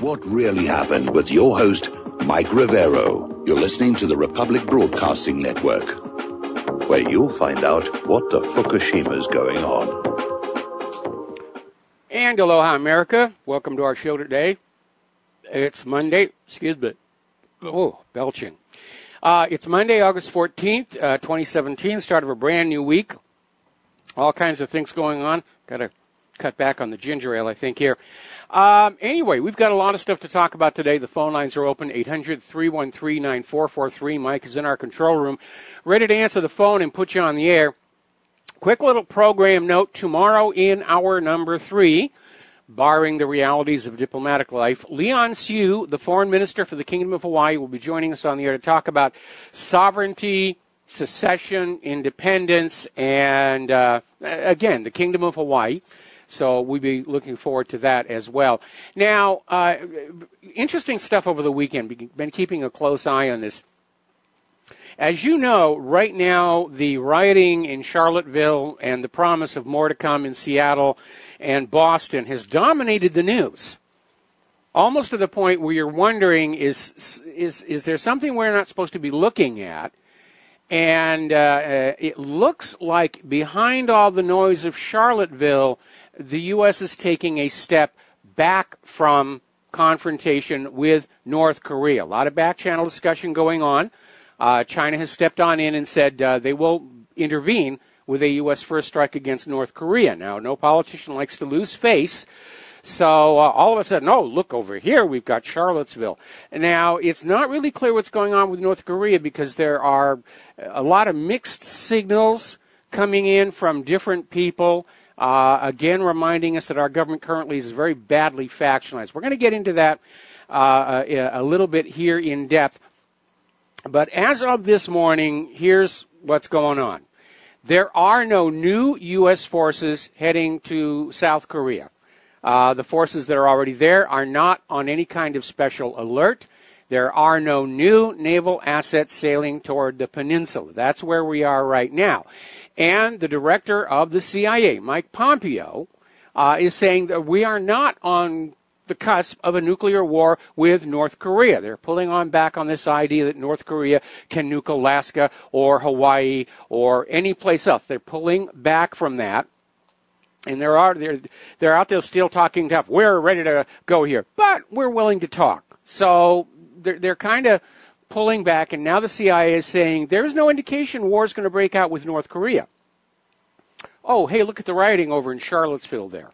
what really happened with your host, Mike Rivero. You're listening to the Republic Broadcasting Network, where you'll find out what the Fukushima's going on. And aloha, America. Welcome to our show today. It's Monday. Excuse me. Oh, belching. It's Monday, August 14th, 2017, start of a brand new week. All kinds of things going on. Got to cut back on the ginger ale, I think, here. Anyway, we've got a lot of stuff to talk about today. The phone lines are open, 800-313-9443. Mike is in our control room, ready to answer the phone and put you on the air. Quick little program note, tomorrow in hour number 3, barring the realities of diplomatic life, Leon Siu, the foreign minister for the Kingdom of Hawaii, will be joining us on the air to talk about sovereignty, secession, independence, and, again, the Kingdom of Hawaii. So we'll be looking forward to that as well. Now, interesting stuff over the weekend. Been keeping a close eye on this. As you know, right now, the rioting in Charlottesville and the promise of more to come in Seattle and Boston has dominated the news. Almost to the point where you're wondering, is there something we're not supposed to be looking at? And it looks like behind all the noise of Charlottesville, the U.S. is taking a step back from confrontation with North Korea. A lot of back-channel discussion going on. China has stepped on in and said they will intervene with a U.S. first strike against North Korea. Now, no politician likes to lose face. So all of a sudden, oh, look over here, we've got Charlottesville. Now, it's not really clear what's going on with North Korea because there are a lot of mixed signals coming in from different people. Again, reminding us that our government currently is very badly factionalized. We're going to get into that a little bit here in depth. But as of this morning, here's what's going on. There are no new U.S. forces heading to South Korea. The forces that are already there are not on any kind of special alert. There are no new naval assets sailing toward the peninsula. That's where we are right now. And the director of the CIA, Mike Pompeo, is saying that we are not on the cusp of a nuclear war with North Korea. They're pulling on back on this idea that North Korea can nuke Alaska or Hawaii or any place else. They're pulling back from that. And they're out there still talking tough. We're ready to go here, but we're willing to talk. So they're kind of pulling back, and now the CIA is saying there's no indication war is going to break out with North Korea. Oh, hey, look at the rioting over in Charlottesville there.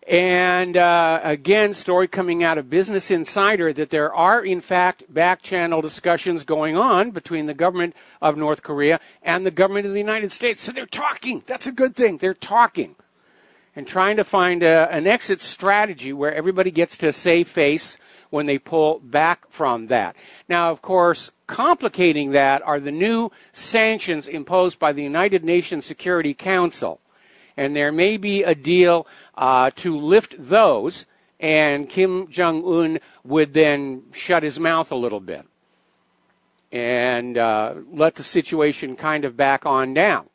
And again, story coming out of Business Insider that there are, in fact, back-channel discussions going on between the government of North Korea and the government of the United States. So they're talking. That's a good thing. They're talking and trying to find an exit strategy where everybody gets to save face when they pull back from that. Now, of course, complicating that are the new sanctions imposed by the United Nations Security Council. And there may be a deal to lift those, and Kim Jong-un would then shut his mouth a little bit and let the situation kind of back on down.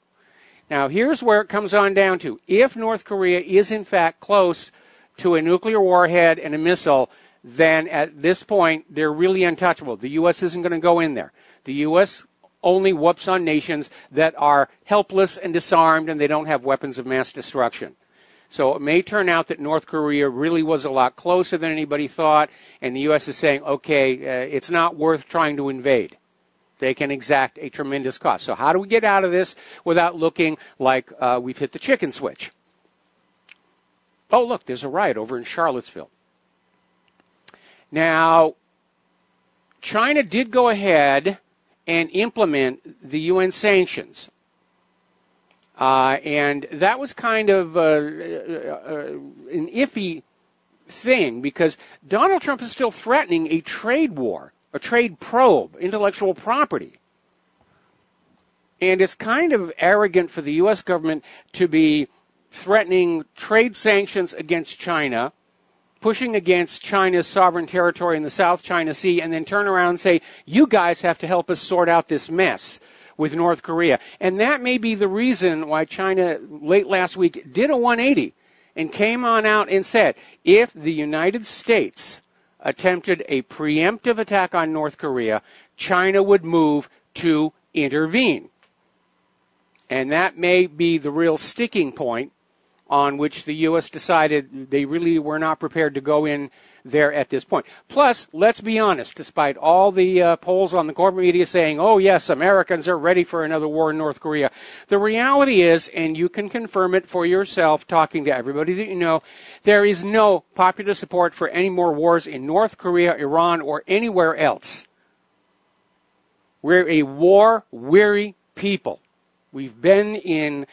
Now, here's where it comes on down to. If North Korea is, in fact, close to a nuclear warhead and a missile, then at this point, they're really untouchable. The U.S. isn't going to go in there. The U.S. only whoops on nations that are helpless and disarmed and they don't have weapons of mass destruction. So it may turn out that North Korea really was a lot closer than anybody thought, and the U.S. is saying, okay, it's not worth trying to invade. They can exact a tremendous cost. So how do we get out of this without looking like we've hit the chicken switch? Oh, look, there's a riot over in Charlottesville. Now, China did go ahead and implement the UN sanctions. And that was kind of an iffy thing because Donald Trump is still threatening a trade war, a trade probe, intellectual property. And it's kind of arrogant for the U.S. government to be threatening trade sanctions against China, pushing against China's sovereign territory in the South China Sea, and then turn around and say, you guys have to help us sort out this mess with North Korea. And that may be the reason why China, late last week, did a 180 and came on out and said, if the United States attempted a preemptive attack on North Korea, China would move to intervene. And that may be the real sticking point on which the U.S. decided they really were not prepared to go in there at this point. Plus, let's be honest, despite all the polls on the corporate media saying, oh yes, Americans are ready for another war in North Korea, the reality is, and you can confirm it for yourself talking to everybody that you know, there is no popular support for any more wars in North Korea, Iran, or anywhere else. We're a war-weary people. We've been in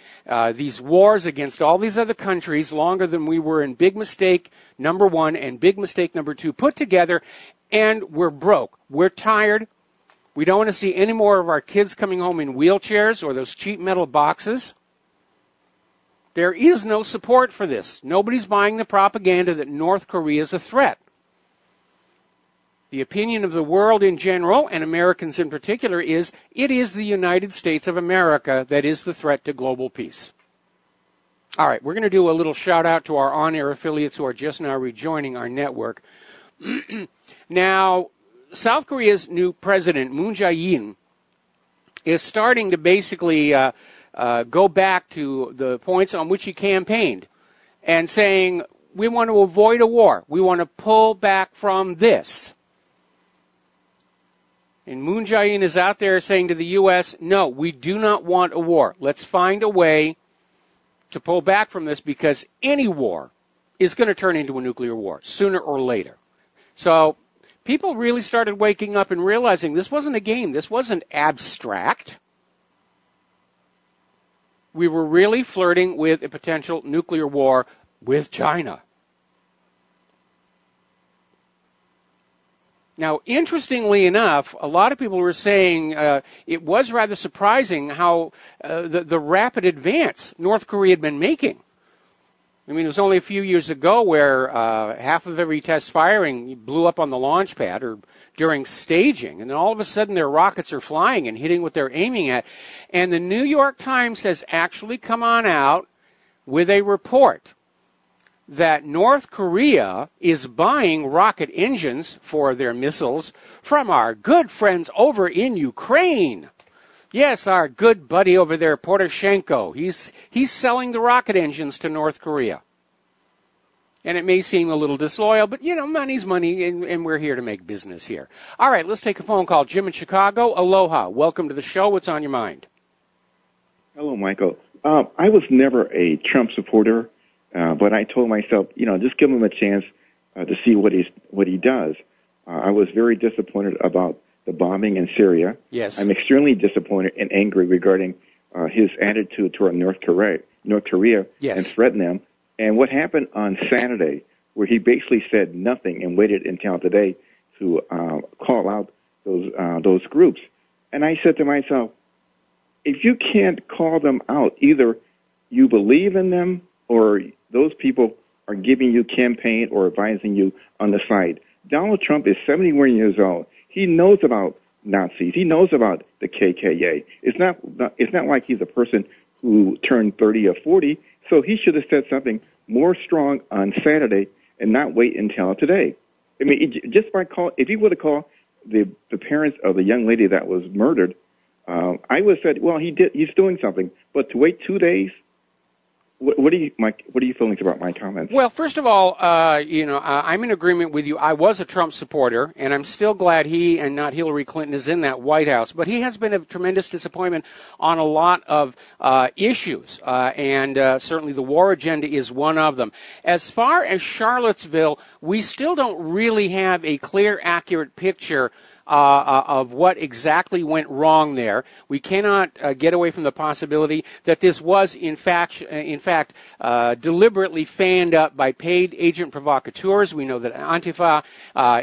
these wars against all these other countries longer than we were in Big Mistake number 1 and Big Mistake number 2 put together, and we're broke. We're tired. We don't want to see any more of our kids coming home in wheelchairs or those cheap metal boxes. There is no support for this. Nobody's buying the propaganda that North Korea is a threat. The opinion of the world in general, and Americans in particular, is it is the United States of America that is the threat to global peace. All right, we're going to do a little shout-out to our on-air affiliates who are just now rejoining our network. Now, South Korea's new president, Moon Jae-in, is starting to basically go back to the points on which he campaigned and saying, we want to avoid a war. We want to pull back from this. And Moon Jae-in is out there saying to the U.S., no, we do not want a war. Let's find a way to pull back from this because any war is going to turn into a nuclear war sooner or later. So people really started waking up and realizing this wasn't a game. This wasn't abstract. We were really flirting with a potential nuclear war with China. Now, interestingly enough, a lot of people were saying it was rather surprising how the rapid advance North Korea had been making. I mean, it was only a few years ago where half of every test firing blew up on the launch pad or during staging, and then all of a sudden their rockets are flying and hitting what they're aiming at. And the New York Times has actually come on out with a report that North Korea is buying rocket engines for their missiles from our good friends over in Ukraine. Yes, our good buddy over there, Poroshenko. He's selling the rocket engines to North Korea. And it may seem a little disloyal, but, you know, money's money, and we're here to make business here. All right, let's take a phone call. Jim in Chicago, aloha. Welcome to the show. What's on your mind? Hello, Michael. I was never a Trump supporter. But I told myself, you know, just give him a chance to see what he does. I was very disappointed about the bombing in Syria. Yes. I'm extremely disappointed and angry regarding his attitude toward North Korea, yes, and threatened them. And what happened on Saturday, where he basically said nothing and waited until today to call out those groups. And I said to myself, if you can't call them out, either you believe in them or those people are giving you campaign or advising you on the side. Donald Trump is 71 years old. He knows about Nazis. He knows about the KKK. It's not like he's a person who turned 30 or 40, so he should have said something more strong on Saturday and not wait until today. I mean, just by if he would have called the parents of the young lady that was murdered, I would have said, well, he's doing something. But to wait 2 days, what are your feelings about my comments? Well, first of all, I'm in agreement with you. I was a Trump supporter, and I'm still glad he and not Hillary Clinton is in that White House. But he has been a tremendous disappointment on a lot of issues, and certainly the war agenda is one of them. As far as Charlottesville, we still don't really have a clear, accurate picture of what exactly went wrong there. We cannot get away from the possibility that this was, in fact, deliberately fanned up by paid agent provocateurs. We know that Antifa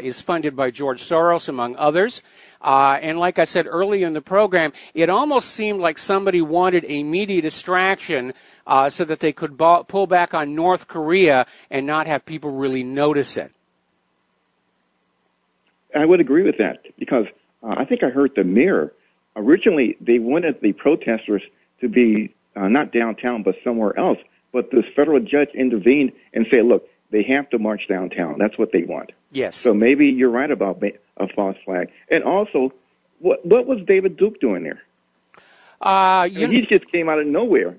is funded by George Soros, among others. And like I said earlier in the program, it almost seemed like somebody wanted a media distraction so that they could pull back on North Korea and not have people really notice it. I would agree with that because I think I heard the mayor. Originally, they wanted the protesters to be not downtown but somewhere else. But this federal judge intervened and said, look, they have to march downtown. That's what they want. Yes. So maybe you're right about a false flag. And also, what was David Duke doing there? He just came out of nowhere.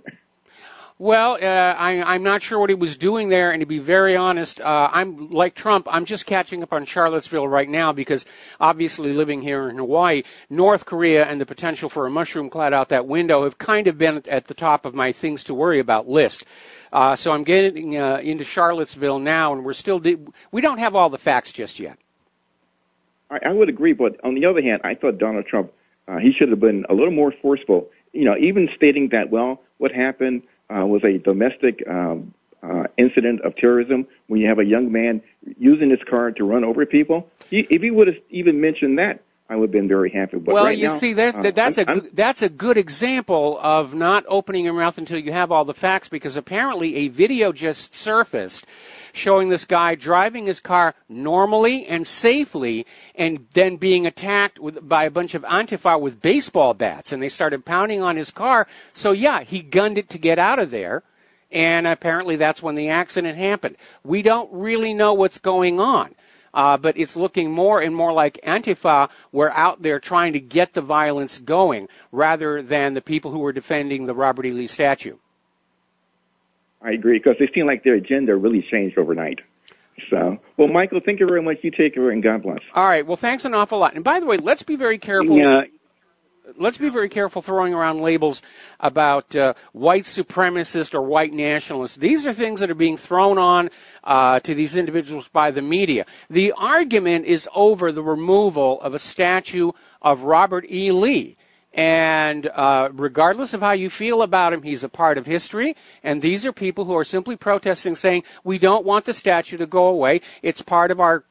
Well, I'm not sure what he was doing there, and to be very honest, I'm like Trump. I'm just catching up on Charlottesville right now because obviously living here in Hawaii, North Korea and the potential for a mushroom cloud out that window have kind of been at the top of my things to worry about list. So I'm getting into Charlottesville now, and we don't have all the facts just yet. I would agree, but on the other hand, I thought Donald Trump, he should have been a little more forceful. Even stating that, well, what happened was a domestic incident of terrorism when you have a young man using his car to run over people. If he would have even mentioned that, I would have been very happy. But well, right you now, see, that's a good example of not opening your mouth until you have all the facts, because apparently a video just surfaced showing this guy driving his car normally and safely and then being attacked by a bunch of Antifa with baseball bats, and they started pounding on his car. So, yeah, he gunned it to get out of there, and apparently that's when the accident happened. We don't really know what's going on. But it's looking more and more like Antifa were out there trying to get the violence going rather than the people who were defending the Robert E. Lee statue. I agree, because they seem like their agenda really changed overnight. So, well, Michael, thank you very much. You take care, and God bless. All right. Well, thanks an awful lot. And by the way, let's be very careful. Let's be very careful throwing around labels about white supremacist or white nationalist. These are things that are being thrown on to these individuals by the media. The argument is over the removal of a statue of Robert E. Lee. And regardless of how you feel about him, he's a part of history. And these are people who are simply protesting, saying, we don't want the statue to go away. It's part of our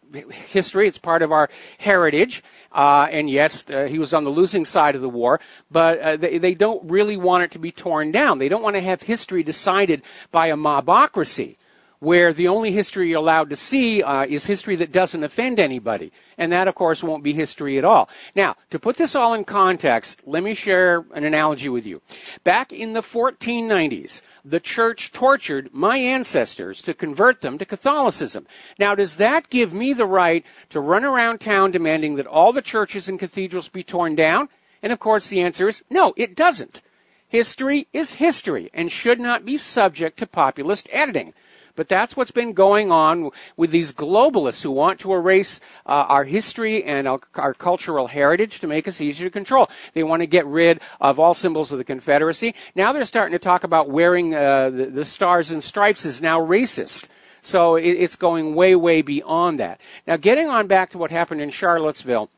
history. It's part of our heritage. And yes, he was on the losing side of the war. But they don't really want it to be torn down. They don't want to have history decided by a mobocracy, where the only history you're allowed to see is history that doesn't offend anybody. And that, of course, won't be history at all. Now, to put this all in context, let me share an analogy with you. Back in the 1490s, the church tortured my ancestors to convert them to Catholicism. Now, does that give me the right to run around town demanding that all the churches and cathedrals be torn down? And, of course, the answer is no, it doesn't. History is history and should not be subject to populist editing. But that's what's been going on with these globalists who want to erase our history and our cultural heritage to make us easier to control. They want to get rid of all symbols of the Confederacy. Now they're starting to talk about wearing the stars and stripes is now racist. So it's going way, way beyond that. Now, getting on back to what happened in Charlottesville,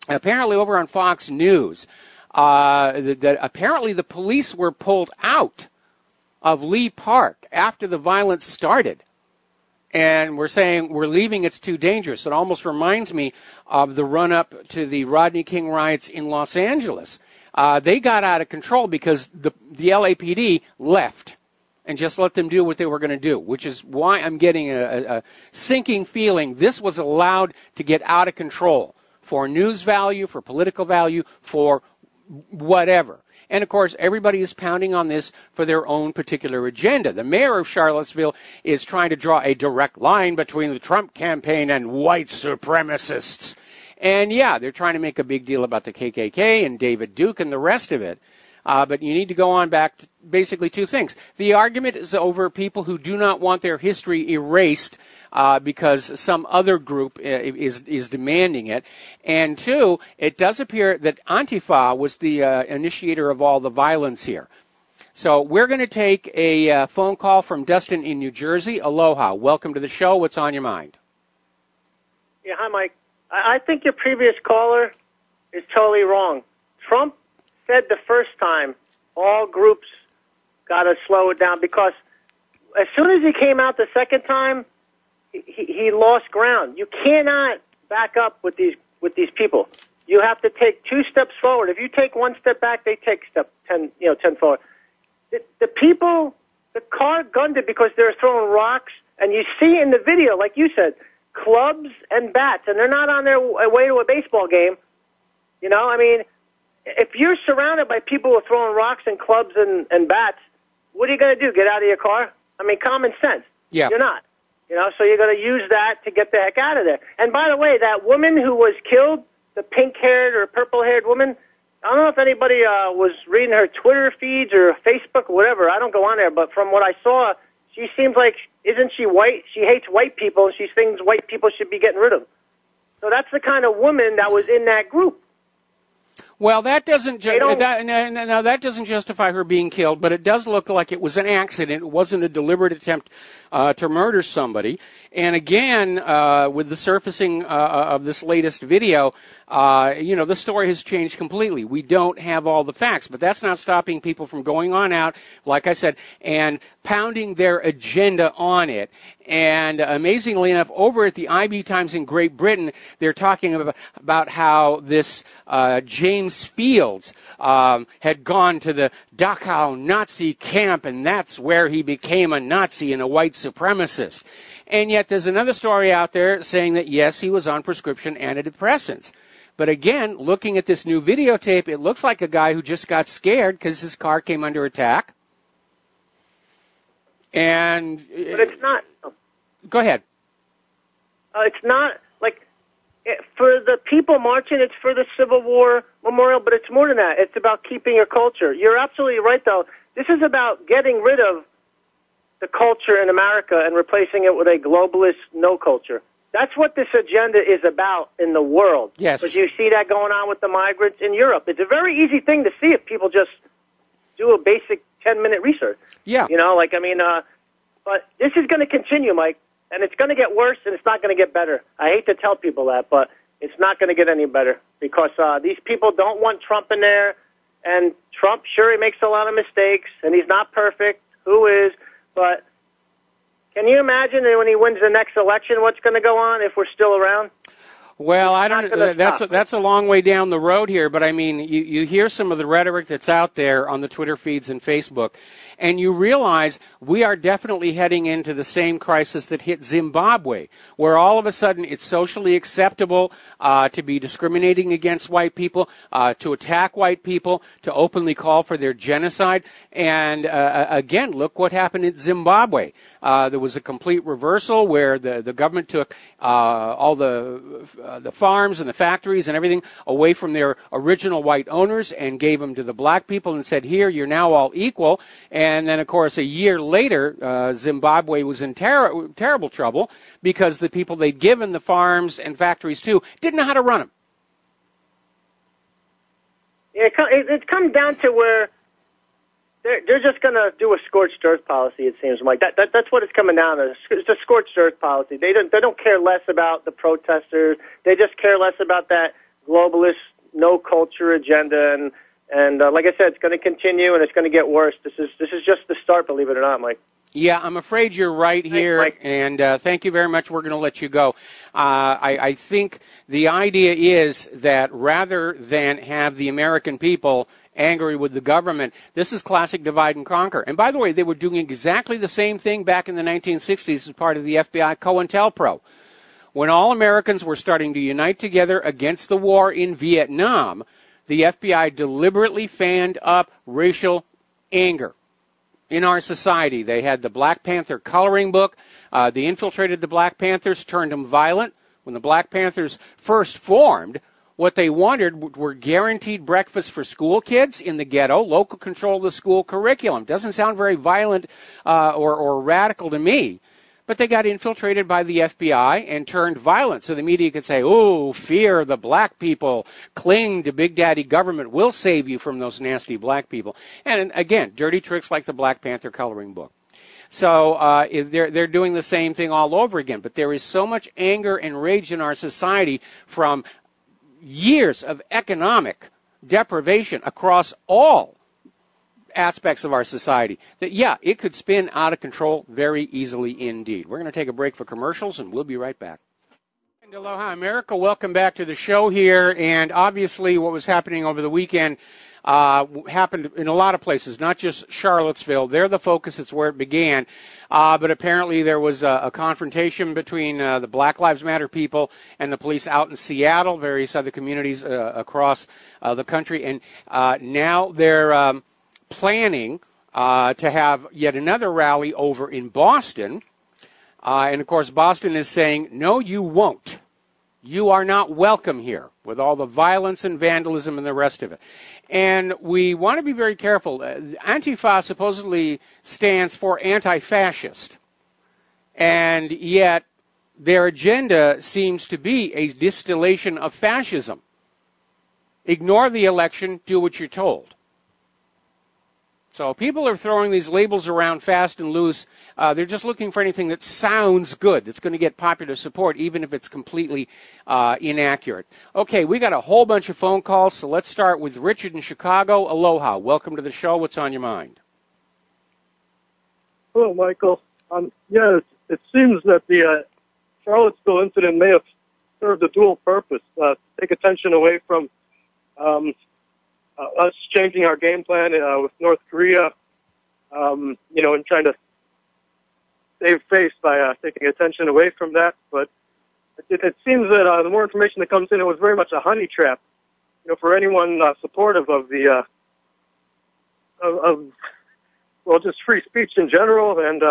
apparently over on Fox News, that apparently the police were pulled out of Lee Park after the violence started. And we're saying we're leaving, it's too dangerous. It almost reminds me of the run-up to the Rodney King riots in Los Angeles. They got out of control because the LAPD left and just let them do what they were going to do, which is why I'm getting a sinking feeling this was allowed to get out of control for news value, for political value, for whatever. And, of course, everybody is pounding on this for their own particular agenda. The mayor of Charlottesville is trying to draw a direct line between the Trump campaign and white supremacists. And, yeah, they're trying to make a big deal about the KKK and David Duke and the rest of it. But you need to go on back to basically two things. The argument is over people who do not want their history erased because some other group is demanding it. And two, it does appear that Antifa was the initiator of all the violence here. So we're going to take a phone call from Dustin in New Jersey. Aloha. Welcome to the show. What's on your mind? Yeah, hi, Mike. I think your previous caller is totally wrong. Trump said the first time all groups got to slow it down, because as soon as he came out the second time, he lost ground. You cannot back up with these people. You have to take 2 steps forward. If you take 1 step back, they take 10 forward. The people, the car gunned it because they're throwing rocks, and you see in the video, like you said, clubs and bats, and they're not on their way to a baseball game. You know, I mean, if you're surrounded by people who are throwing rocks and clubs and bats, what are you going to do? Get out of your car? I mean, common sense. Yeah. You're not. You know, so you're going to use that to get the heck out of there. And by the way, that woman who was killed, the pink-haired or purple-haired woman, I don't know if anybody was reading her Twitter feeds or Facebook or whatever. I don't go on there, but from what I saw, she seems like, isn't she white? She hates white people, and she thinks white people should be getting rid of them. So that's the kind of woman that was in that group. Well, that doesn't that doesn't justify her being killed, but it does look like it was an accident. It wasn't a deliberate attempt to murder somebody. And again, with the surfacing of this latest video, the story has changed completely. We don't have all the facts, but that's not stopping people from going on out, like I said, and pounding their agenda on it. And amazingly enough, over at the IB Times in Great Britain, they're talking about how this James Fields had gone to the Dachau Nazi camp, and that's where he became a Nazi and a white supremacist. And yet there's another story out there saying that, yes, he was on prescription antidepressants. But again, looking at this new videotape, it looks like a guy who just got scared because his car came under attack. And but it's not. Go ahead. It's not like for the people marching. It's for the Civil War Memorial, but it's more than that. It's about keeping your culture. You're absolutely right, though. This is about getting rid of the culture in America and replacing it with a globalist no culture. That's what this agenda is about in the world. Yes. But you see that going on with the migrants in Europe. It's a very easy thing to see if people just do a basic 10-minute research. Yeah. But this is going to continue, Mike, and it's going to get worse, and it's not going to get better. I hate to tell people that, but it's not going to get any better because these people don't want Trump in there, and Trump, sure, he makes a lot of mistakes, and he's not perfect. Who is? But can you imagine when he wins the next election what's going to go on if we're still around? Well, I don't. That's a long way down the road here, but I mean, you hear some of the rhetoric that's out there on the Twitter feeds and Facebook, and you realize we are definitely heading into the same crisis that hit Zimbabwe, where all of a sudden it's socially acceptable to be discriminating against white people, to attack white people, to openly call for their genocide. And again, look what happened in Zimbabwe. There was a complete reversal where the government took all the farms and the factories and everything away from their original white owners and gave them to the black people and said, here, you're now all equal. And then, of course, a year later, Zimbabwe was in terrible trouble because the people they'd given the farms and factories to didn't know how to run them. Yeah, it comes down to where they're just going to do a scorched earth policy, it seems like. That's what it's coming down to. It's a scorched earth policy. They don't care less about the protesters. They just care less about that globalist, no culture agenda. And like I said, it's going to continue and it's going to get worse. This is just the start, believe it or not, Mike. Yeah, I'm afraid you're right here, Thanks, Mike. and thank you very much. We're going to let you go. I think the idea is that rather than have the American people angry with the government, this is classic divide and conquer. And by the way, they were doing exactly the same thing back in the 1960s as part of the FBI COINTELPRO. When all Americans were starting to unite together against the war in Vietnam, the FBI deliberately fanned up racial anger in our society. They had the Black Panther coloring book. They infiltrated the Black Panthers, turned them violent. When the Black Panthers first formed, what they wanted were guaranteed breakfast for school kids in the ghetto, local control of the school curriculum. Doesn't sound very violent or radical to me. But they got infiltrated by the FBI and turned violent. So the media could say, oh, fear the black people. Cling to Big Daddy government. We'll save you from those nasty black people. And again, dirty tricks like the Black Panther coloring book. So they're doing the same thing all over again. But there is so much anger and rage in our society from years of economic deprivation across all aspects of our society that, yeah, it could spin out of control very easily indeed. We're going to take a break for commercials, and we'll be right back. And aloha, America. Welcome back to the show here. And obviously what was happening over the weekend happened in a lot of places, not just Charlottesville. They're the focus. It's where it began. But apparently there was a confrontation between the Black Lives Matter people and the police out in Seattle, various other communities across the country. And now they're planning to have yet another rally over in Boston. And, of course, Boston is saying, no, you won't. You are not welcome here with all the violence and vandalism and the rest of it. And we want to be very careful. Antifa supposedly stands for anti-fascist. And yet their agenda seems to be a distillation of fascism. Ignore the election, do what you're told. So people are throwing these labels around fast and loose. They're just looking for anything that sounds good, that's going to get popular support, even if it's completely inaccurate. Okay, we got a whole bunch of phone calls, so let's start with Richard in Chicago. Aloha. Welcome to the show. What's on your mind? Hello, Michael. It seems that the Charlottesville incident may have served a dual purpose, take attention away from us changing our game plan with North Korea, and trying to save face by taking attention away from that. But it seems that the more information that comes in, it was very much a honey trap, for anyone supportive of the just free speech in general, and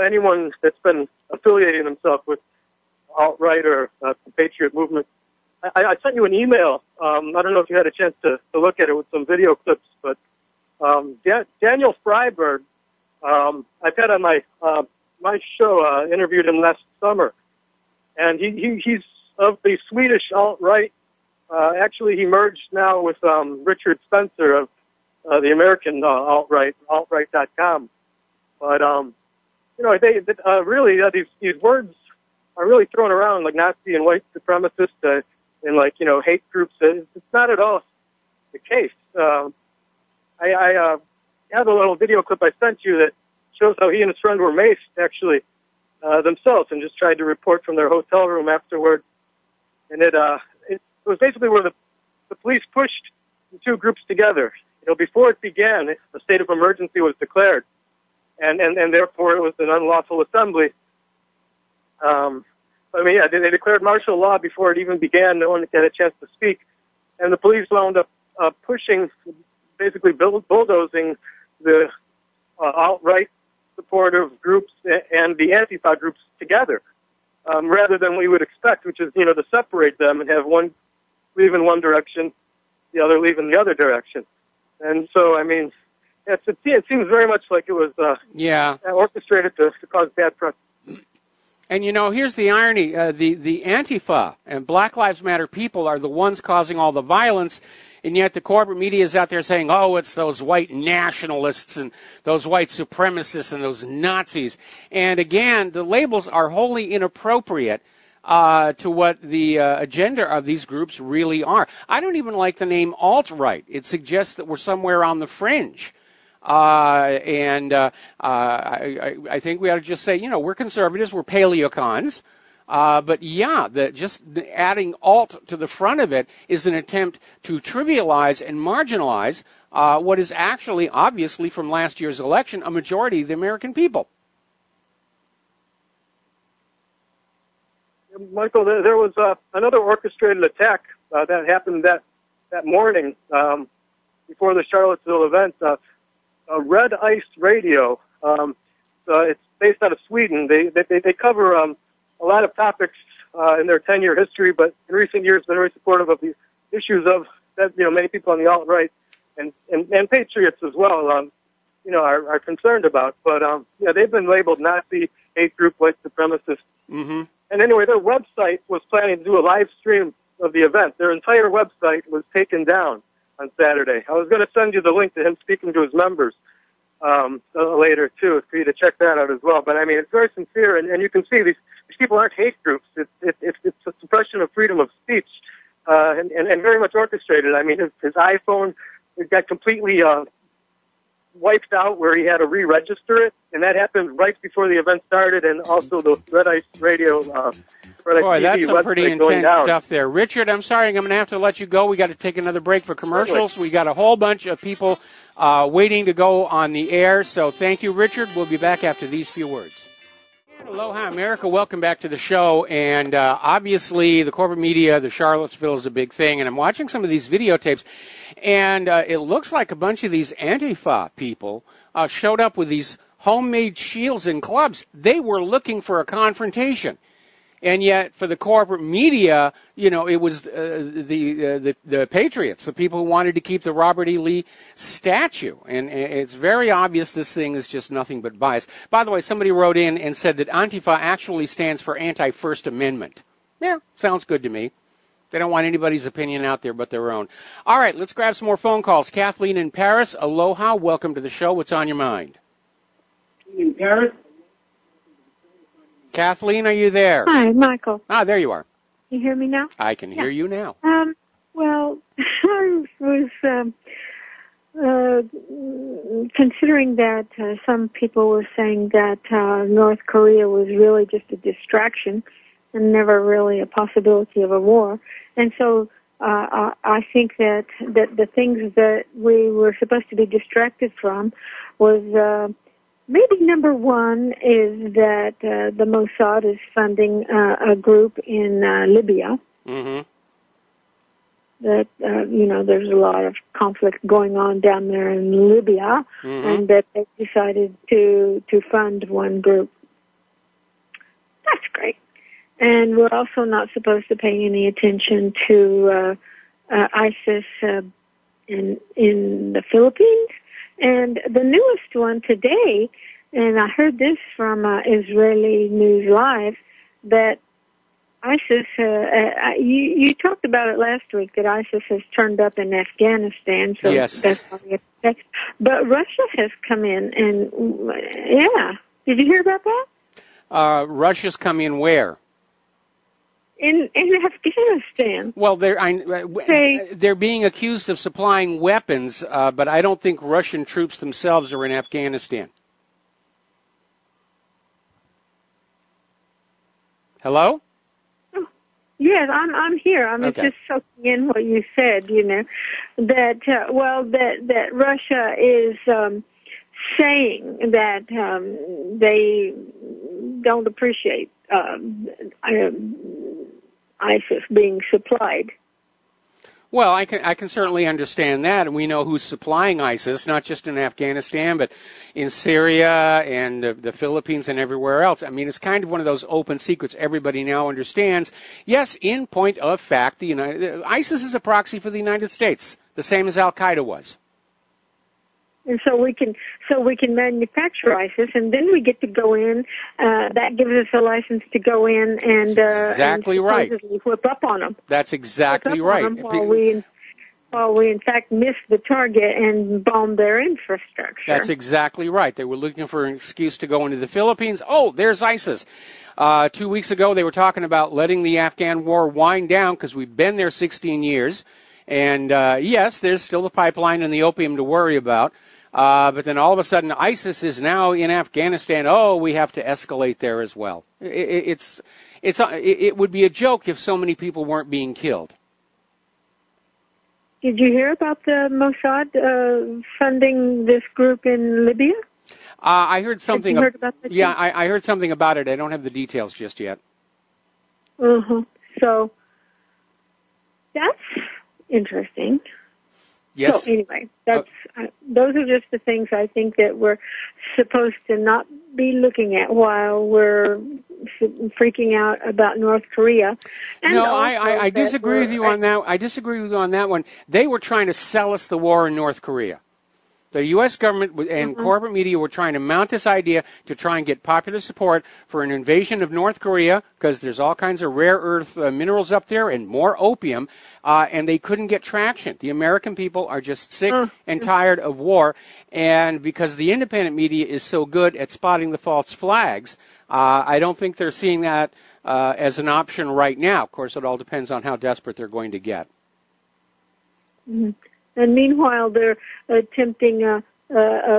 anyone that's been affiliating themselves with alt-right or the Patriot movement. I sent you an email. I don't know if you had a chance to look at it with some video clips, but Daniel Freiberg, I've had on my show, interviewed him last summer, and he's of the Swedish alt-right. Actually, he merged now with Richard Spencer of the American alt-right, alt-right.com. But these words are really thrown around like Nazi and white supremacist. And hate groups. It's not at all the case. I have a little video clip I sent you that shows how he and his friend were maced, actually, themselves, and just tried to report from their hotel room afterward. And it was basically where the police pushed the two groups together. Before it began, a state of emergency was declared, and therefore it was an unlawful assembly. They declared martial law before it even began. No one had a chance to speak. And the police wound up pushing, basically bulldozing the alt-right supportive groups and the Antifa groups together, rather than we would expect, which is, to separate them and have one leave in one direction, the other leave in the other direction. And so, it seems very much like it was orchestrated to cause bad press. And, here's the irony. The Antifa and Black Lives Matter people are the ones causing all the violence, and yet the corporate media is out there saying, oh, it's those white nationalists and those white supremacists and those Nazis. And, again, the labels are wholly inappropriate to what the agenda of these groups really are. I don't even like the name alt-right. It suggests that we're somewhere on the fringe. I think we ought to just say, we're conservatives, we're paleocons. But just adding alt to the front of it is an attempt to trivialize and marginalize what is actually, obviously, from last year's election, a majority of the American people. Michael, there was another orchestrated attack that happened that morning before the Charlottesville event. Red Ice Radio. It's based out of Sweden. They cover a lot of topics in their 10-year history, but in recent years been very supportive of the issues of that many people on the alt-right and patriots as well are concerned about. But they've been labeled Nazi, hate group, white supremacist. Mm-hmm. And anyway, their website was planning to do a live stream of the event. Their entire website was taken down on Saturday. I was going to send you the link to him speaking to his members later, too, for you to check that out as well. But, it's very sincere, and you can see these people aren't hate groups. It's a suppression of freedom of speech, and very much orchestrated. His iPhone got completely wiped out where he had to re-register it, and that happened right before the event started, and also the Red Ice Radio Boy, that's some pretty intense stuff there. Richard, I'm sorry, I'm going to have to let you go. We got to take another break for commercials. Certainly. We got a whole bunch of people waiting to go on the air. So thank you, Richard. We'll be back after these few words. Aloha, America. Welcome back to the show. And obviously, the corporate media, the Charlottesville is a big thing. And I'm watching some of these videotapes, and it looks like a bunch of these Antifa people showed up with these homemade shields and clubs. They were looking for a confrontation. And yet, for the corporate media, it was the patriots, the people who wanted to keep the Robert E. Lee statue. And it's very obvious this thing is just nothing but bias. By the way, somebody wrote in and said that Antifa actually stands for Anti-First Amendment. Yeah, sounds good to me. They don't want anybody's opinion out there but their own. All right, let's grab some more phone calls. Kathleen in Paris, aloha. Welcome to the show. What's on your mind? In Paris? Kathleen, are you there? Hi, Michael. Ah, there you are. You hear me now? I can hear you now. Well, I was considering that some people were saying that North Korea was really just a distraction and never really a possibility of a war. And so I think that the things that we were supposed to be distracted from was maybe number one is that the Mossad is funding a group in Libya. Mm-hmm. That, there's a lot of conflict going on down there in Libya, mm-hmm. and that they decided to fund one group. That's great. And we're also not supposed to pay any attention to ISIS in the Philippines. And the newest one today, and I heard this from Israeli News Live, that ISIS, you talked about it last week, that ISIS has turned up in Afghanistan, so yes. That's what we expect. But Russia has come in, and yeah. Did you hear about that? Russia's come in where? In Afghanistan. Well, they're being accused of supplying weapons, but I don't think Russian troops themselves are in Afghanistan. Hello? Oh, yes, I'm here. I'm okay. just soaking in what you said. That that Russia is saying that they don't appreciate ISIS being supplied. Well, I can certainly understand that, and we know who's supplying ISIS, not just in Afghanistan, but in Syria and the Philippines and everywhere else. I mean, it's kind of one of those open secrets everybody now understands. Yes, in point of fact, ISIS is a proxy for the United States, the same as Al Qaeda was. And so we can manufacture ISIS, and then we get to go in. That gives us a license to go in and exactly right. Whip up on them. That's exactly right. While we in fact miss the target and bomb their infrastructure. That's exactly right. They were looking for an excuse to go into the Philippines. Oh, there's ISIS. 2 weeks ago, they were talking about letting the Afghan war wind down because we've been there 16 years. And yes, there's still the pipeline and the opium to worry about. But then all of a sudden, ISIS is now in Afghanistan. Oh, we have to escalate there as well. It would be a joke if so many people weren't being killed. Did you hear about the Mossad funding this group in Libya? I heard something. Have you heard about that? Yeah, I heard something about it. I don't have the details just yet. So that's interesting. Yes. So anyway, those are just the things I think that we're supposed to not be looking at while we're freaking out about North Korea. And no, I disagree with you on that. I disagree with you on that one. They were trying to sell us the war in North Korea. The U.S. government and corporate media were trying to mount this idea to try and get popular support for an invasion of North Korea because there's all kinds of rare earth minerals up there and more opium, and they couldn't get traction. The American people are just sick and tired of war, and because the independent media is so good at spotting the false flags, I don't think they're seeing that as an option right now. Of course, it all depends on how desperate they're going to get. Mm-hmm. And meanwhile, they're attempting a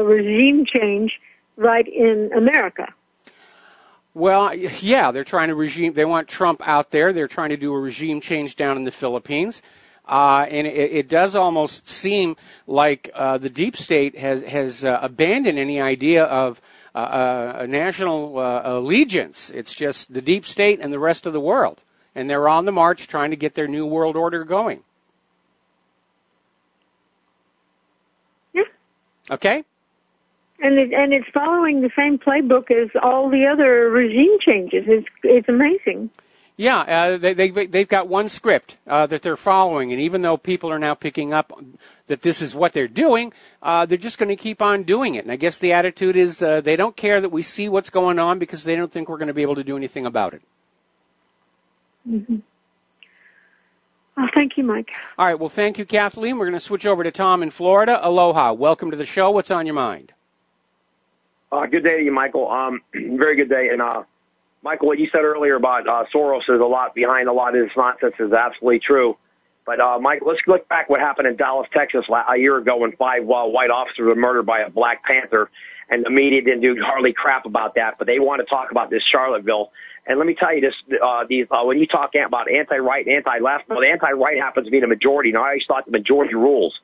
regime change right in America. Well, yeah, they're trying to they want Trump out there. They're trying to do a regime change down in the Philippines. And it does almost seem like the deep state has abandoned any idea of a national allegiance. It's just the deep state and the rest of the world. And they're on the march trying to get their new world order going. Okay? And it's following the same playbook as all the other regime changes. It's amazing. Yeah, they've got one script that they're following, and even though people are now picking up that this is what they're doing, they're just going to keep on doing it. And I guess the attitude is they don't care that we see what's going on because they don't think we're going to be able to do anything about it. Mm-hmm. Well, thank you, Mike. All right, well, thank you, Kathleen. We're going to switch over to Tom in Florida. Aloha. Welcome to the show. What's on your mind? Good day to you, Michael. Very good day. And Michael, what you said earlier about Soros is a lot behind a lot of this nonsense is absolutely true. But, Mike, let's look back what happened in Dallas, Texas a year ago when 5 white officers were murdered by a Black Panther, and the media didn't do hardly crap about that. But they want to talk about this Charlottesville. And let me tell you this, when you talk about anti-right and anti-left, well, the anti-right happens to be the majority. And I always thought the majority rules.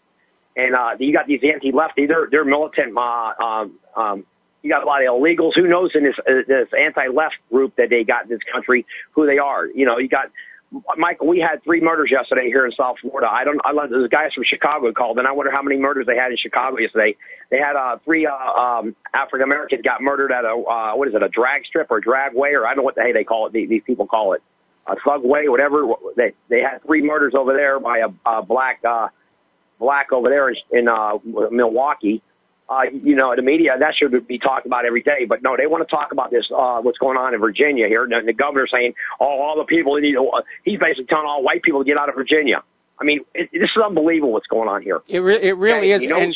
And you got these anti-left, they're militant. You got a lot of illegals. Who knows in this anti-left group that they got in this country who they are? You know, you got Michael. We had 3 murders yesterday here in South Florida. There's guys from Chicago called, and I wonder how many murders they had in Chicago yesterday. They had 3 African Americans got murdered at a drag strip or dragway, or I don't know what the heck they call it. These people call it a thugway, whatever. They had 3 murders over there by a black over there in Milwaukee. The media, that should be talked about every day. But no, they want to talk about this, what's going on in Virginia here. And the governor's saying, all the people, he's basically telling all white people to get out of Virginia. I mean, this is unbelievable what's going on here. It really is. And,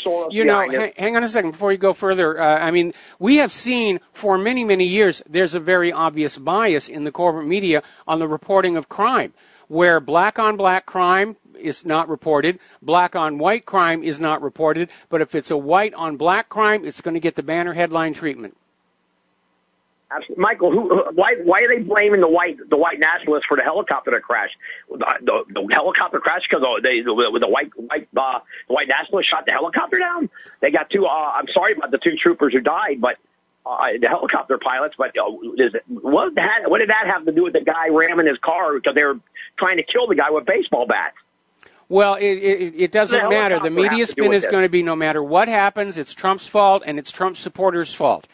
hang on a second before you go further. We have seen for many, many years, there's a very obvious bias in the corporate media on the reporting of crime, where black-on-black crime is not reported, black-on-white crime is not reported, but if it's a white-on-black crime, it's going to get the banner headline treatment. Absolutely. Michael, why are they blaming the white nationalists for the helicopter that crashed? The helicopter crashed because the white nationalists shot the helicopter down? They got 2, I'm sorry about the 2 troopers who died, but the helicopter pilots, but what did that have to do with the guy ramming his car because they were trying to kill the guy with baseball bats? Well, it doesn't matter. The media spin is going to be no matter what happens, it's Trump's fault and it's Trump supporters' fault.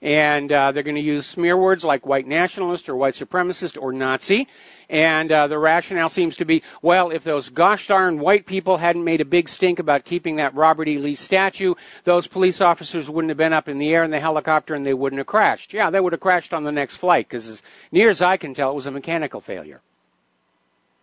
And they're going to use smear words like white nationalist or white supremacist or Nazi. And the rationale seems to be, well, if those gosh darn white people hadn't made a big stink about keeping that Robert E. Lee statue, those police officers wouldn't have been up in the air in the helicopter and they wouldn't have crashed. Yeah, they would have crashed on the next flight because as near as I can tell, it was a mechanical failure.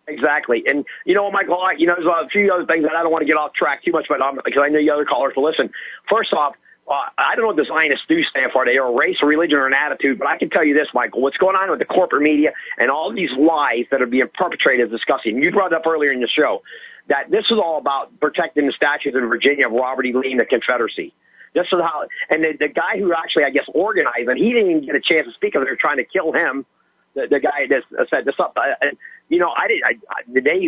Exactly. And, Michael, there's a few other things that I don't want to get off track too much, but because I know the other callers will listen. First off, I don't know what the Zionists do stand for. They are a race, a religion, or an attitude, but I can tell you this, Michael, what's going on with the corporate media and all these lies that are being perpetrated is disgusting. You brought it up earlier in the show that this is all about protecting the statues in Virginia of Robert E. Lee and the Confederacy. This is how, and the guy who actually, I guess, organized, and he didn't even get a chance to speak because they were trying to kill him, the guy that set this up. Did they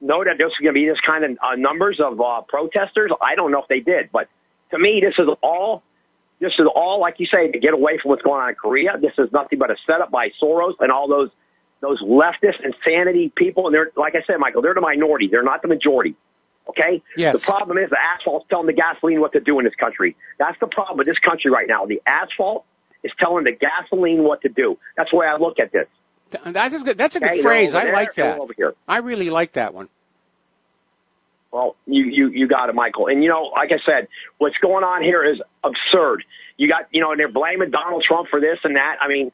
know that this was going to be this kind of numbers of protesters? I don't know if they did, but to me, this is all, like you say, to get away from what's going on in Korea. This is nothing but a setup by Soros and all those leftist insanity people. And they're, like I said, Michael, they're the minority. They're not the majority. Okay? Yes. The problem is the asphalt's telling the gasoline what to do in this country. That's the problem with this country right now. The asphalt is telling the gasoline what to do. That's the way I look at this. That's a good phrase. I like that. I really like that one. Well, you got it, Michael. And, like I said, what's going on here is absurd. You got, and they're blaming Donald Trump for this and that. I mean,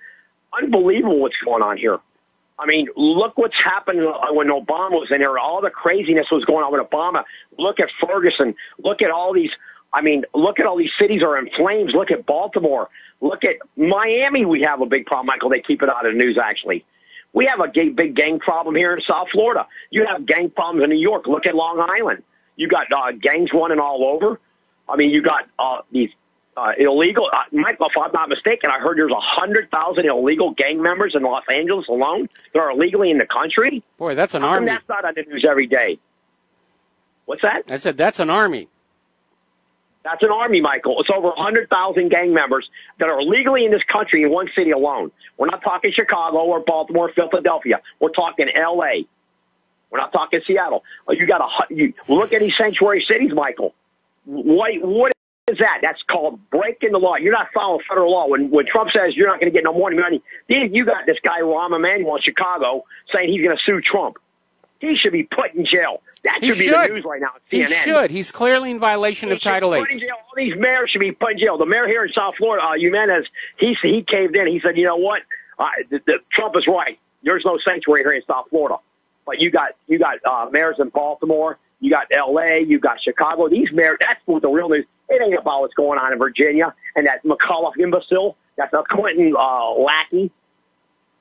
unbelievable what's going on here. I mean, look what's happened when Obama was in there. All the craziness was going on with Obama. Look at Ferguson. Look at all these. I mean, look at all these cities are in flames. Look at Baltimore. Look at Miami. We have a big problem, Michael. They keep it out of the news, actually. We have a big gang problem here in South Florida. You have gang problems in New York. Look at Long Island. You got gangs running all over. I mean, you got these illegal. Michael, if I'm not mistaken, I heard there's 100,000 illegal gang members in Los Angeles alone that are illegally in the country. Boy, that's an army. That's not on the news every day. What's that? I said that's an army. That's an army, Michael. It's over 100,000 gang members that are illegally in this country in one city alone. We're not talking Chicago or Baltimore, or Philadelphia. We're talking L.A. We're not talking Seattle. You look at these sanctuary cities, Michael. What is that? That's called breaking the law. You're not following federal law. When Trump says you're not going to get no more money, you got this guy, Rahm Emanuel in Chicago, saying he's going to sue Trump. He should be put in jail. That should be the news right now. CNN. He should. He's clearly in violation of Title VIII. All these mayors should be put in jail. The mayor here in South Florida, Jimenez, he caved in. He said, you know what? Trump is right. There's no sanctuary here in South Florida. But you got mayors in Baltimore. You got L.A., you got Chicago. These mayors, that's what the real news. It ain't about what's going on in Virginia and that McAuliffe imbecile, that's a Clinton lackey.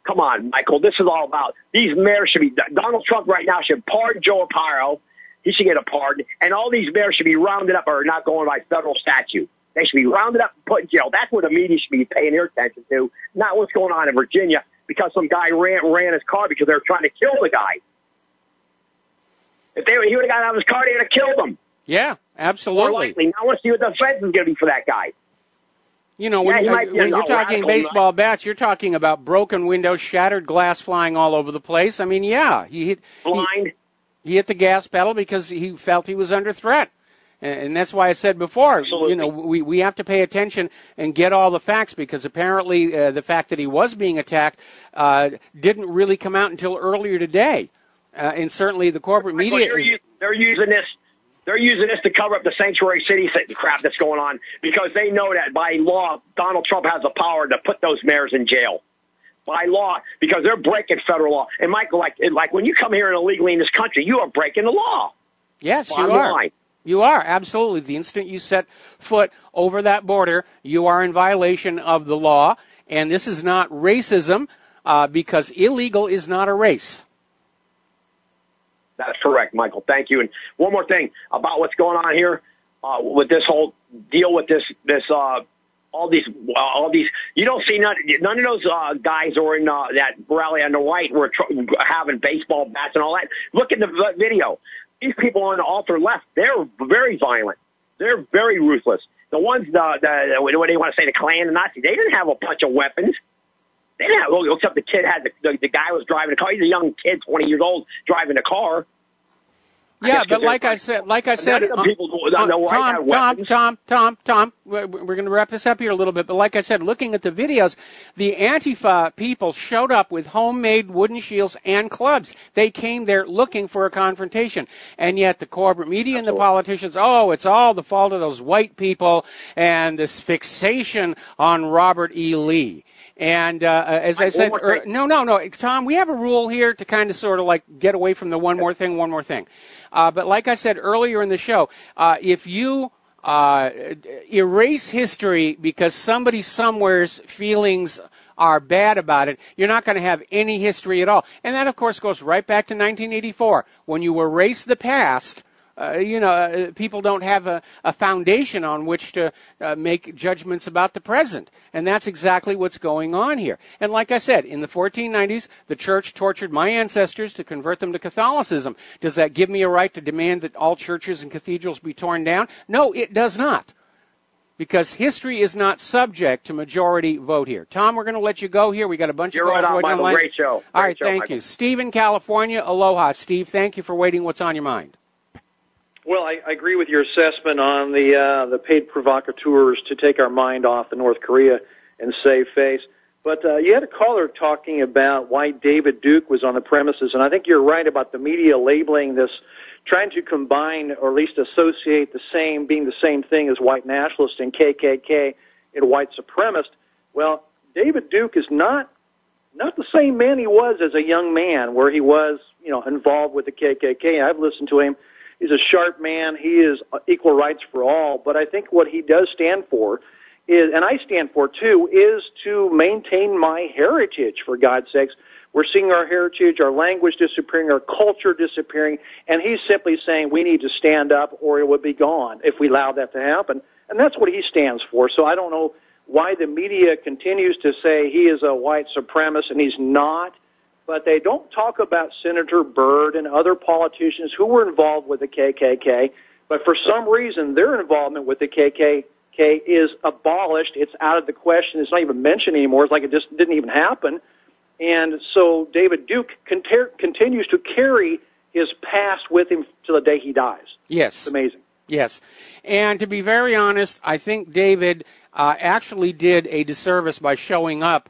Come on, Michael. This is all about these mayors should be. Donald Trump right now should pardon Joe Arpaio. He should get a pardon. And all these mayors should be rounded up or not going by federal statute. They should be rounded up and put in jail. That's what the media should be paying their attention to, not what's going on in Virginia because some guy ran his car because they were trying to kill the guy. If he would have got out of his car, they would have killed him. Yeah, absolutely. More likely. Now let's see what the defense is going to be for that guy. You know, when you're talking baseball bats, you're talking about broken windows, shattered glass flying all over the place. I mean, yeah. He hit the gas pedal because he felt he was under threat. And that's why I said before, absolutely. You know, we have to pay attention and get all the facts because apparently the fact that he was being attacked didn't really come out until earlier today. And certainly the corporate media they're using this. They're using this to cover up the sanctuary city crap that's going on because they know that by law, Donald Trump has the power to put those mayors in jail. By law, because they're breaking federal law. And, Michael, like when you come here illegally in this country, you are breaking the law. Yes, you are. You are, absolutely. The instant you set foot over that border, you are in violation of the law. And this is not racism because illegal is not a race. That's correct, Michael. Thank you. And one more thing about what's going on here with this whole deal with all these. You don't see none of those guys who are in that rally on the right were having baseball bats and all that. Look at the video. These people on the altar left, they're very violent. They're very ruthless. The ones what do they want to say, the Klan and Nazi, they didn't have a bunch of weapons. They didn't have, except the kid had the guy was driving the car. He's a young kid, 20 years old, driving the car. Yeah, but like I said, Tom, we're going to wrap this up here a little bit. But like I said, looking at the videos, the Antifa people showed up with homemade wooden shields and clubs. They came there looking for a confrontation, and yet the corporate media and the politicians, it's all the fault of those white people and this fixation on Robert E. Lee. And as I said, no, Tom, we have a rule here to kind of sort of like get away from the one more thing. But like I said earlier in the show, if you erase history because somebody somewhere's feelings are bad about it, you're not going to have any history at all. And that, of course, goes right back to 1984. When you erase the past, people don't have a foundation on which to make judgments about the present. And that's exactly what's going on here. And like I said, in the 1490s, the church tortured my ancestors to convert them to Catholicism. Does that give me a right to demand that all churches and cathedrals be torn down? No, it does not. Because history is not subject to majority vote here. Tom, we're going to let you go here. We got a bunch of calls waiting online. Great show. All right, thank you. Steve in California, aloha. Steve, thank you for waiting. What's on your mind? Well, I agree with your assessment on the paid provocateurs to take our mind off the North Korea and save face. But you had a caller talking about why David Duke was on the premises, and I think you're right about the media labeling this, trying to combine or at least associate being the same thing as white nationalist and KKK and white supremacist. Well, David Duke is not the same man he was as a young man, where he was, involved with the KKK. I've listened to him. He's a sharp man. He is equal rights for all. But I think what he does stand for is, and I stand for too, is to maintain my heritage, for God's sakes. We're seeing our heritage, our language disappearing, our culture disappearing, and he's simply saying we need to stand up or it would be gone if we allow that to happen. And that's what he stands for. So I don't know why the media continues to say he is a white supremacist, and he's not. But they don't talk about Senator Byrd and other politicians who were involved with the KKK. But for some reason, their involvement with the KKK is abolished. It's out of the question. It's not even mentioned anymore. It's like it just didn't even happen. And so David Duke continues to carry his past with him to the day he dies. Yes. It's amazing. Yes. And to be very honest, I think David actually did a disservice by showing up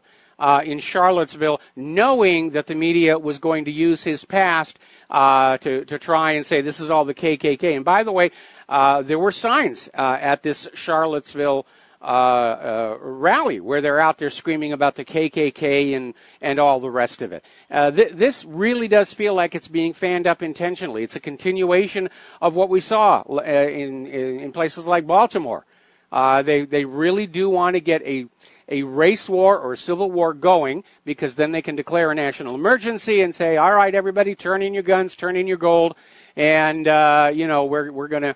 in Charlottesville, knowing that the media was going to use his past to try and say this is all the KKK. And by the way, there were signs at this Charlottesville rally where they're out there screaming about the KKK and all the rest of it. This really does feel like it's being fanned up intentionally. It's a continuation of what we saw in places like Baltimore. They really do want to get a race war or a civil war going, because then they can declare a national emergency and say, all right, everybody, turn in your guns, turn in your gold, and we're going to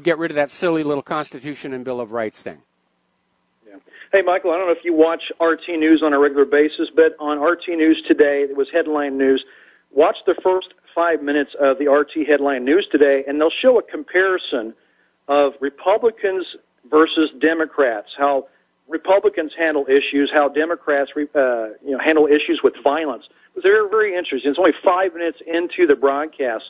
get rid of that silly little Constitution and Bill of Rights thing. Yeah. Hey, Michael, I don't know if you watch RT News on a regular basis, but on RT News today, it was headline news. Watch the first 5 minutes of the RT headline news today, and they'll show a comparison of Republicans versus Democrats, how Republicans handle issues, how Democrats handle issues with violence. It was very, very interesting. It's only 5 minutes into the broadcast.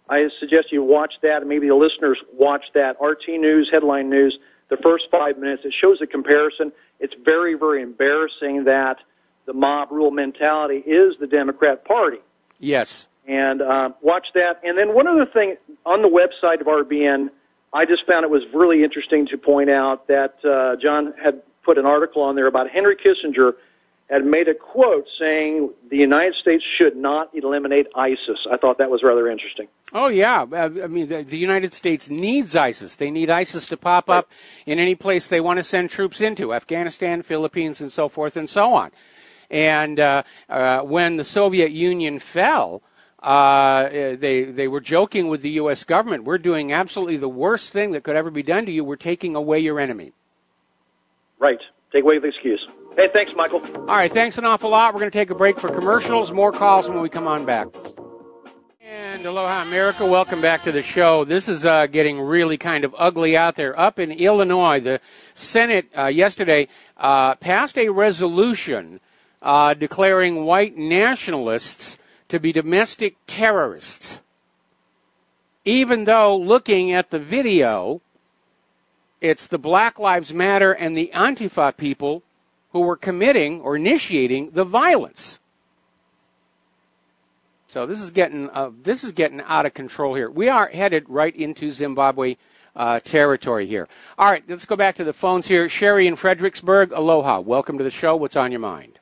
I suggest you watch that, and maybe the listeners watch that. RT News, headline news, the first 5 minutes. It shows a comparison. It's very, very embarrassing that the mob rule mentality is the Democrat Party. Yes. And watch that. And then one other thing, on the website of RBN, I just found it was really interesting to point out that John had put an article on there about Henry Kissinger had made a quote saying the United States should not eliminate ISIS. I thought that was rather interesting. Oh, yeah. I mean, the United States needs ISIS. They need ISIS to pop up in any place they want to send troops into, Afghanistan, Philippines, and so forth and so on. And when the Soviet Union fell, they were joking with the U.S. government. We're doing absolutely the worst thing that could ever be done to you. We're taking away your enemy. Right. Take away the excuse. Hey, thanks, Michael. All right, thanks an awful lot. We're going to take a break for commercials. More calls when we come on back. And aloha, America. Welcome back to the show. This is getting really kind of ugly out there. Up in Illinois, the Senate yesterday passed a resolution declaring white nationalists to be domestic terrorists, even though looking at the video, it's the Black Lives Matter and the Antifa people who were committing or initiating the violence. So this is getting out of control here. We are headed right into Zimbabwe territory here. All right, let's go back to the phones here. Sherry in Fredericksburg, aloha. Welcome to the show. What's on your mind?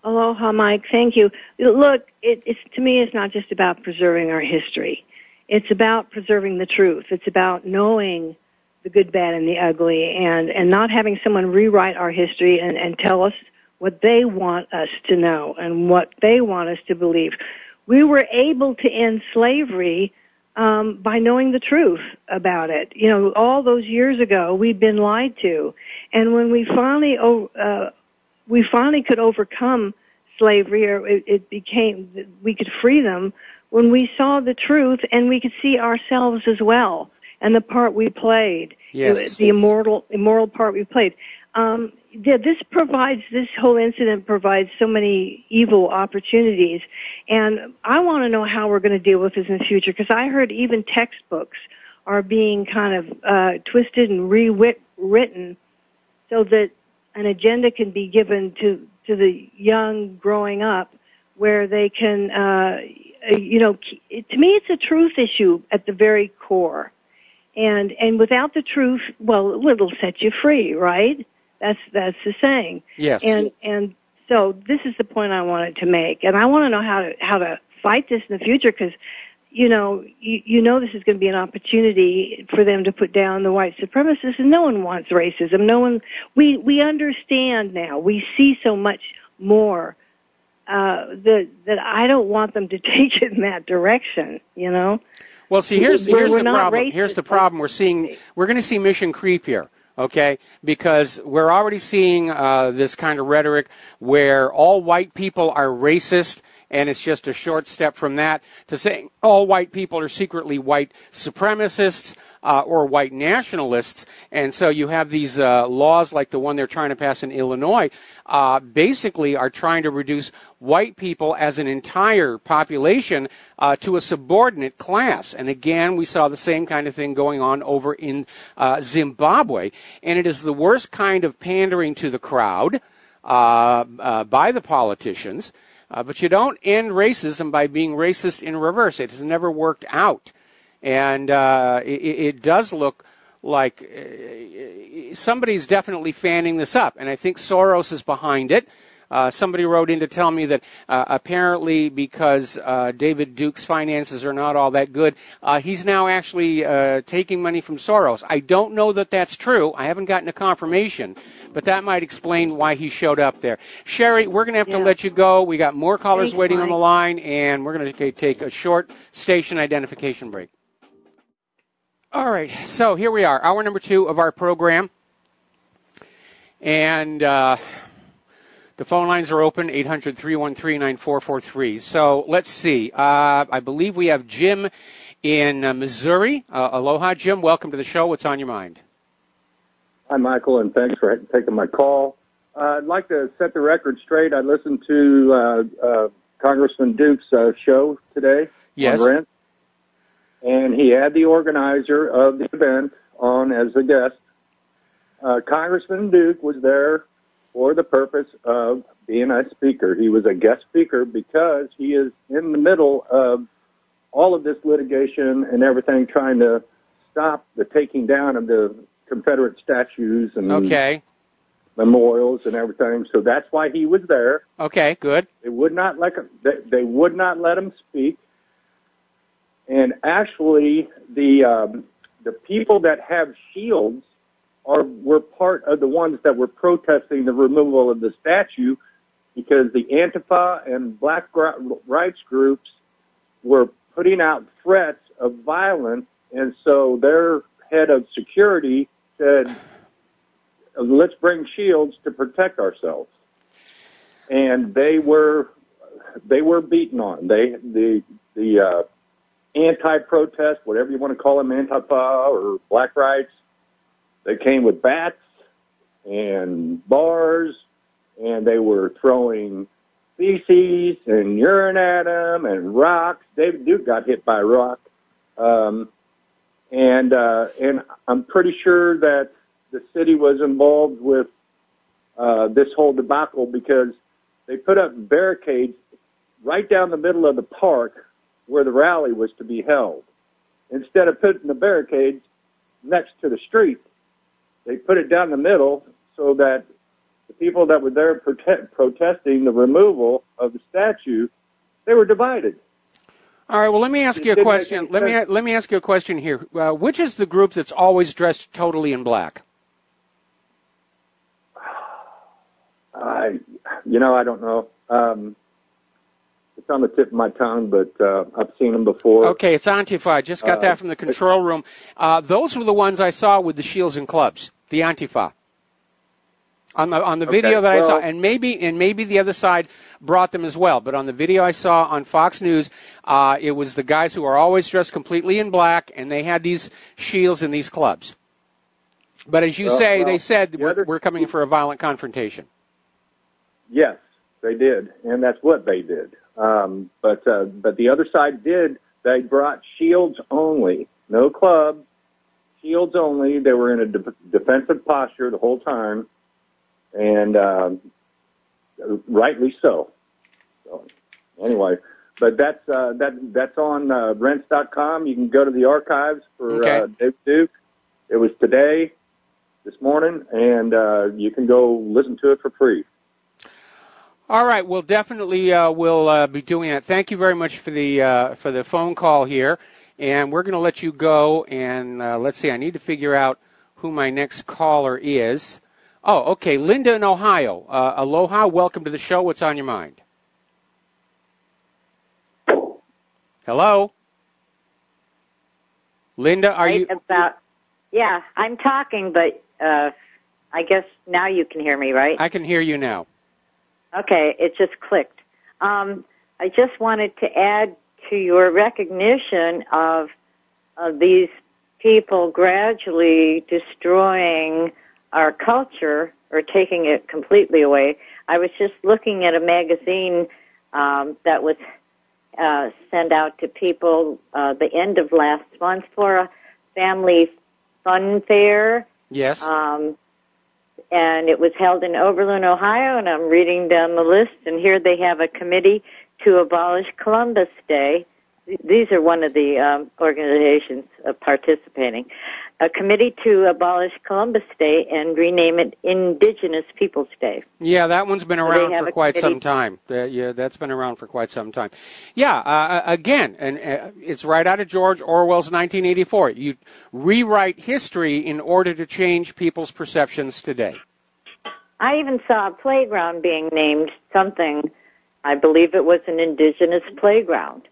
Aloha, Mike. Thank you. Look, it's to me, it's not just about preserving our history. It's about preserving the truth. It's about knowing the good, bad, and the ugly, and not having someone rewrite our history and tell us what they want us to know and what they want us to believe. We were able to end slavery by knowing the truth about it. You know, all those years ago, we'd been lied to, and when we finally could overcome slavery, or it became, we could free them when we saw the truth and we could see ourselves as well. And the part we played, yes, the immoral part we played. This whole incident provides so many evil opportunities. And I want to know how we're going to deal with this in the future, because I heard even textbooks are being kind of twisted and rewritten so that an agenda can be given to the young growing up, where they can, to me it's a truth issue at the very core. And without the truth, well, it'll set you free, right? That's the saying. Yes. And so this is the point I wanted to make, and I want to know how to fight this in the future, because you know this is going to be an opportunity for them to put down the white supremacists, and no one wants racism. No one. We understand now. We see so much more that I don't want them to take it in that direction. You know. Well, see, here's the problem. Here's the problem. We're going to see mission creep here, okay? Because we're already seeing this kind of rhetoric where all white people are racist and it's just a short step from that to saying all white people are secretly white supremacists or white nationalists. And so you have these laws like the one they're trying to pass in Illinois, basically are trying to reduce white people as an entire population to a subordinate class. And again, we saw the same kind of thing going on over in Zimbabwe. And it is the worst kind of pandering to the crowd by the politicians. But you don't end racism by being racist in reverse. It has never worked out. And it does look like somebody's definitely fanning this up. And I think Soros is behind it. Somebody wrote in to tell me that apparently because David Duke's finances are not all that good, he's now actually taking money from Soros. I don't know that that's true. I haven't gotten a confirmation, but that might explain why he showed up there. Sherry, we're going to have to let you go. We got more callers waiting on the line, and we're going to take a short station identification break. All right, so here we are, hour number 2 of our program. And the phone lines are open, 800-313-9443. So let's see. I believe we have Jim in Missouri. Aloha, Jim. Welcome to the show. What's on your mind? Hi, Michael, and thanks for taking my call. I'd like to set the record straight. I listened to Congressman Duke's show today on Rent, and he had the organizer of the event on as a guest. Congressman Duke was there for the purpose of being a speaker. He was a guest speaker because he is in the middle of all of this litigation and everything, trying to stop the taking down of the Confederate statues and memorials and everything. So that's why he was there. Okay, good. They would not let him speak. And actually, the people that have shields were part of the ones that were protesting the removal of the statue, because the Antifa and black rights groups were putting out threats of violence, and so their head of security said, let's bring shields to protect ourselves. And they were beaten on. The anti-protest, whatever you want to call them, Antifa or black rights, they came with bats and bars, and they were throwing feces and urine at them and rocks. David Duke got hit by a rock. And I'm pretty sure that the city was involved with this whole debacle, because they put up barricades right down the middle of the park where the rally was to be held. Instead of putting the barricades next to the street, they put it down the middle so that the people that were there protesting the removal of the statue, they were divided. All right, well, let me ask you a question. Let me ask you a question here. Which is the group that's always dressed totally in black? I don't know. It's on the tip of my tongue, but I've seen them before. Okay, it's Antifa. I just got that from the control room. Those were the ones I saw with the shields and clubs, the Antifa. On the video that I saw, and maybe the other side brought them as well, but on the video I saw on Fox News, it was the guys who are always dressed completely in black, and they had these shields and these clubs. But as you say, they said we're coming for a violent confrontation. Yes, they did, and that's what they did. But the other side did. They brought shields only, no clubs, shields only. They were in a defensive posture the whole time, and rightly so. So anyway, but that's on rents.com. You can go to the archives for Dave Duke. It was today, this morning, and you can go listen to it for free. All right, well, definitely we'll be doing that. Thank you very much for the phone call here, and we're going to let you go. And let's see, I need to figure out who my next caller is. Oh, okay, Linda in Ohio. Aloha, welcome to the show. What's on your mind? Hello, Linda. Are you? Yeah, I'm talking, but I guess now you can hear me, right? I can hear you now. Okay, it just clicked. I I just wanted to add to your recognition of these people gradually destroying our culture or taking it completely away. I was just looking at a magazine that was sent out to people the end of last month for a family fun fair. Yes. And it was held in Oberlin, Ohio, and I'm reading down the list, and here they have a committee to abolish Columbus Day. These are one of the organizations participating. A committee to abolish Columbus Day and rename it Indigenous Peoples Day. Yeah, that one's been around for quite some time. That's been around for quite some time. Yeah, again, and it's right out of George Orwell's 1984. You rewrite history in order to change people's perceptions today. I even saw a playground being named something. I believe it was an indigenous playground.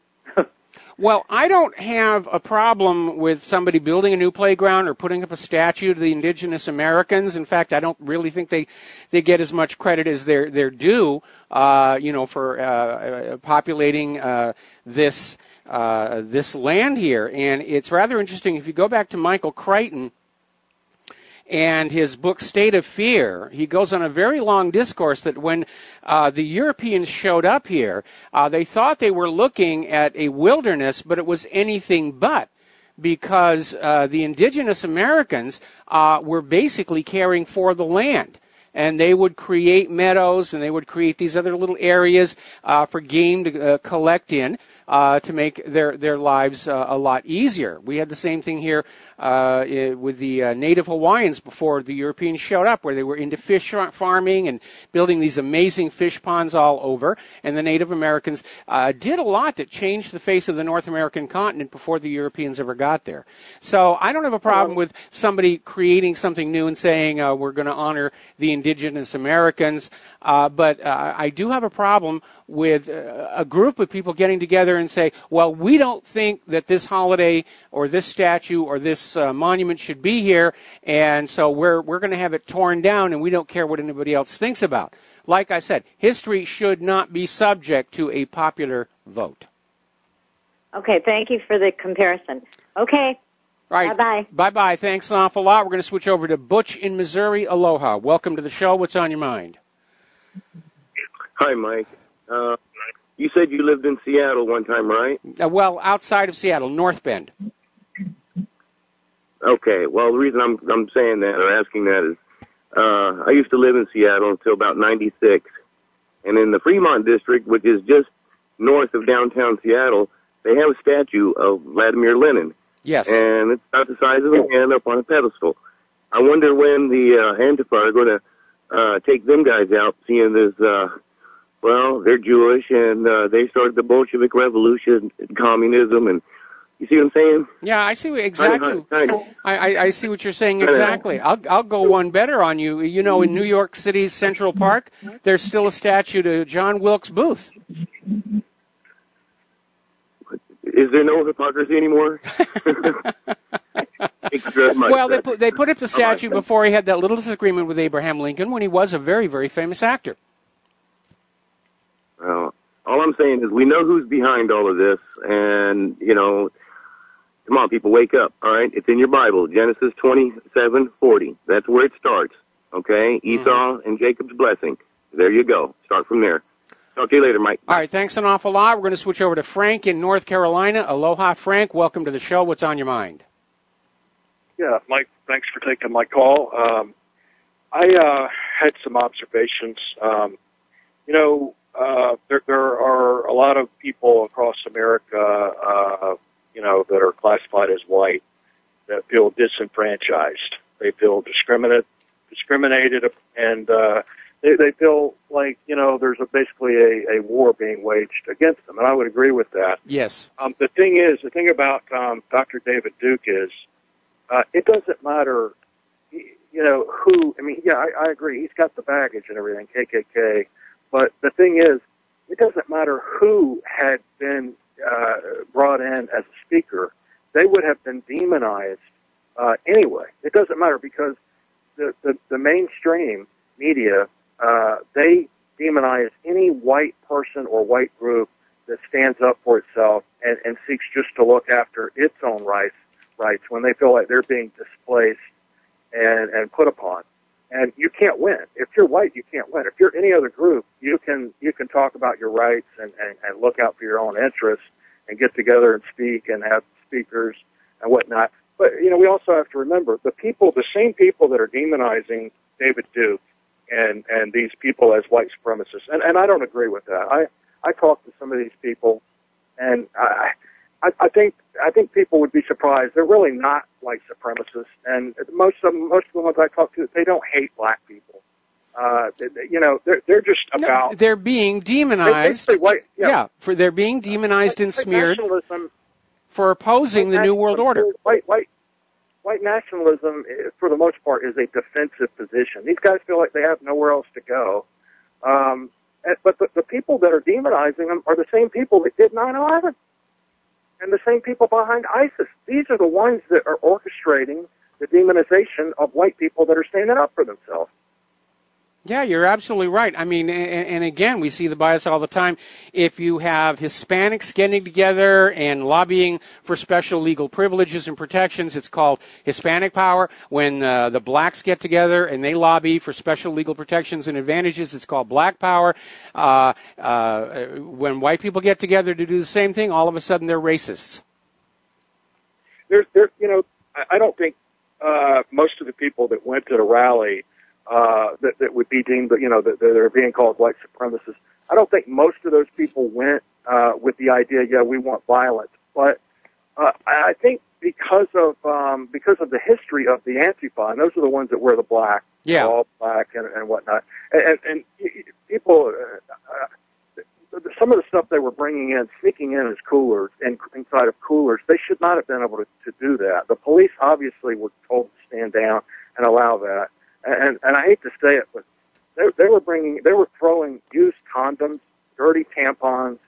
Well, I don't have a problem with somebody building a new playground or putting up a statue to the indigenous Americans. In fact, I don't really think they get as much credit as they're due, for populating this land here. And it's rather interesting. If you go back to Michael Crichton and his book State of Fear, he goes on a very long discourse that when the Europeans showed up here, they thought they were looking at a wilderness, but it was anything but, because the indigenous Americans were basically caring for the land. And they would create meadows, and they would create these other little areas for game to collect in to make their lives a lot easier. We had the same thing here with the native Hawaiians before the Europeans showed up, where they were into fish farming and building these amazing fish ponds all over. And the Native Americans did a lot that changed the face of the North American continent before the Europeans ever got there. So I don't have a problem with somebody creating something new and saying we're going to honor the indigenous Americans, but I do have a problem with a group of people getting together and say, well, we don't think that this holiday or this statue or this monument should be here, and so we're going to have it torn down, and we don't care what anybody else thinks about. Like I said, history should not be subject to a popular vote. Okay, thank you for the comparison. Okay. All right. Bye-bye. Bye-bye. Thanks an awful lot. We're going to switch over to Butch in Missouri. Aloha. Welcome to the show. What's on your mind? Hi, Mike. You said you lived in Seattle one time, right? Well, outside of Seattle, North Bend. Okay. Well, the reason I'm saying that or asking that is I used to live in Seattle until about 96. And in the Fremont district, which is just north of downtown Seattle, they have a statue of Vladimir Lenin. Yes. And it's about the size of a hand up on a pedestal. I wonder when the Antifa are going to take them guys out, seeing this, well, they're Jewish, and they started the Bolshevik Revolution, communism, and you see what I'm saying? Yeah, I see exactly. I see what you're saying exactly. I'll go one better on you. You know, in New York City's Central Park, there's still a statue to John Wilkes Booth. Is there no hypocrisy anymore? Well, they put up the statue before he had that little disagreement with Abraham Lincoln when he was a very, very famous actor. All I'm saying is we know who's behind all of this, and, you know, come on, people, wake up, all right? It's in your Bible, Genesis 27:40. That's where it starts, okay? Esau and Jacob's blessing. There you go. Start from there. Talk to you later, Mike. All right, thanks an awful lot. We're going to switch over to Frank in North Carolina. Aloha, Frank. Welcome to the show. What's on your mind? Yeah, Mike, thanks for taking my call. I had some observations. There are a lot of people across America, that are classified as white that feel disenfranchised. They feel discriminated, and they feel like, there's basically a war being waged against them, and I would agree with that. Yes. The thing about Dr. David Duke is it doesn't matter, who. I mean, yeah, I agree. He's got the baggage and everything, KKK. But the thing is, it doesn't matter who had been brought in as a speaker. They would have been demonized anyway. It doesn't matter because the mainstream media, they demonize any white person or white group stands up for itself and seeks just to look after its own rights when they feel like they're being displaced and put upon. And you can't win. If you're white, you can't win. If you're any other group, you can talk about your rights and look out for your own interests and get together and speak and have speakers and whatnot. But, we also have to remember the same people that are demonizing David Duke and these people as white supremacists. And I don't agree with that. I talked to some of these people, and I think people would be surprised. They're really not white supremacists, and most of the ones I talk to, they don't hate black people. They're just about. No, they're being demonized. They're being demonized and smeared for opposing the New World Order. White nationalism, for the most part, is a defensive position. These guys feel like they have nowhere else to go. But the people that are demonizing them are the same people that did 9/11. And the same people behind ISIS. These are the ones that are orchestrating the demonization of white people that are standing up for themselves. Yeah, you're absolutely right. I mean, and again, we see the bias all the time. If you have Hispanics getting together and lobbying for special legal privileges and protections, it's called Hispanic power. When the blacks get together and they lobby for special legal protections and advantages, it's called black power. When white people get together to do the same thing, all of a sudden they're racists. I don't think most of the people that went to the rally that would be deemed, that they're being called white supremacists. I don't think most of those people went with the idea, we want violence. But I think because of the history of the Antifa, and those are the ones that wear the black, all black and whatnot, and people, some of the stuff they were sneaking in as coolers and inside of coolers, they should not have been able to do that. The police obviously were told to stand down and allow that. And I hate to say it, but they were throwing used condoms, dirty tampons,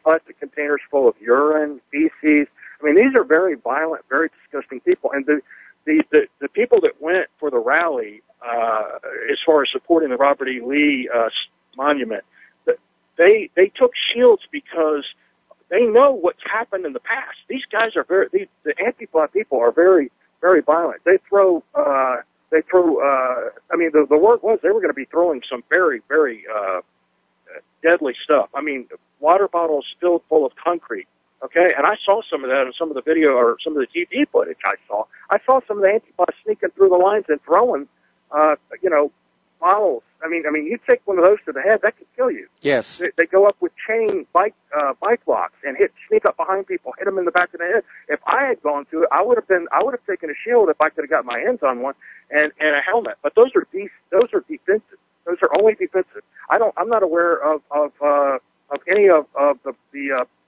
plastic containers full of urine, feces. I mean, these are very violent, very disgusting people. And the people that went for the rally, as far as supporting the Robert E. Lee monument, they took shields because they know what's happened in the past. These guys are the Antifa people are very, very violent. The word was they were going to be throwing some very, very deadly stuff. I mean, water bottles filled full of concrete. Okay, and I saw some of that in some of the video or some of the TV footage I saw. I saw some of the Antifa sneaking through the lines and throwing, bottles. I mean, you take one of those to the head, that could kill you. Yes. They go up with chain bike locks and sneak up behind people, hit them in the back of the head. If I had gone to it, I would have taken a shield if I could have got my hands on one and a helmet. But those are defensive. Those are only defensive. I'm not aware of any of the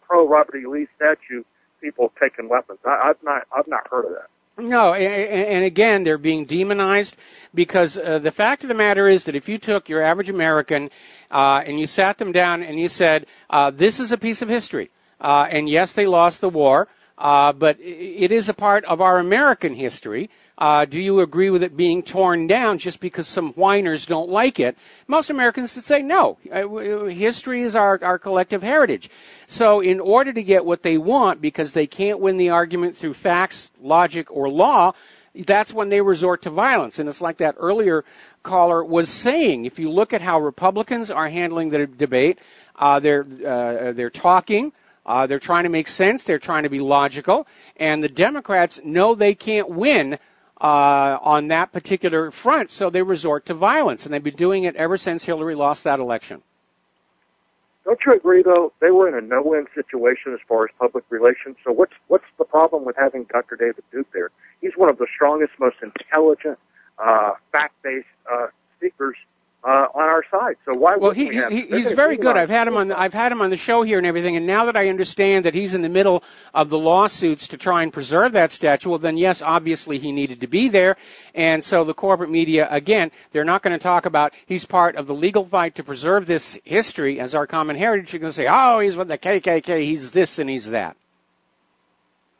pro Robert E. Lee statue people taking weapons. I've not heard of that. No, and again, they're being demonized because the fact of the matter is that if you took your average American and you sat them down and you said, this is a piece of history, and yes, they lost the war, but it is a part of our American history. Do you agree with it being torn down just because some whiners don't like it? Most Americans would say no. History is our collective heritage. So in order to get what they want, because they can't win the argument through facts, logic, or law, that's when they resort to violence. And it's like that earlier caller was saying. If you look at how Republicans are handling the debate, they're talking. They're trying to make sense. They're trying to be logical. And the Democrats know they can't win on that particular front, so they resort to violence. And they've been doing it ever since Hillary lost that election. Don't you agree, though? They were in a no-win situation as far as public relations. So what's the problem with having Dr. David Duke there? He's one of the strongest, most intelligent, fact-based speakers on our side. So why? Well, he's very good. I've had him on the show here and everything. And now that I understand that he's in the middle of the lawsuits to try and preserve that statue, well, then yes, obviously he needed to be there. And so the corporate media, again, they're not going to talk about he's part of the legal fight to preserve this history as our common heritage. You're going to say, oh, he's with the KKK. He's this and he's that.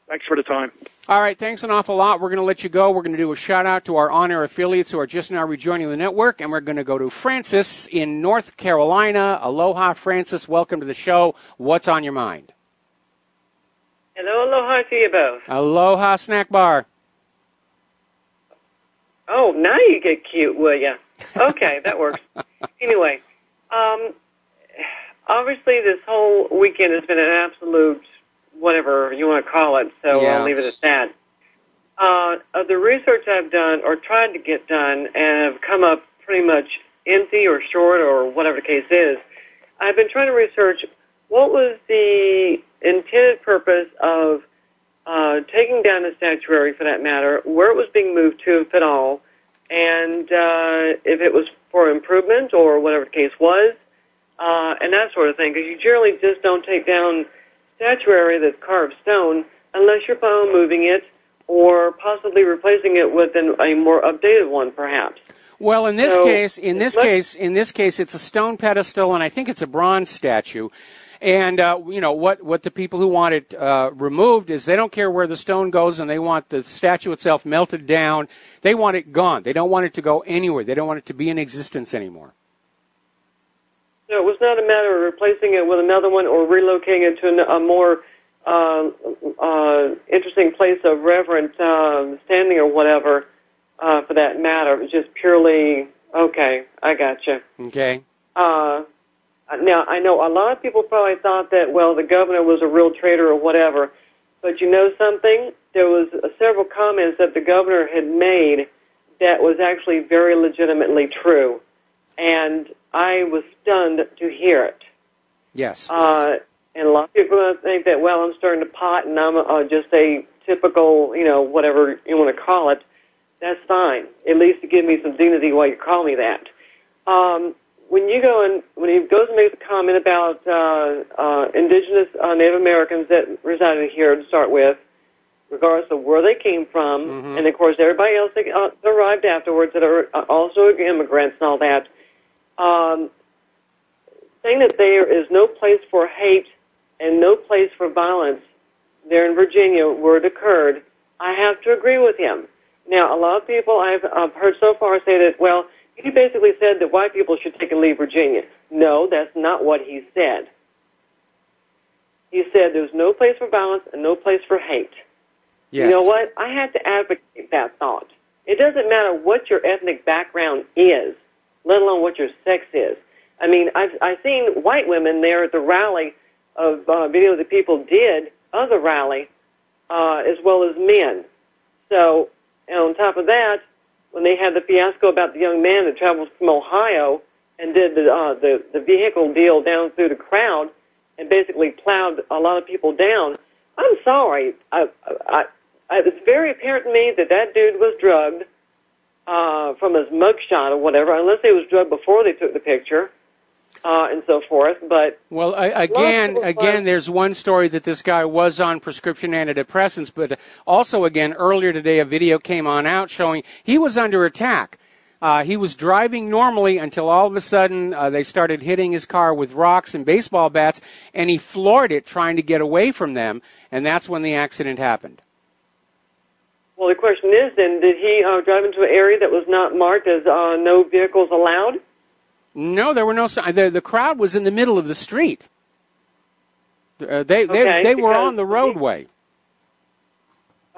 Thanks for the time. All right, thanks an awful lot. We're going to let you go. We're going to do a shout-out to our on-air affiliates who are just now rejoining the network, and we're going to go to Francis in North Carolina. Aloha, Francis. Welcome to the show. What's on your mind? Hello, aloha to you both. Aloha, Snack Bar. Oh, now you get cute, will you? Okay, that works. Anyway, obviously this whole weekend has been an absolute whatever you want to call it, so Yeah. I'll leave it at that. Of the research I've done or tried to get done and have come up pretty much empty or short or whatever the case is, I've been trying to research what was the intended purpose of taking down the statuary, for that matter, where it was being moved to, if at all, and if it was for improvement or whatever the case was, and that sort of thing, because you generally just don't take down statuary that's carved stone unless you're planning on moving it or possibly replacing it with a more updated one, perhaps. Well, in this case, it's a stone pedestal, and I think it's a bronze statue. And what the people who want it removed is they don't care where the stone goes, and they want the statue itself melted down. They want it gone. They don't want it to go anywhere. They don't want it to be in existence anymore. So it was not a matter of replacing it with another one or relocating it to a more interesting place of reverent standing or whatever, for that matter. It was just purely, okay, I gotcha. Okay. Now, I know a lot of people probably thought that, well, the governor was a real traitor or whatever, but you know something? There was several comments that the governor had made that was actually very legitimately true, and I was stunned to hear it. Yes. And a lot of people are going to think that, well, I'm starting to pot and I'm just a typical, whatever you want to call it. That's fine. At least to give me some dignity while you call me that. When he goes and makes a comment about indigenous Native Americans that resided here to start with, regardless of where they came from, and of course everybody else that arrived afterwards that are also immigrants and all that, saying that there is no place for hate and no place for violence there in Virginia where it occurred, I have to agree with him. Now, a lot of people I've heard so far say that, well, he basically said that white people should take and leave Virginia. No, that's not what he said. He said there's no place for violence and no place for hate. Yes. You know what? I have to advocate that thought. It doesn't matter what your ethnic background is, let alone what your sex is. I mean, I've seen white women there at the rally of video that people did of the rally, as well as men. So, and on top of that, when they had the fiasco about the young man that traveled from Ohio and did the vehicle deal down through the crowd and basically plowed a lot of people down, I'm sorry. It's very apparent to me that that dude was drugged from his mugshot or whatever, unless he was drugged before they took the picture. And so forth, but... Well, again, there's one story that this guy was on prescription antidepressants, but also, again, earlier today a video came out showing he was under attack. He was driving normally until all of a sudden they started hitting his car with rocks and baseball bats, and he floored it trying to get away from them, and that's when the accident happened. Well, the question is, then, did he drive into an area that was not marked as no vehicles allowed? No, there were no signs. The crowd was in the middle of the street. They were on the roadway.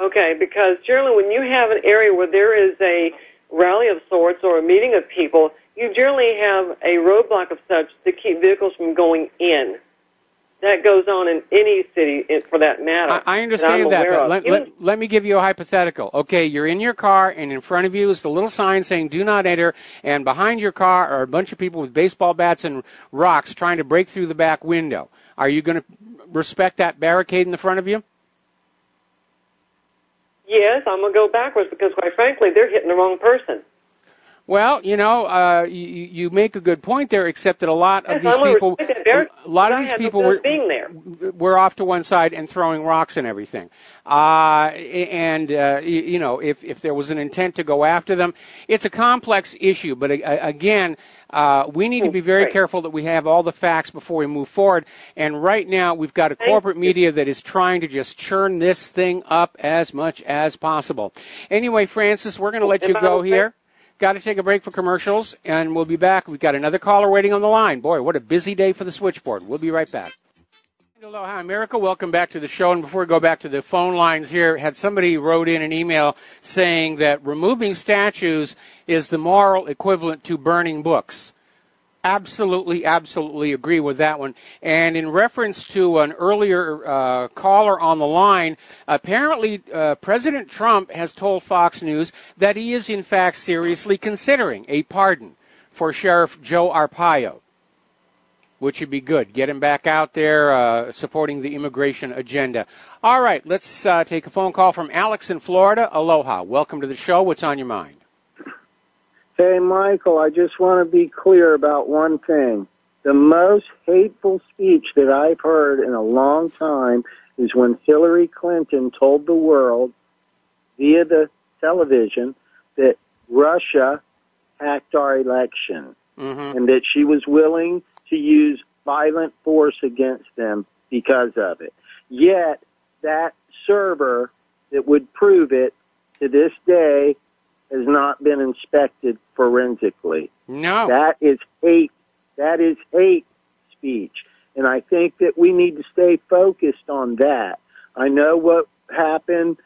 Okay, because generally when you have an area where there is a rally of sorts or a meeting of people, you generally have a roadblock of such to keep vehicles from going in. That goes on in any city, for that matter. I understand that, but let me give you a hypothetical. Okay, you're in your car, and in front of you is the little sign saying, do not enter, and behind your car are a bunch of people with baseball bats and rocks trying to break through the back window. Are you going to respect that barricade in the front of you? Yes, I'm going to go backwards because, quite frankly, they're hitting the wrong person. Well, you make a good point there, except that a lot of these people were off to one side and throwing rocks and everything. If there was an intent to go after them, it's a complex issue. But again, We need to be very careful that we have all the facts before we move forward. And right now, we've got a corporate media that is trying to just churn this thing up as much as possible. Anyway, Francis, we're going to let you go here. Got to take a break for commercials, and we'll be back. We've got another caller waiting on the line. Boy, what a busy day for the switchboard. We'll be right back. Aloha America, welcome back to the show. And before we go back to the phone lines here, had somebody wrote in an email saying that removing statues is the moral equivalent to burning books. Absolutely, absolutely agree with that one. And in reference to an earlier caller on the line, apparently President Trump has told Fox News that he is in fact seriously considering a pardon for Sheriff Joe Arpaio, which would be good. Get him back out there supporting the immigration agenda. All right, let's take a phone call from Alex in Florida. Aloha. Welcome to the show. What's on your mind? Hey, Michael, I just want to be clear about one thing. The most hateful speech that I've heard in a long time is when Hillary Clinton told the world via the television that Russia hacked our election and that she was willing to use violent force against them because of it. Yet, that server that would prove it to this day has not been inspected forensically. No. That is hate. That is hate speech. And I think that we need to stay focused on that. I know what happened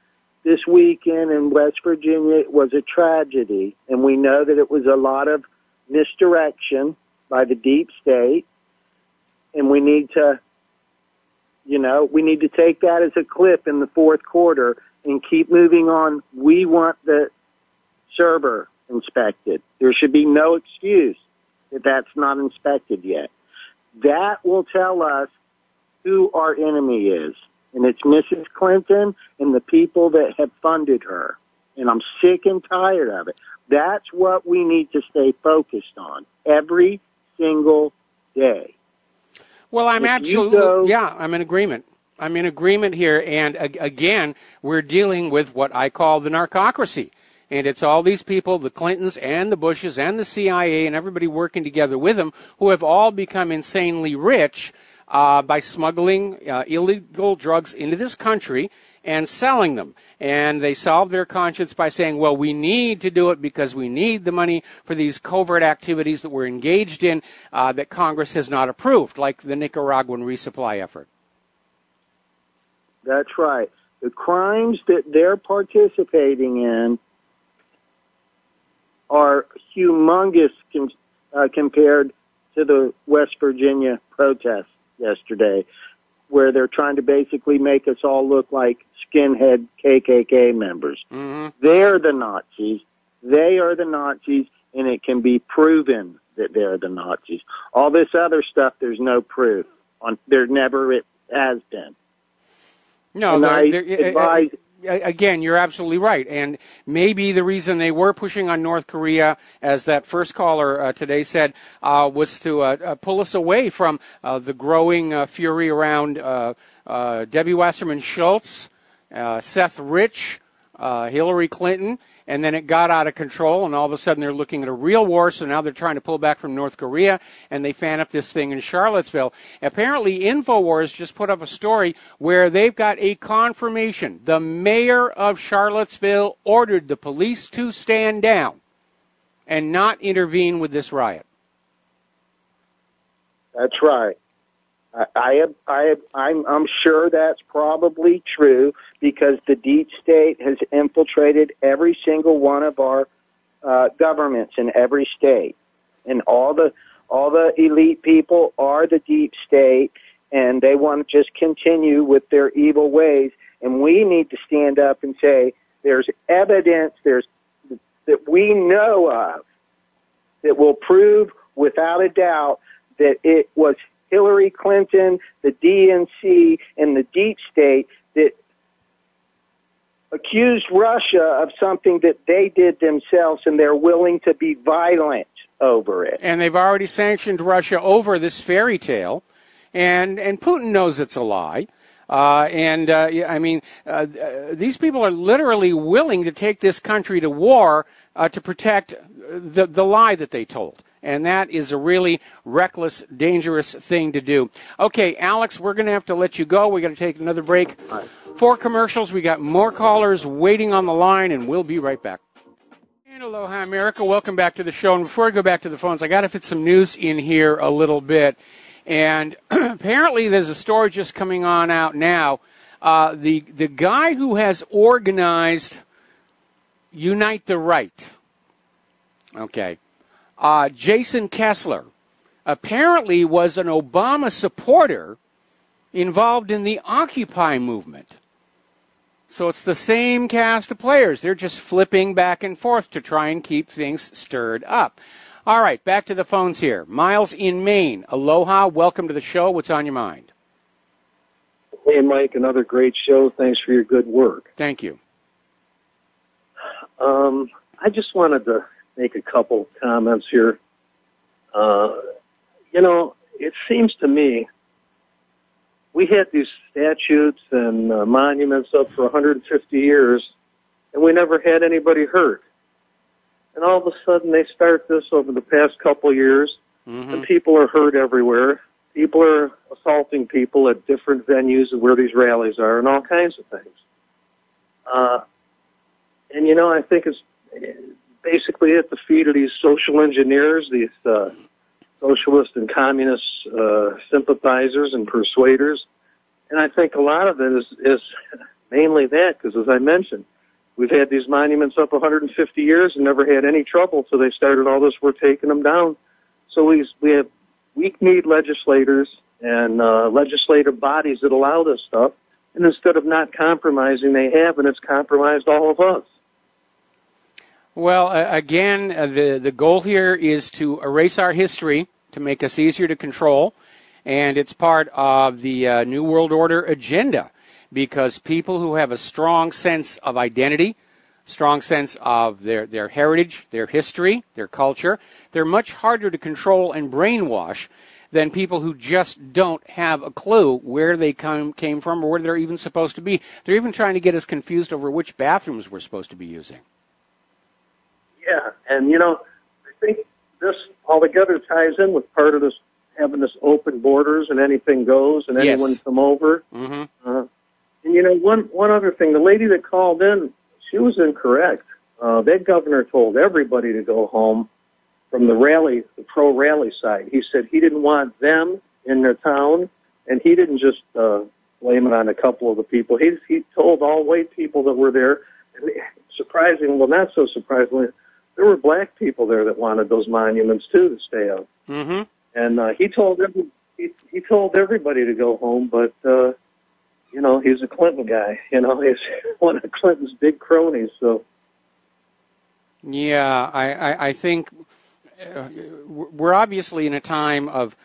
this weekend in West Virginia was a tragedy, and we know that it was a lot of misdirection by the deep state, and we need to, we need to take that as a clip in the fourth quarter and keep moving on. We want the server inspected. There should be no excuse that that's not inspected yet. That will tell us who our enemy is, and it's Mrs. Clinton and the people that have funded her. And I'm sick and tired of it. That's what we need to stay focused on every single day. Well, I'm absolutely, I'm in agreement. I'm in agreement here. And again, we're dealing with what I call the narcocracy. And it's all these people, the Clintons and the Bushes and the CIA and everybody working together with them, who have all become insanely rich by smuggling illegal drugs into this country and selling them. And they solve their conscience by saying, well, we need to do it because we need the money for these covert activities that we're engaged in that Congress has not approved, like the Nicaraguan resupply effort. That's right. The crimes that they're participating in are humongous compared to the West Virginia protests yesterday, where they're trying to basically make us all look like skinhead KKK members. They're the Nazis. They are the Nazis, and it can be proven that they're the Nazis. All this other stuff, there's no proof. There never has been. No, again, you're absolutely right. And maybe the reason they were pushing on North Korea, as that first caller today said, was to pull us away from the growing fury around Debbie Wasserman Schultz, Seth Rich, Hillary Clinton, and then it got out of control, and all of a sudden they're looking at a real war, so now they're trying to pull back from North Korea, and they fan up this thing in Charlottesville. Apparently, InfoWars just put up a story where they've got a confirmation. The mayor of Charlottesville ordered the police to stand down and not intervene with this riot. That's right. I'm sure that's probably true because the deep state has infiltrated every single one of our governments in every state, and all the elite people are the deep state, and they want to just continue with their evil ways. And we need to stand up and say there's evidence that we know of that will prove without a doubt that it was Hillary Clinton, the DNC, and the deep state that accused Russia of something that they did themselves, and they're willing to be violent over it. And they've already sanctioned Russia over this fairy tale, and Putin knows it's a lie. These people are literally willing to take this country to war to protect the lie that they told. And that is a really reckless, dangerous thing to do. Okay, Alex, we're going to have to let you go. We're going to take another break. 4 commercials. We got more callers waiting on the line, and we'll be right back. And aloha, America. Welcome back to the show. And before I go back to the phones, I got to fit some news in here a little bit. And apparently there's a story just coming on out now. The guy who has organized Unite the Right, okay, Jason Kessler, apparently was an Obama supporter involved in the Occupy movement. So it's the same cast of players. They're just flipping back and forth to try and keep things stirred up. All right, back to the phones here. Miles in Maine. Aloha, welcome to the show. What's on your mind? Hey, Mike, another great show. Thanks for your good work. Thank you. I just wanted to make a couple comments here. You know, it seems to me we had these statutes and monuments up for 150 years, and we never had anybody hurt. And all of a sudden they start this over the past couple years, and people are hurt everywhere. People are assaulting people at different venues where these rallies are and all kinds of things. And, you know, I think it's basically at the feet of these social engineers, these socialist and communist sympathizers and persuaders. And I think a lot of it is mainly that, because as I mentioned, we've had these monuments up 150 years and never had any trouble, so they started all this, we're taking them down. So we have weak-kneed legislators and legislative bodies that allow this stuff, and instead of not compromising, they have, and it's compromised all of us. Well, again, the goal here is to erase our history to make us easier to control, and it's part of the New World Order agenda, because people who have a strong sense of identity, strong sense of their heritage, their history, their culture, they're much harder to control and brainwash than people who just don't have a clue where they came from or where they're even supposed to be. They're even trying to get us confused over which bathrooms we're supposed to be using. Yeah, and, you know, I think this altogether ties in with part of this, having this open borders and anything goes and anyone come over. And, you know, one other thing, the lady that called in, she was incorrect. That governor told everybody to go home from the rally, the pro-rally side. He said he didn't want them in their town, and he didn't just blame it on a couple of the people. He told all white people that were there, and surprisingly, well, not so surprisingly, there were black people there that wanted those monuments, too, to stay up. And he told everybody to go home, but, you know, he's a Clinton guy. You know, he's one of Clinton's big cronies, so. Yeah, I think we're obviously in a time of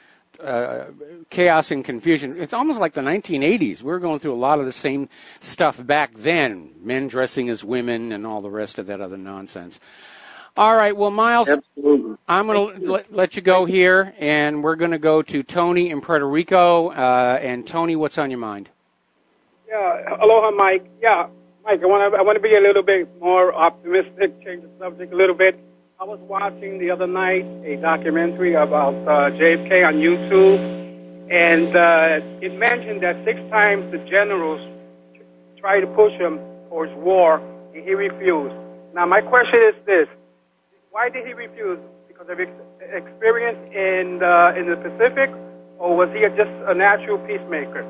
chaos and confusion. It's almost like the 1980s. We were going through a lot of the same stuff back then, men dressing as women and all the rest of that other nonsense. All right, well, Miles, absolutely. I'm going to let you go here, and we're going to go to Tony in Puerto Rico. And Tony, what's on your mind? Yeah, aloha, Mike. Yeah, Mike, I want to be a little bit more optimistic, change the subject a little bit. I was watching the other night a documentary about JFK on YouTube, and it mentioned that 6 times the generals tried to push him towards war, and he refused. Now, my question is this. Why did he refuse? Because of experience in the Pacific, or was he just a natural peacemaker?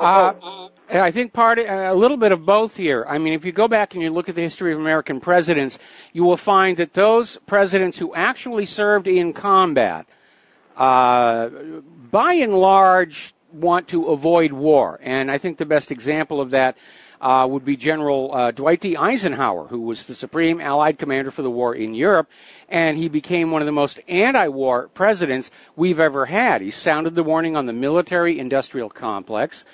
I think a little bit of both here. I mean, if you go back and you look at the history of American presidents, you will find that those presidents who actually served in combat, by and large, want to avoid war. And I think the best example of that would be General Dwight D. Eisenhower, who was the supreme Allied commander for the war in Europe, and he became one of the most anti-war presidents we've ever had. He sounded the warning on the military-industrial complex.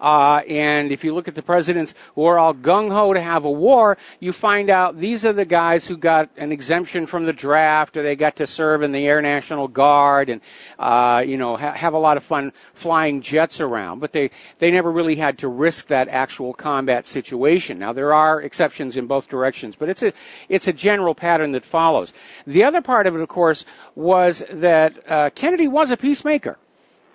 And if you look at the presidents who are all gung-ho to have a war, you find out these are the guys who got an exemption from the draft, or they got to serve in the Air National Guard and, have a lot of fun flying jets around. But they never really had to risk that actual combat situation. Now, there are exceptions in both directions, but it's a general pattern that follows. The other part of it, of course, was that Kennedy was a peacemaker.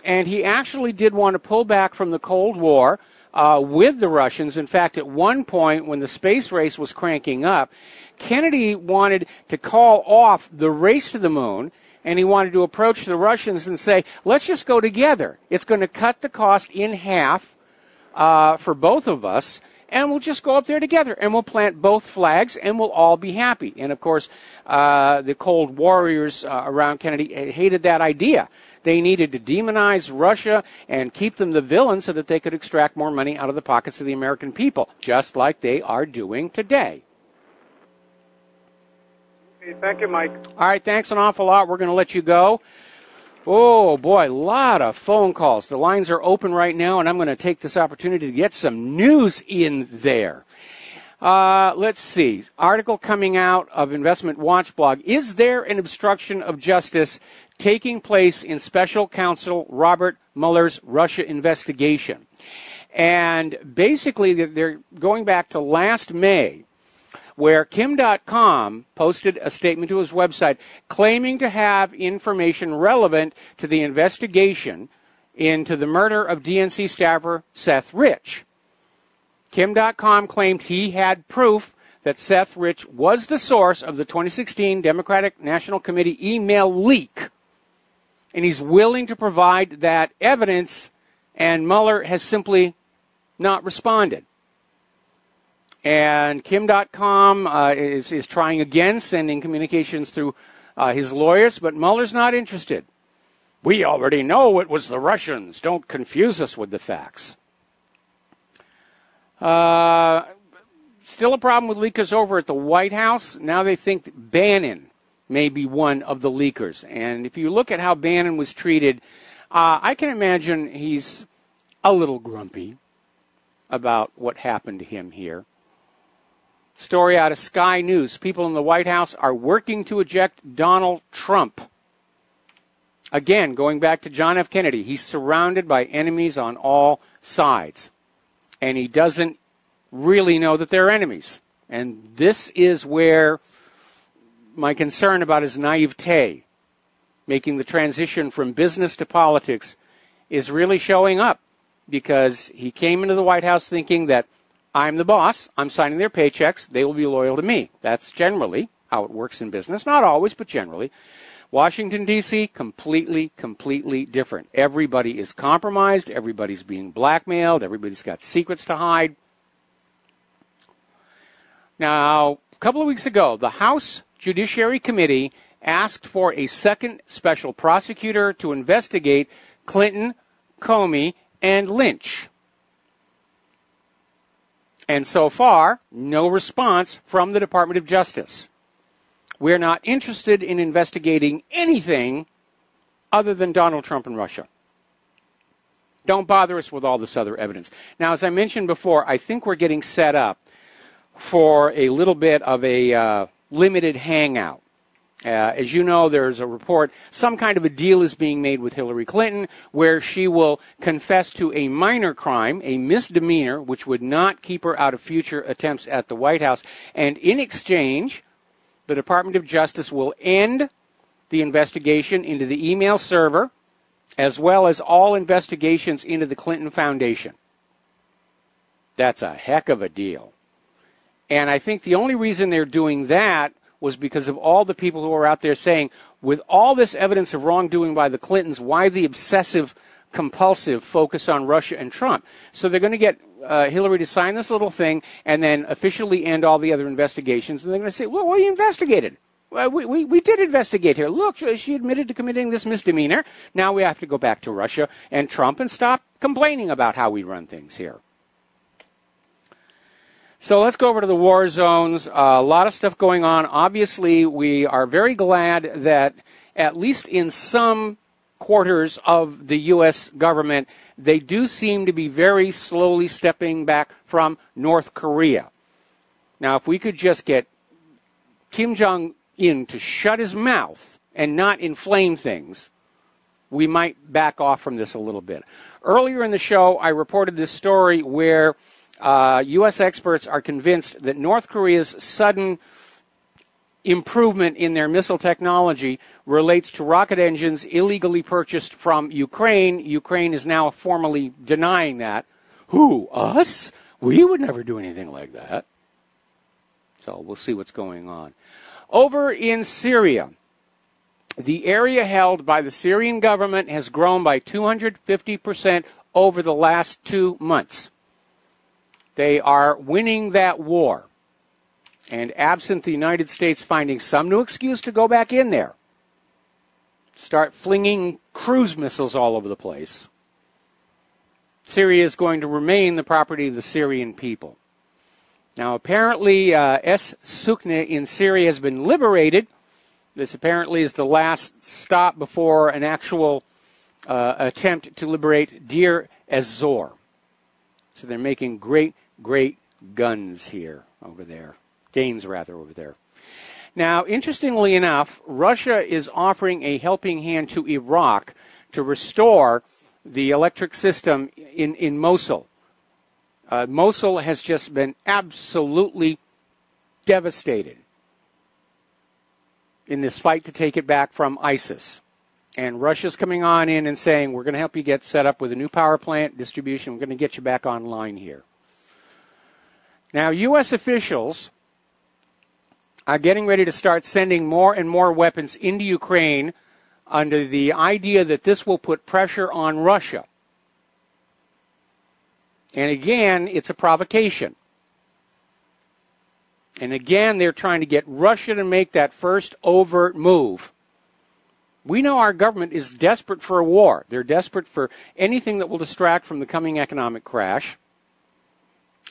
And he actually did want to pull back from the Cold War with the Russians. In fact, at one point, when the space race was cranking up, Kennedy wanted to call off the race to the moon, and he wanted to approach the Russians and say, let's just go together. It's going to cut the cost in half for both of us, and we'll just go up there together, and we'll plant both flags, and we'll all be happy. And, of course, the Cold Warriors around Kennedy hated that idea. They needed to demonize Russia and keep them the villain so that they could extract more money out of the pockets of the American people, just like they are doing today. Okay, thank you, Mike. All right, thanks an awful lot. We're going to let you go. Oh, boy, a lot of phone calls. The lines are open right now, and I'm going to take this opportunity to get some news in there. Let's see. Article coming out of Investment Watch blog. Is there an obstruction of justice taking place in Special Counsel Robert Mueller's Russia investigation? And basically, they're going back to last May, where Kim.com posted a statement to his website claiming to have information relevant to the investigation into the murder of DNC staffer Seth Rich. Kim.com claimed he had proof that Seth Rich was the source of the 2016 Democratic National Committee email leak. And he's willing to provide that evidence, and Mueller has simply not responded. And Kim.com is trying again, sending communications through his lawyers, but Mueller's not interested. We already know it was the Russians. Don't confuse us with the facts. Still a problem with leakers over at the White House. Now they think that Bannon may be one of the leakers. And if you look at how Bannon was treated, I can imagine he's a little grumpy about what happened to him here. Story out of Sky News. People in the White House are working to eject Donald Trump. Again, going back to John F. Kennedy, he's surrounded by enemies on all sides. And he doesn't really know that they're enemies. And this is where my concern about his naivete, making the transition from business to politics, is really showing up, because he came into the White House thinking that I'm the boss, I'm signing their paychecks, they will be loyal to me. That's generally how it works in business. Not always, but generally. Washington, D.C., completely different. Everybody is compromised, everybody's being blackmailed, everybody's got secrets to hide. Now, a couple of weeks ago, the House Judiciary Committee asked for a second special prosecutor to investigate Clinton, Comey, and Lynch. And so far, no response from the Department of Justice. We're not interested in investigating anything other than Donald Trump and Russia. Don't bother us with all this other evidence. Now, as I mentioned before, I think we're getting set up for a little bit of a limited hangout. As you know, there's a report, some kind of a deal is being made with Hillary Clinton where she will confess to a minor crime, a misdemeanor, which would not keep her out of future attempts at the White House. And in exchange, the Department of Justice will end the investigation into the email server, as well as all investigations into the Clinton Foundation. That's a heck of a deal. And I think the only reason they're doing that was because of all the people who are out there saying, with all this evidence of wrongdoing by the Clintons, why the obsessive, compulsive focus on Russia and Trump? So they're going to get Hillary to sign this little thing and then officially end all the other investigations. And they're going to say, well, we investigated. We did investigate here. Look, she admitted to committing this misdemeanor. Now we have to go back to Russia and Trump and stop complaining about how we run things here. So let's go over to the war zones. A lot of stuff going on. Obviously, we are very glad that, at least in some quarters of the U.S. government, they do seem to be very slowly stepping back from North Korea. Now, if we could just get Kim Jong-un to shut his mouth and not inflame things, we might back off from this a little bit. Earlier in the show, I reported this story where U.S. experts are convinced that North Korea's sudden improvement in their missile technology relates to rocket engines illegally purchased from Ukraine. Ukraine is now formally denying that. Who, us? We would never do anything like that. So we'll see what's going on. Over in Syria, the area held by the Syrian government has grown by 250% over the last 2 months. They are winning that war. And absent the United States finding some new excuse to go back in there, start flinging cruise missiles all over the place, Syria is going to remain the property of the Syrian people. Now, apparently, Es-Sukne in Syria has been liberated. This apparently is the last stop before an actual attempt to liberate Deir ez-Zor. So they're making great, great guns here, over there. Gains, rather, over there. Now, interestingly enough, Russia is offering a helping hand to Iraq to restore the electric system in Mosul. Mosul has just been absolutely devastated in this fight to take it back from ISIS. And Russia's coming on in and saying, we're going to help you get set up with a new power plant distribution. We're going to get you back online here. Now, U.S. officials are getting ready to start sending more and more weapons into Ukraine under the idea that this will put pressure on Russia. And again, it's a provocation. And again, they're trying to get Russia to make that first overt move. We know our government is desperate for a war. They're desperate for anything that will distract from the coming economic crash.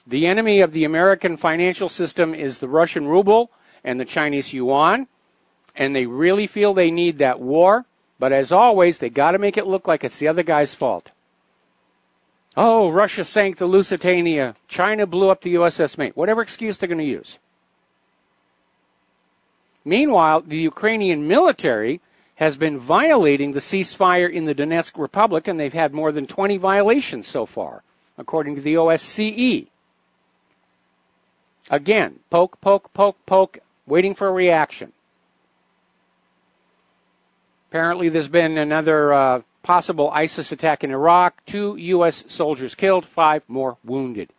The enemy of the American financial system is the Russian ruble and the Chinese yuan, and they really feel they need that war. But as always, they got to make it look like it's the other guy's fault. Oh, Russia sank the Lusitania. China blew up the USS Maine. Whatever excuse they're going to use. Meanwhile, the Ukrainian military has been violating the ceasefire in the Donetsk Republic, and they've had more than 20 violations so far, according to the OSCE. Again, poke, poke, poke, poke, waiting for a reaction. Apparently, there's been another possible ISIS attack in Iraq. 2 U.S. soldiers killed, 5 more wounded.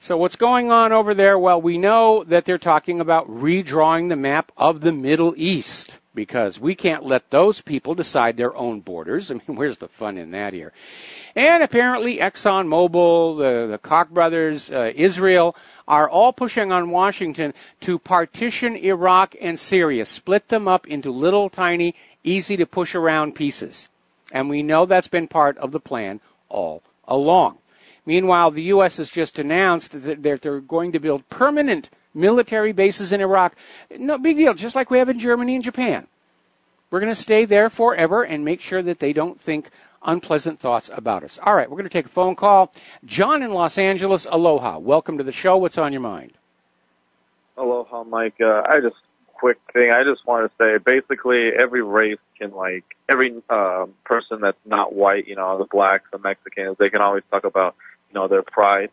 So what's going on over there? Well, we know that they're talking about redrawing the map of the Middle East, because we can't let those people decide their own borders. I mean, where's the fun in that here? And apparently ExxonMobil, the Koch brothers, Israel, are all pushing on Washington to partition Iraq and Syria, split them up into little, tiny, easy-to-push-around pieces. And we know that's been part of the plan all along. Meanwhile, the U.S. has just announced that they're going to build permanent military bases in Iraq. No big deal, just like we have in Germany and Japan. We're going to stay there forever and make sure that they don't think unpleasant thoughts about us. All right, we're going to take a phone call. John in Los Angeles, aloha. Welcome to the show. What's on your mind? Aloha, Mike. Quick thing. I just want to say, basically, every race can, every person that's not white, the blacks, the Mexicans, they can always talk about, their pride.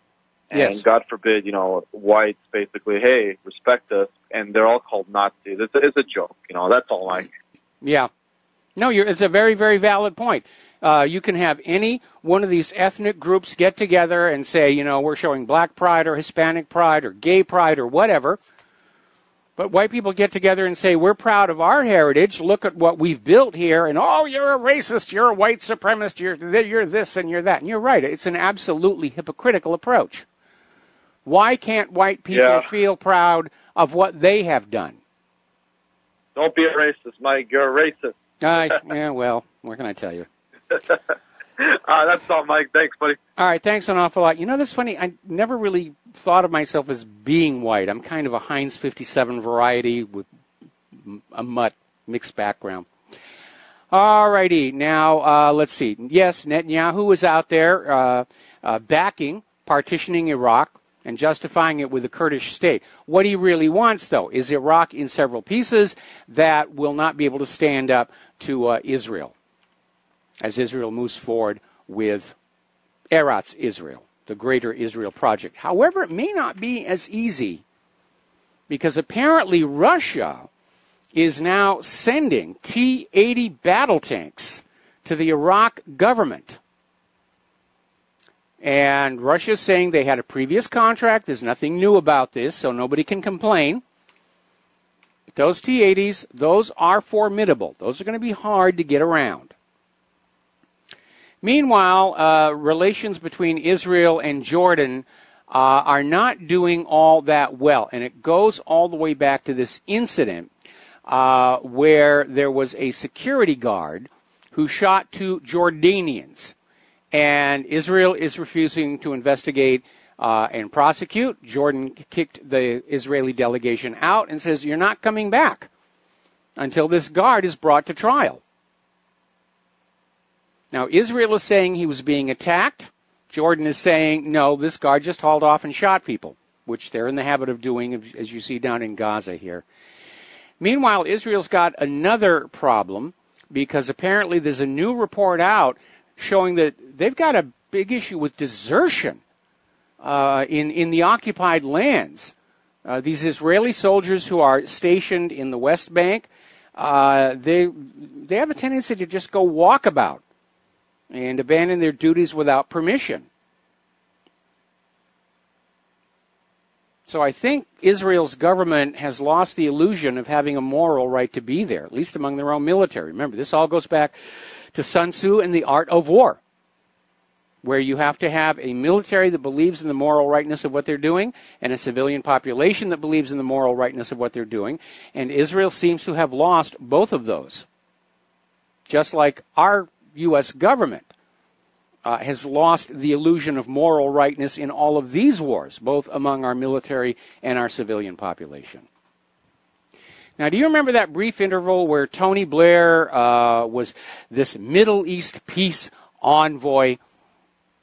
And yes. God forbid, whites basically, hey, respect us, and they're all called Nazis. It's a joke, that's all, Mike. Yeah. No, it's a very, very valid point. You can have any one of these ethnic groups get together and say, we're showing black pride or Hispanic pride or gay pride or whatever. But white people get together and say, we're proud of our heritage. Look at what we've built here. And, oh, you're a racist. You're a white supremacist. You're this and you're that. And you're right. It's an absolutely hypocritical approach. Why can't white people feel proud of what they have done? Don't be a racist, Mike. You're a racist. Yeah, well, what can I tell you? That's all, Mike. Thanks, buddy. All right, thanks an awful lot. That's funny. I never really thought of myself as being white. I'm kind of a Heinz 57 variety with a mutt mixed background. All righty. Now, let's see. Yes, Netanyahu was out there backing partitioning Iraq and justifying it with a Kurdish state. What he really wants, though, is Iraq in several pieces that will not be able to stand up to Israel as Israel moves forward with Eretz Israel, the Greater Israel Project. However, it may not be as easy because apparently Russia is now sending T-80 battle tanks to the Iraq government. And Russia's saying they had a previous contract. There's nothing new about this, so nobody can complain. But those T-80s, those are formidable. Those are going to be hard to get around. Meanwhile, relations between Israel and Jordan are not doing all that well. And it goes all the way back to this incident where there was a security guard who shot two Jordanians. And Israel is refusing to investigate and prosecute. Jordan kicked the Israeli delegation out and says, you're not coming back until this guard is brought to trial. Now, Israel is saying he was being attacked. Jordan is saying, no, this guard just hauled off and shot people, which they're in the habit of doing, as you see down in Gaza here. Meanwhile, Israel's got another problem because apparently there's a new report out showing that they've got a big issue with desertion in the occupied lands. These Israeli soldiers who are stationed in the West Bank, they have a tendency to just go walkabout and abandon their duties without permission. So I think Israel's government has lost the illusion of having a moral right to be there, at least among their own military. Remember, this all goes back to Sun Tzu and the Art of War, where you have to have a military that believes in the moral rightness of what they're doing and a civilian population that believes in the moral rightness of what they're doing. And Israel seems to have lost both of those, just like our U.S. government has lost the illusion of moral rightness in all of these wars, both among our military and our civilian population. Now, do you remember that brief interval where Tony Blair was this Middle East peace envoy?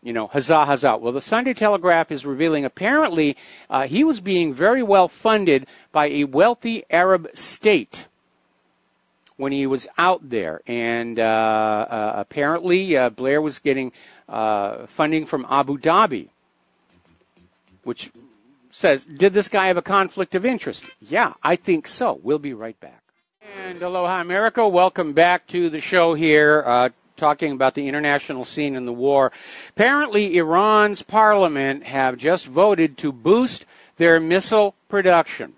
You know, huzzah, huzzah. Well, the Sunday Telegraph is revealing apparently he was being very well funded by a wealthy Arab state when he was out there. And apparently Blair was getting funding from Abu Dhabi, which says, did this guy have a conflict of interest? Yeah, I think so. We'll be right back. And aloha, America. Welcome back to the show here, talking about the international scene in the war. Apparently, Iran's parliament have just voted to boost their missile production,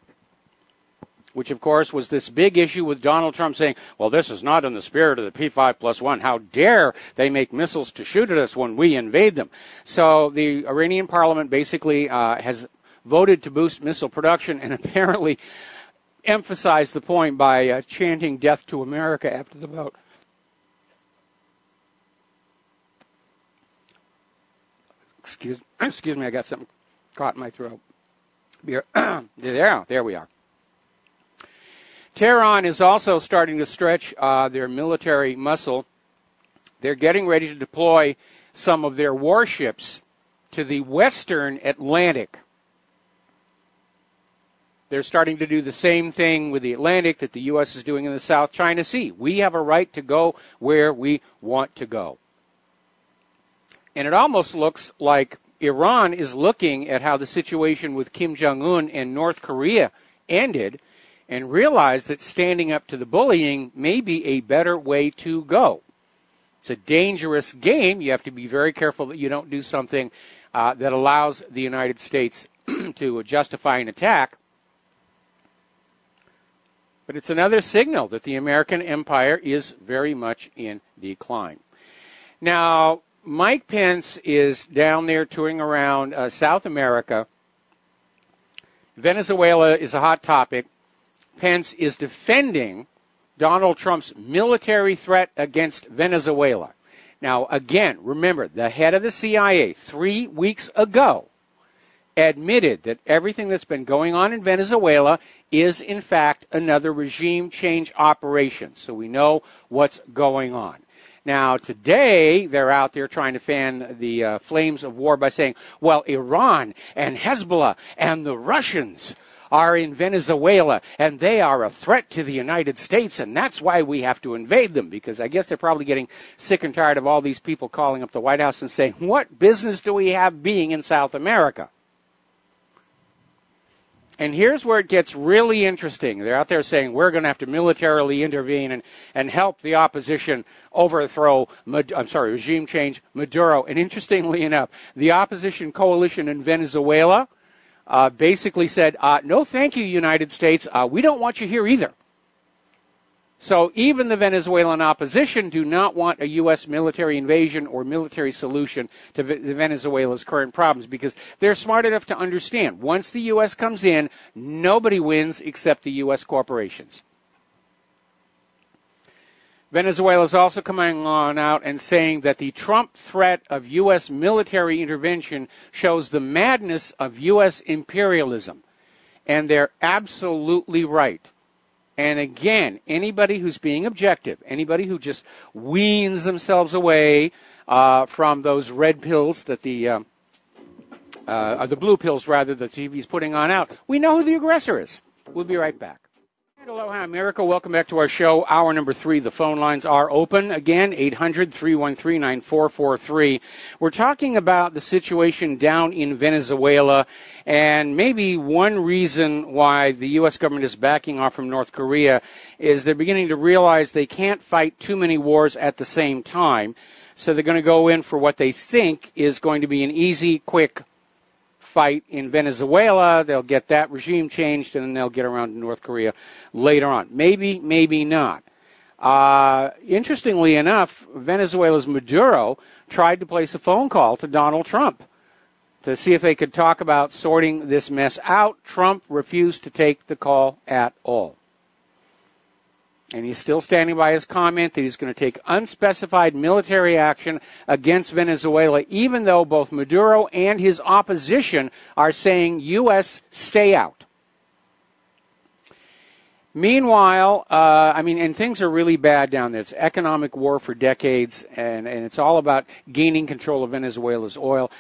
which, of course, was this big issue with Donald Trump saying, well, this is not in the spirit of the P5+1. How dare they make missiles to shoot at us when we invade them? So the Iranian parliament basically has voted to boost missile production and apparently emphasized the point by chanting death to America after the vote. Excuse me, I got something caught in my throat. There we are. Tehran is also starting to stretch their military muscle. They're getting ready to deploy some of their warships to the western Atlantic. They're starting to do the same thing with the Atlantic that the U.S. is doing in the South China Sea. We have a right to go where we want to go. And it almost looks like Iran is looking at how the situation with Kim Jong-un and North Korea ended and realized that standing up to the bullying may be a better way to go. It's a dangerous game. You have to be very careful that you don't do something that allows the United States to justify an attack. But it's another signal that the American empire is very much in decline. Now, Mike Pence is down there touring around South America. Venezuela is a hot topic. Pence is defending Donald Trump's military threat against Venezuela. Now, again, remember, the head of the CIA 3 weeks ago admitted that everything that's been going on in Venezuela is, in fact, another regime change operation. So we know what's going on. Now, today, they're out there trying to fan the flames of war by saying, well, Iran and Hezbollah and the Russians are in Venezuela, and they are a threat to the United States, and that's why we have to invade them, because I guess they're probably getting sick and tired of all these people calling up the White House and saying, what business do we have being in South America? And here's where it gets really interesting. They're out there saying we're going to have to militarily intervene and help the opposition overthrow, regime change Maduro. And interestingly enough, the opposition coalition in Venezuela basically said, no thank you, United States. We don't want you here either. So even the Venezuelan opposition do not want a U.S. military invasion or military solution to Venezuela's current problems, because they're smart enough to understand once the U.S. comes in, nobody wins except the U.S. corporations. Venezuela is also coming on out and saying that the Trump threat of U.S. military intervention shows the madness of U.S. imperialism. And they're absolutely right. And again, anybody who's being objective, anybody who just weans themselves away from those red pills that the blue pills, rather, that TV's putting on out, we know who the aggressor is. We'll be right back. Aloha America, welcome back to our show, hour number 3. The phone lines are open again, 800-313-9443. We're talking about the situation down in Venezuela, and maybe one reason why the U.S. government is backing off from North Korea is they're beginning to realize they can't fight too many wars at the same time, so they're going to go in for what they think is going to be an easy, quick fight in Venezuela. They'll get that regime changed, and then they'll get around to North Korea later on. Maybe, maybe not. Interestingly enough, Venezuela's Maduro tried to place a phone call to Donald Trump to see if they could talk about sorting this mess out. Trump refused to take the call at all. And he's still standing by his comment that he's going to take unspecified military action against Venezuela, even though both Maduro and his opposition are saying, U.S., stay out. Meanwhile, and things are really bad down there. It's economic war for decades, and it's all about gaining control of Venezuela's oil.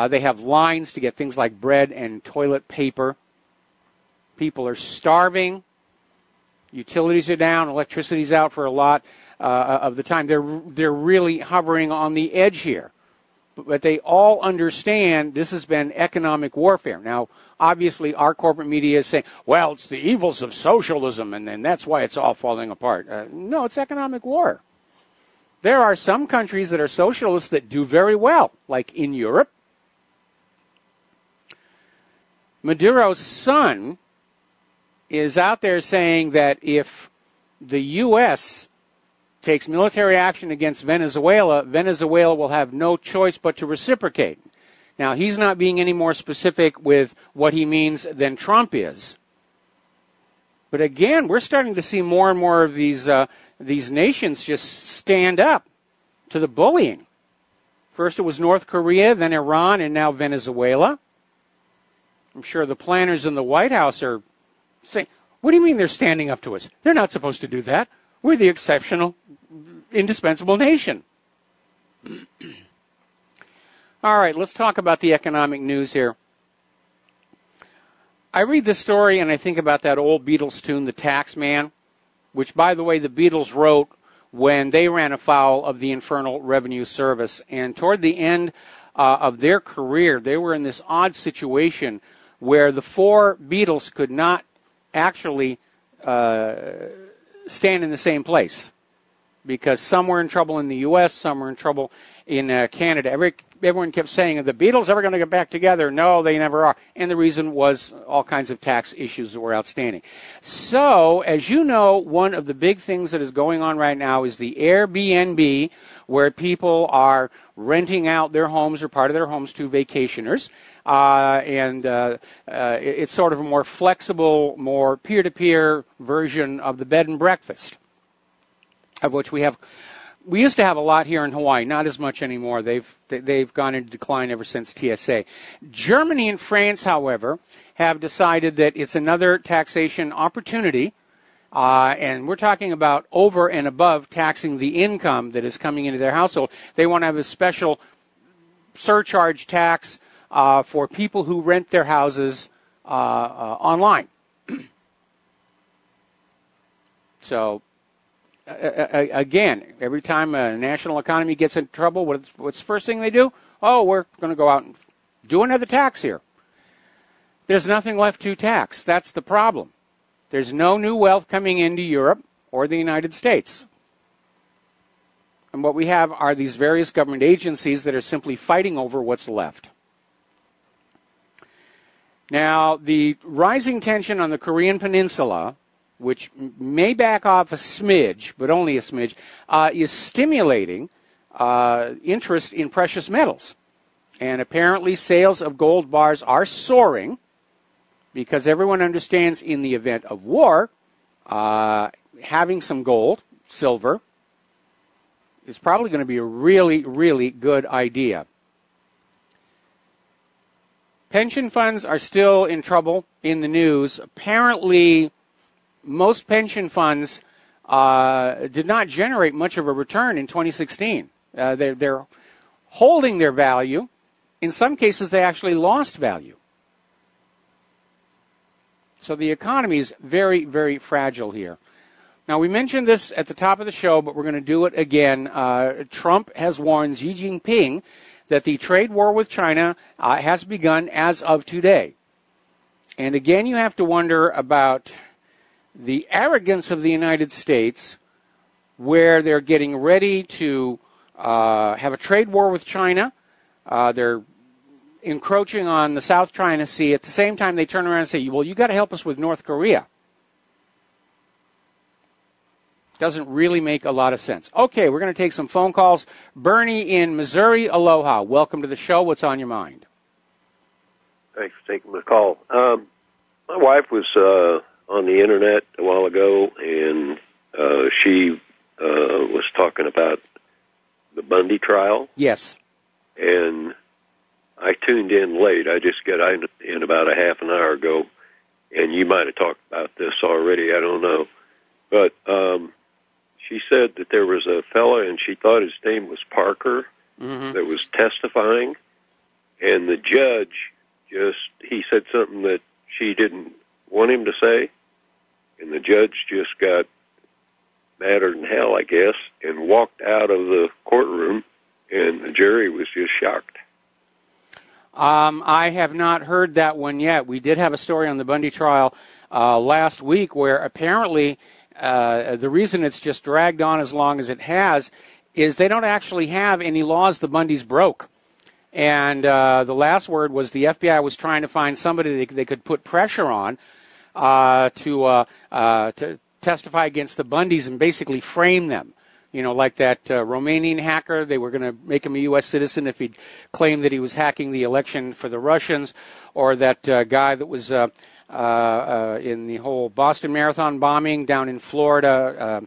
They have lines to get things like bread and toilet paper. People are starving. Utilities are down, electricity's out for a lot of the time. They're really hovering on the edge here. But they all understand this has been economic warfare. Now, obviously, our corporate media is saying, well, it's the evils of socialism, and then that's why it's all falling apart. No, it's economic war. There are some countries that are socialists that do very well, like in Europe. Maduro's son is out there saying that if the U.S. takes military action against Venezuela, Venezuela will have no choice but to reciprocate. Now, he's not being any more specific with what he means than Trump is. But again, we're starting to see more and more of these nations just stand up to the bullying. First it was North Korea, then Iran, and now Venezuela. I'm sure the planners in the White House are saying, what do you mean they're standing up to us? They're not supposed to do that. We're the exceptional, indispensable nation. All right, let's talk about the economic news here. I read this story and I think about that old Beatles tune, The Tax Man, which, by the way, the Beatles wrote when they ran afoul of the Internal Revenue Service. And toward the end of their career, they were in this odd situation where the four Beatles could not actually stand in the same place, because some were in trouble in the U.S., some were in trouble in Canada. Everyone kept saying, are the Beatles ever going to get back together? No, they never are. And the reason was all kinds of tax issues that were outstanding. So, as you know, one of the big things that is going on right now is the Airbnb, where people are renting out their homes or part of their homes to vacationers. It's sort of a more flexible, more peer-to-peer version of the bed and breakfast, of which we have we used to have a lot here in Hawaii, not as much anymore. They've gone into decline ever since TSA. Germany and France, however, have decided that it's another taxation opportunity, and we're talking about over and above taxing the income that is coming into their household. They want to have a special surcharge tax for people who rent their houses online. So, again, every time a national economy gets in trouble, what's the first thing they do? Oh, we're going to go out and do another tax here. There's nothing left to tax. That's the problem. There's no new wealth coming into Europe or the United States. And what we have are these various government agencies that are simply fighting over what's left. Now, the rising tension on the Korean Peninsula, which may back off a smidge, but only a smidge, is stimulating interest in precious metals. And apparently sales of gold bars are soaring because everyone understands in the event of war, having some gold, silver, is probably going to be a really, really good idea. Pension funds are still in trouble in the news. Apparently, most pension funds did not generate much of a return in 2016. They're holding their value. In some cases, they actually lost value. So the economy is very, very fragile here. Now, we mentioned this at the top of the show, but we're going to do it again. Trump has warned Xi Jinping that the trade war with China has begun as of today. And again, you have to wonder about the arrogance of the United States, where they're getting ready to have a trade war with China. They're encroaching on the South China Sea. At the same time, they turn around and say, well, you got to help us with North Korea. Doesn't really make a lot of sense. Okay, we're going to take some phone calls. Bernie in Missouri, aloha. Welcome to the show. What's on your mind? Thanks for taking my call. My wife was on the internet a while ago, and she was talking about the Bundy trial. Yes. And I tuned in late. I just got in about a half an hour ago, and you might have talked about this already. I don't know. But she said that there was a fella, and she thought his name was Parker, that was testifying, and the judge he said something that she didn't want him to say, and the judge just got madder than hell, I guess, and walked out of the courtroom, and the jury was just shocked. I have not heard that one yet. We did have a story on the Bundy trial last week where apparently the reason it's just dragged on as long as it has is they don't actually have any laws the Bundys broke. And the last word was the FBI was trying to find somebody they could put pressure on to testify against the Bundys and basically frame them. You know, like that Romanian hacker, they were going to make him a U.S. citizen if he'd claimed that he was hacking the election for the Russians, or that guy that was in the whole Boston Marathon bombing down in Florida,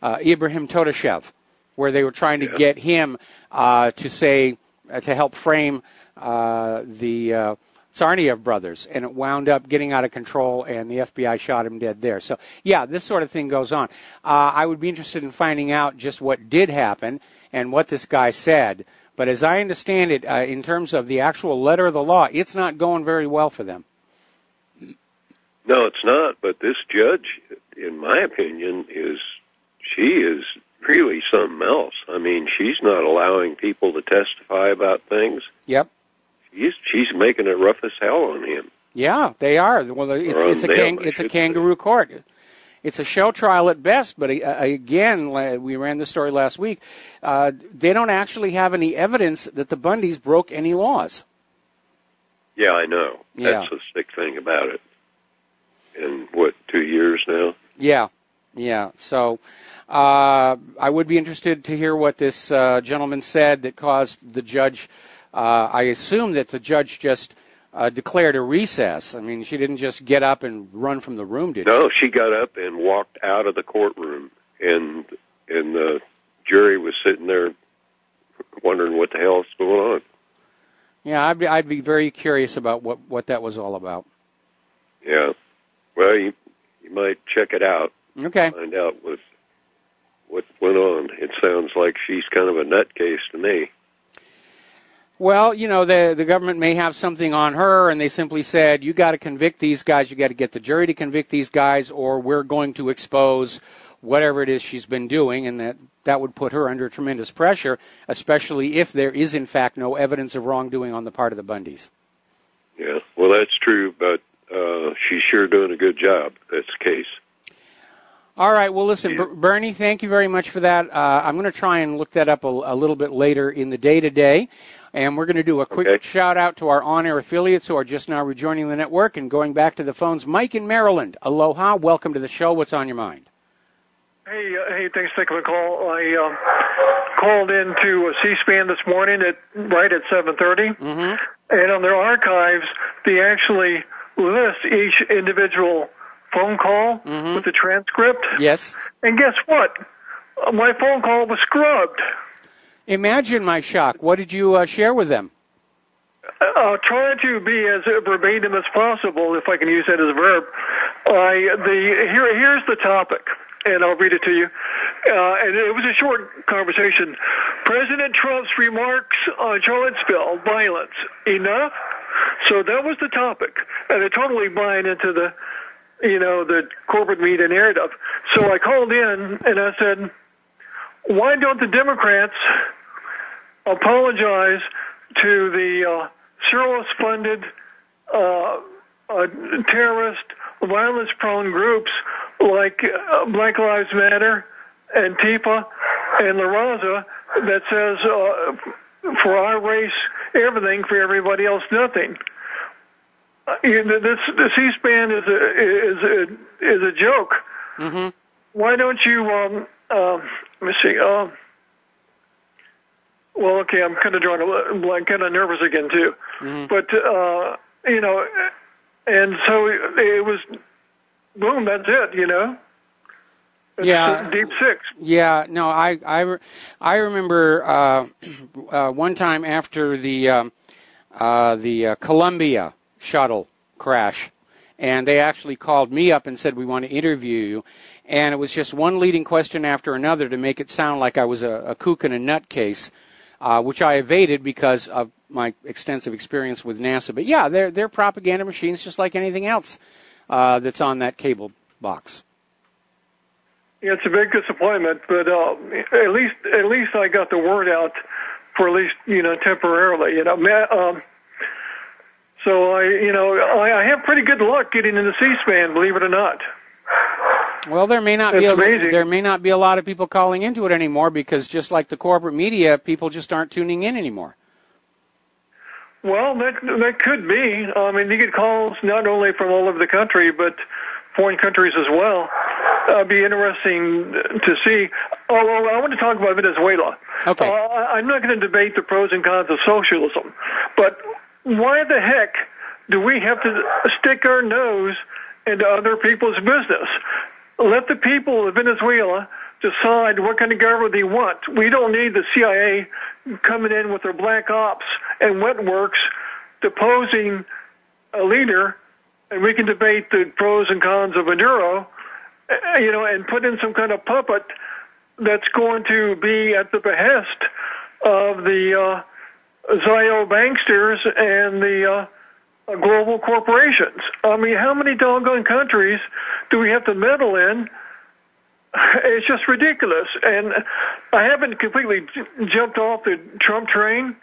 Ibrahim Todashev, where they were trying to get him to say, to help frame the Tsarnaev brothers, and it wound up getting out of control, and the FBI shot him dead there. So, yeah, this sort of thing goes on. I would be interested in finding out just what did happen and what this guy said. But as I understand it, in terms of the actual letter of the law, it's not going very well for them. No, it's not. But this judge, in my opinion, she is really something else. I mean, she's not allowing people to testify about things. Yep. She's making it rough as hell on him. Yeah, they are. Well, it's a kangaroo court. It's a show trial at best, but again, we ran the story last week. They don't actually have any evidence that the Bundys broke any laws. Yeah, I know. That's the sick thing about it. In, 2 years now? Yeah. So I would be interested to hear what this gentleman said that caused the judge. I assume that the judge just declared a recess. I mean, she didn't just get up and run from the room, did she? No, she got up and walked out of the courtroom, and the jury was sitting there wondering what the hell's going on. Yeah, I'd be very curious about what that was all about. Yeah. Well, you might check it out. Okay. Find out what went on. It sounds like she's kind of a nutcase to me. Well, you know, the government may have something on her, and they simply said, you got to convict these guys, you got to get the jury to convict these guys, or we're going to expose whatever it is she's been doing, and that would put her under tremendous pressure, especially if there is, in fact, no evidence of wrongdoing on the part of the Bundys. Yeah, well, that's true, but she's sure doing a good job. That's the case. All right, well, listen, Bernie, thank you very much for that. I'm going to try and look that up a little bit later in the day today. And we're going to do a quick shout-out to our on-air affiliates who are just now rejoining the network. And going back to the phones, Mike in Maryland. Aloha. Welcome to the show. What's on your mind? Hey, thanks for taking the call. I called into C-SPAN this morning right at 7:30. Mm-hmm. And on their archives, they actually list each individual phone call with the transcript. Yes. And guess what? My phone call was scrubbed. Imagine my shock. What did you share with them? I'll try to be as verbatim as possible, if I can use that as a verb. Here's the topic, and I'll read it to you. And it was a short conversation. President Trump's remarks on Charlottesville, violence, enough? So that was the topic. And they're totally buying into the corporate media narrative. So I called in, and I said, why don't the Democrats apologize to the Soros-funded terrorist, violence-prone groups like Black Lives Matter, Antifa, and La Raza that says for our race, everything, for everybody else, nothing. The C-SPAN is a joke. Mm-hmm. Why don't you? Let me see. Well, okay, I'm kind of drawing a blank, kind of nervous again too. Mm-hmm. But and so it was, boom, that's it. It's deep six. Yeah, no, I remember one time after the Columbia shuttle crash, and they actually called me up and said, we want to interview you. And it was just one leading question after another to make it sound like I was a kook and a nutcase, which I evaded because of my extensive experience with NASA. But yeah, they're propaganda machines just like anything else that's on that cable box. Yeah, it's a big disappointment, but at least I got the word out for at least temporarily. So I have pretty good luck getting into C-SPAN, believe it or not. Well, there may not be a lot of people calling into it anymore because just like the corporate media, people just aren't tuning in anymore. Well, that could be. I mean, you get calls not only from all over the country, but foreign countries as well. It'd be interesting to see. Oh, well, I want to talk about Venezuela. Okay. I'm not going to debate the pros and cons of socialism, but why the heck do we have to stick our nose into other people's business? Let the people of Venezuela decide what kind of government they want. We don't need the CIA coming in with their black ops and wet works deposing a leader, and we can debate the pros and cons of Maduro, and put in some kind of puppet that's going to be at the behest of the Zio banksters and the global corporations. I mean, how many doggone countries do we have to meddle in? It's just ridiculous. And I haven't completely jumped off the Trump train,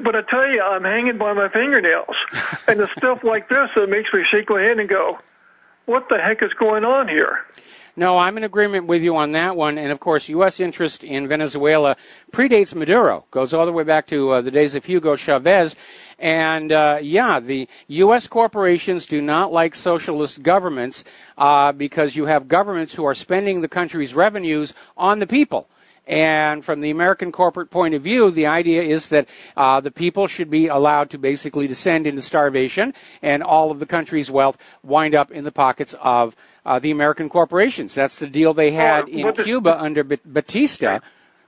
but I tell you, I'm hanging by my fingernails. And it's stuff like this that makes me shake my head and go, what the heck is going on here? No, I'm in agreement with you on that one. And, of course, U.S. interest in Venezuela predates Maduro, goes all the way back to the days of Hugo Chavez. And, the U.S. corporations do not like socialist governments because you have governments who are spending the country's revenues on the people. And from the American corporate point of view, the idea is that the people should be allowed to basically descend into starvation, and all of the country's wealth wind up in the pockets of the American corporations. That's the deal they had in Cuba under Batista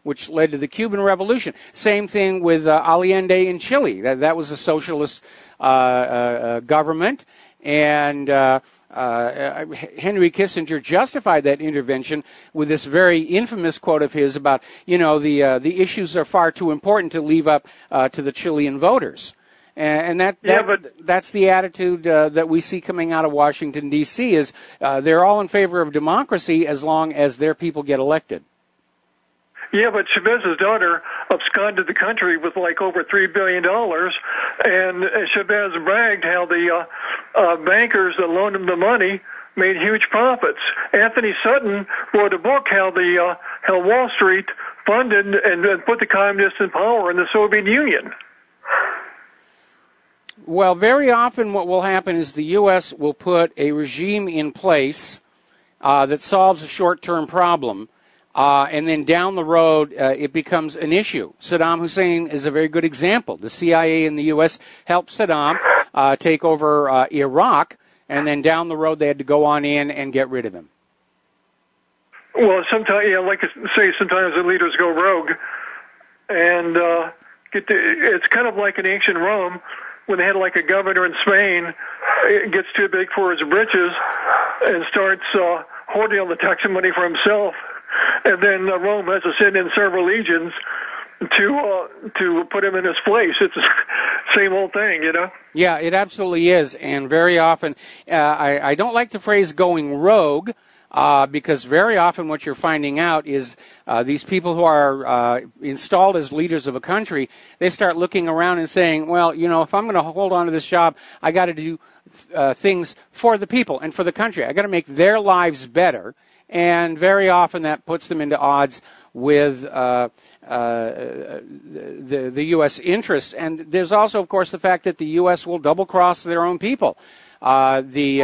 which led to the Cuban Revolution. Same thing with Allende in Chile. That was a socialist government, and Henry Kissinger justified that intervention with this very infamous quote of his about, the issues are far too important to leave up to the Chilean voters. And that's the attitude that we see coming out of Washington, D.C., is they're all in favor of democracy as long as their people get elected. Yeah, but Chavez's daughter absconded the country with like over $3 billion, and Chavez bragged how the bankers that loaned him the money made huge profits. Anthony Sutton wrote a book how Wall Street funded and put the communists in power in the Soviet Union. Well, very often what will happen is the U.S. will put a regime in place that solves a short-term problem, and then down the road it becomes an issue. Saddam Hussein is a very good example. The CIA and the U.S. helped Saddam take over Iraq, and then down the road they had to go on in and get rid of him. Well, sometimes, like I say, sometimes the leaders go rogue, and it's kind of like in ancient Rome, when they had like a governor in Spain, it gets too big for his britches and starts hoarding all the tax money for himself. And then Rome has to send in several legions to put him in his place. It's the same old thing, Yeah, it absolutely is. And very often, I don't like the phrase going rogue, because very often what you're finding out is these people who are installed as leaders of a country, they start looking around and saying, well, if I'm going to hold on to this job, I got to do things for the people and for the country. I got to make their lives better. And very often that puts them into odds with the U.S. interests. And there's also, of course, the fact that the U.S. will double-cross their own people. When the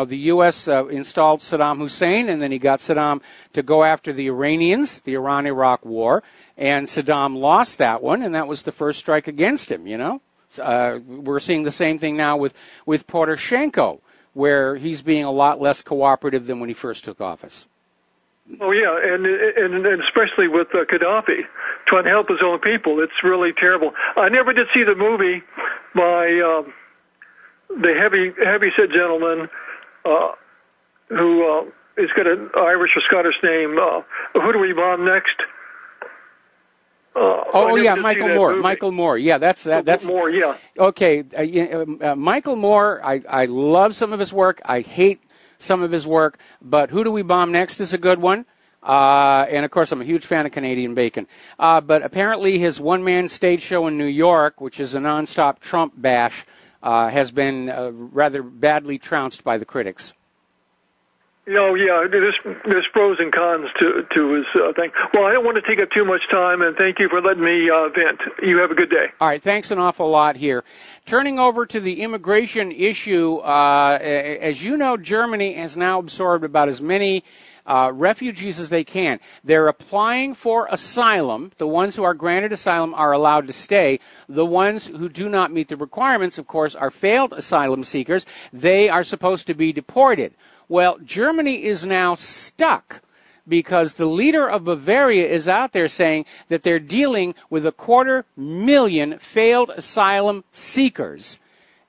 U.S. installed Saddam Hussein, and then he got Saddam to go after the Iranians, the Iran-Iraq War, and Saddam lost that one, and that was the first strike against him. We're seeing the same thing now with Poroshenko, where he's being a lot less cooperative than when he first took office. Oh yeah, and especially with Gaddafi trying to help his own people, it's really terrible. I never did see the movie by the heavy-set gentleman who is got an Irish or Scottish name. Who do we bomb next? Michael Moore. Michael Moore. Yeah, that's Moore. Yeah. Okay, Michael Moore. I love some of his work. I hate some of his work. But Who Do We Bomb Next is a good one. And of course, I'm a huge fan of Canadian bacon. But apparently, his one-man stage show in New York, which is a nonstop Trump bash, has been rather badly trounced by the critics. There's pros and cons to his thing. Well, I don't want to take up too much time, and thank you for letting me vent. You have a good day. All right, thanks an awful lot here. Turning over to the immigration issue, as you know, Germany has now absorbed about as many refugees as they can. They're applying for asylum. The ones who are granted asylum are allowed to stay. The ones who do not meet the requirements, of course, are failed asylum seekers. They are supposed to be deported. Well, Germany is now stuck because the leader of Bavaria is out there saying that they're dealing with 250,000 failed asylum seekers,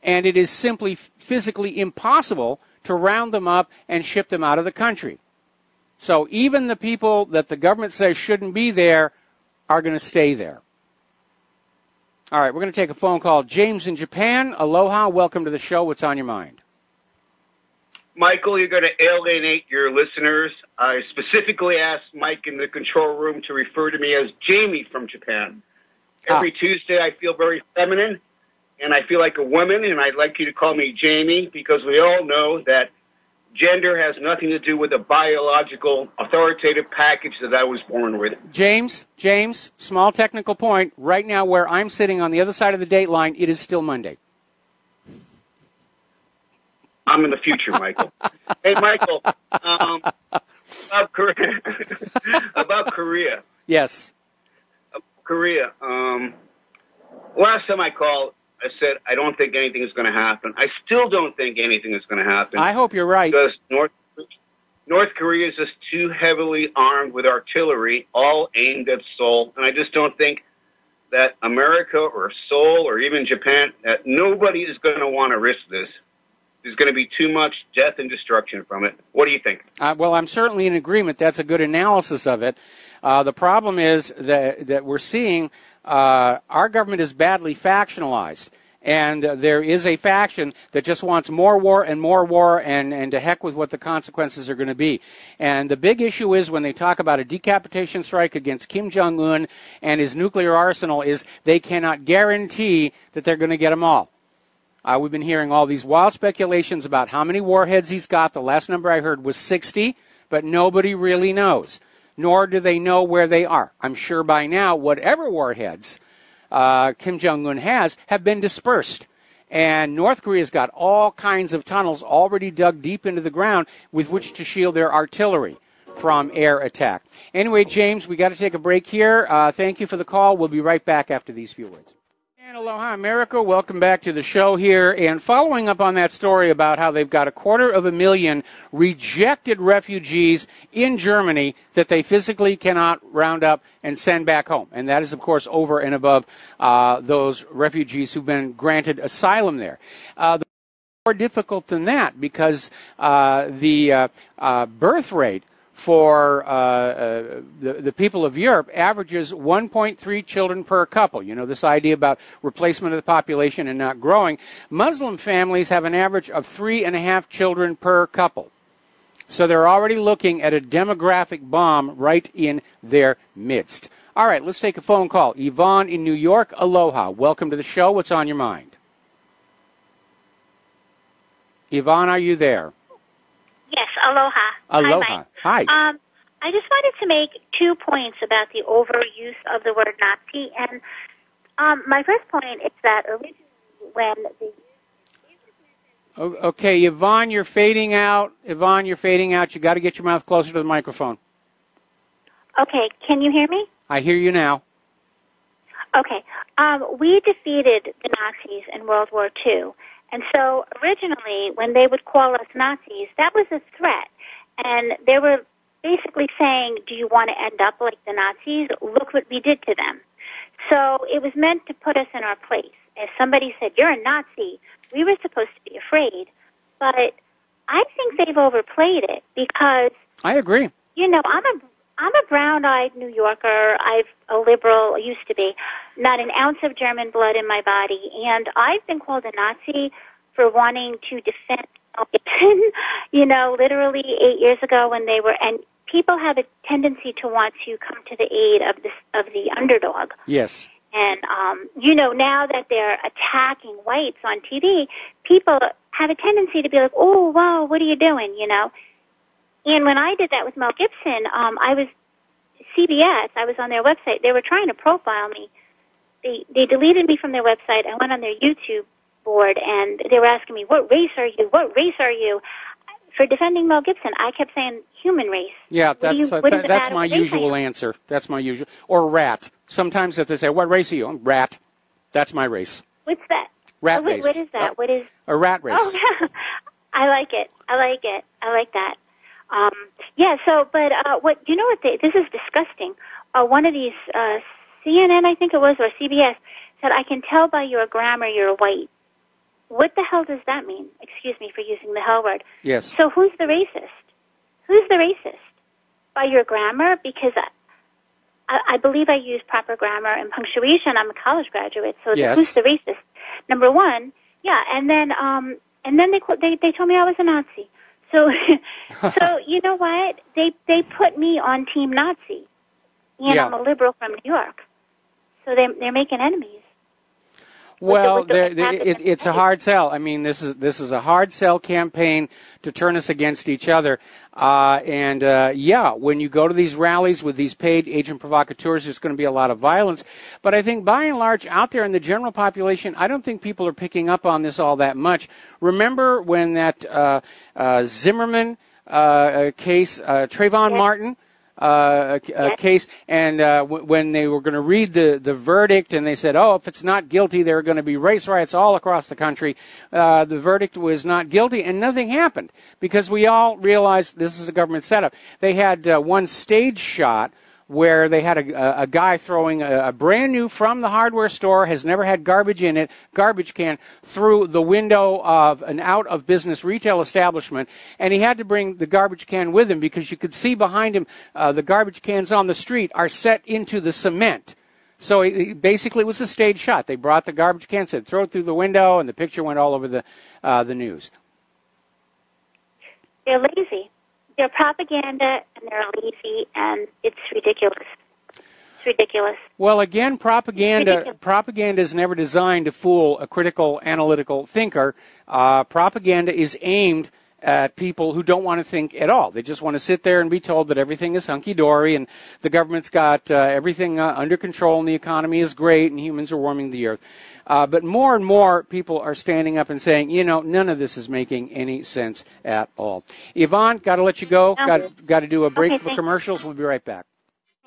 and it is simply physically impossible to round them up and ship them out of the country. So even the people that the government says shouldn't be there are going to stay there. All right, we're going to take a phone call. James in Japan. Aloha. Welcome to the show. What's on your mind? Michael, you're going to alienate your listeners. I specifically asked Mike in the control room to refer to me as Jamie from Japan. Every Tuesday I feel very feminine, and I feel like a woman, and I'd like you to call me Jamie because we all know that gender has nothing to do with the biological authoritative package that I was born with. James, small technical point. Right now where I'm sitting on the other side of the date line, it is still Monday. I'm in the future, Michael. Hey, Michael, about Korea. Yes. Korea. Last time I called, I said I don't think anything is going to happen. I still don't think anything is going to happen. I hope you're right. Because North Korea is just too heavily armed with artillery, all aimed at Seoul. And I just don't think that America or Seoul or even Japan, that nobody is going to want to risk this. There's going to be too much death and destruction from it. What do you think? Well, I'm certainly in agreement. That's a good analysis of it. The problem is that we're seeing our government is badly factionalized. And there is a faction that just wants more war and to heck with what the consequences are going to be. And the big issue is when they talk about a decapitation strike against Kim Jong-un and his nuclear arsenal is they cannot guarantee that they're going to get them all. We've been hearing all these wild speculations about how many warheads he's got. The last number I heard was 60, but nobody really knows, nor do they know where they are. I'm sure by now, whatever warheads Kim Jong-un have been dispersed. And North Korea's got all kinds of tunnels already dug deep into the ground with which to shield their artillery from air attack. Anyway, James, we got to take a break here. Thank you for the call. We'll be right back after these few words. And aloha, America. Welcome back to the show here. And following up on that story about how they've got 250,000 rejected refugees in Germany that they physically cannot round up and send back home. And that is, of course, over and above those refugees who've been granted asylum there. More difficult than that because the birth rate for the people of Europe averages 1.3 children per couple. You know, this idea about replacement of the population and not growing. Muslim families have an average of 3.5 children per couple. So they're already looking at a demographic bomb right in their midst. All right, let's take a phone call. Yvonne in New York, aloha. Welcome to the show. What's on your mind? Yvonne, are you there? Yes, aloha. Aloha. Hi, Mike. Hi. I just wanted to make 2 points about the overuse of the word Nazi. And my first point is that originally when the... Okay, Yvonne, you're fading out. Yvonne, you're fading out. You got to get your mouth closer to the microphone. Okay, can you hear me? I hear you now. Okay. We defeated the Nazis in World War II. And so originally, when they would call us Nazis, that was a threat. And they were basically saying, do you want to end up like the Nazis? Look what we did to them. So it was meant to put us in our place. If somebody said, you're a Nazi, we were supposed to be afraid. But I think they've overplayed it because... I agree. You know, I'm a brown-eyed New Yorker. I'm a liberal, used to be, not an ounce of German blood in my body. And I've been called a Nazi for wanting to defend Mel Gibson, you know, literally 8 years ago when they were, and people have a tendency to want to come to the aid of the underdog. Yes. And, you know, now that they're attacking whites on TV, people have a tendency to be like, oh, wow, what are you doing, you know? And when I did that with Mel Gibson, I was CBS. I was on their website. They were trying to profile me. They deleted me from their website. I went on their YouTube board, and they were asking me, what race are you? What race are you? For defending Mel Gibson, I kept saying human race. Yeah, that's my usual answer. That's my usual. Or rat. Sometimes if they say, what race are you? I'm rat. That's my race. What's that? Rat race. What is that? What is... A rat race. Oh, I like it. I like it. I like that. Yeah, so, but what, you know what, this is disgusting. One of these, CNN, I think it was, or CBS, said, I can tell by your grammar you're white. What the hell does that mean? Excuse me for using the hell word. Yes. So who's the racist? Who's the racist? By your grammar? Because I believe I use proper grammar and punctuation. I'm a college graduate, so yes. Who's the racist? Number one, yeah, and then they told me I was a Nazi. So, so you know what? They put me on Team Nazi, and yeah. I'm a liberal from New York. So they're making enemies. Well, it's a hard sell. I mean, this is a hard sell campaign to turn us against each other. Yeah, when you go to these rallies with these paid agent provocateurs, there's going to be a lot of violence. But I think by and large, out there in the general population, I don't think people are picking up on this all that much. Remember when that Zimmerman case, Trayvon Martin, case, and when they were going to read the verdict, and they said, oh, if it's not guilty, there are going to be race riots all across the country. The verdict was not guilty, and nothing happened because we all realized this is a government setup. They had one stage shot where they had a guy throwing a brand new from the hardware store, has never had garbage in it, garbage can, through the window of an out-of-business retail establishment, and he had to bring the garbage can with him because you could see behind him the garbage cans on the street are set into the cement. So basically it was a stage shot. They brought the garbage can, said throw it through the window, and the picture went all over the news. They're lazy. They're propaganda, and they're lazy, and it's ridiculous. It's ridiculous. Well, again, propaganda is never designed to fool a critical, analytical thinker. Propaganda is aimed at people who don't want to think at all. They just want to sit there and be told that everything is hunky-dory and the government's got everything under control and the economy is great and humans are warming the earth. But more and more people are standing up and saying, you know, none of this is making any sense at all. Yvonne, got to let you go. Got to do a break for commercials. We'll be right back.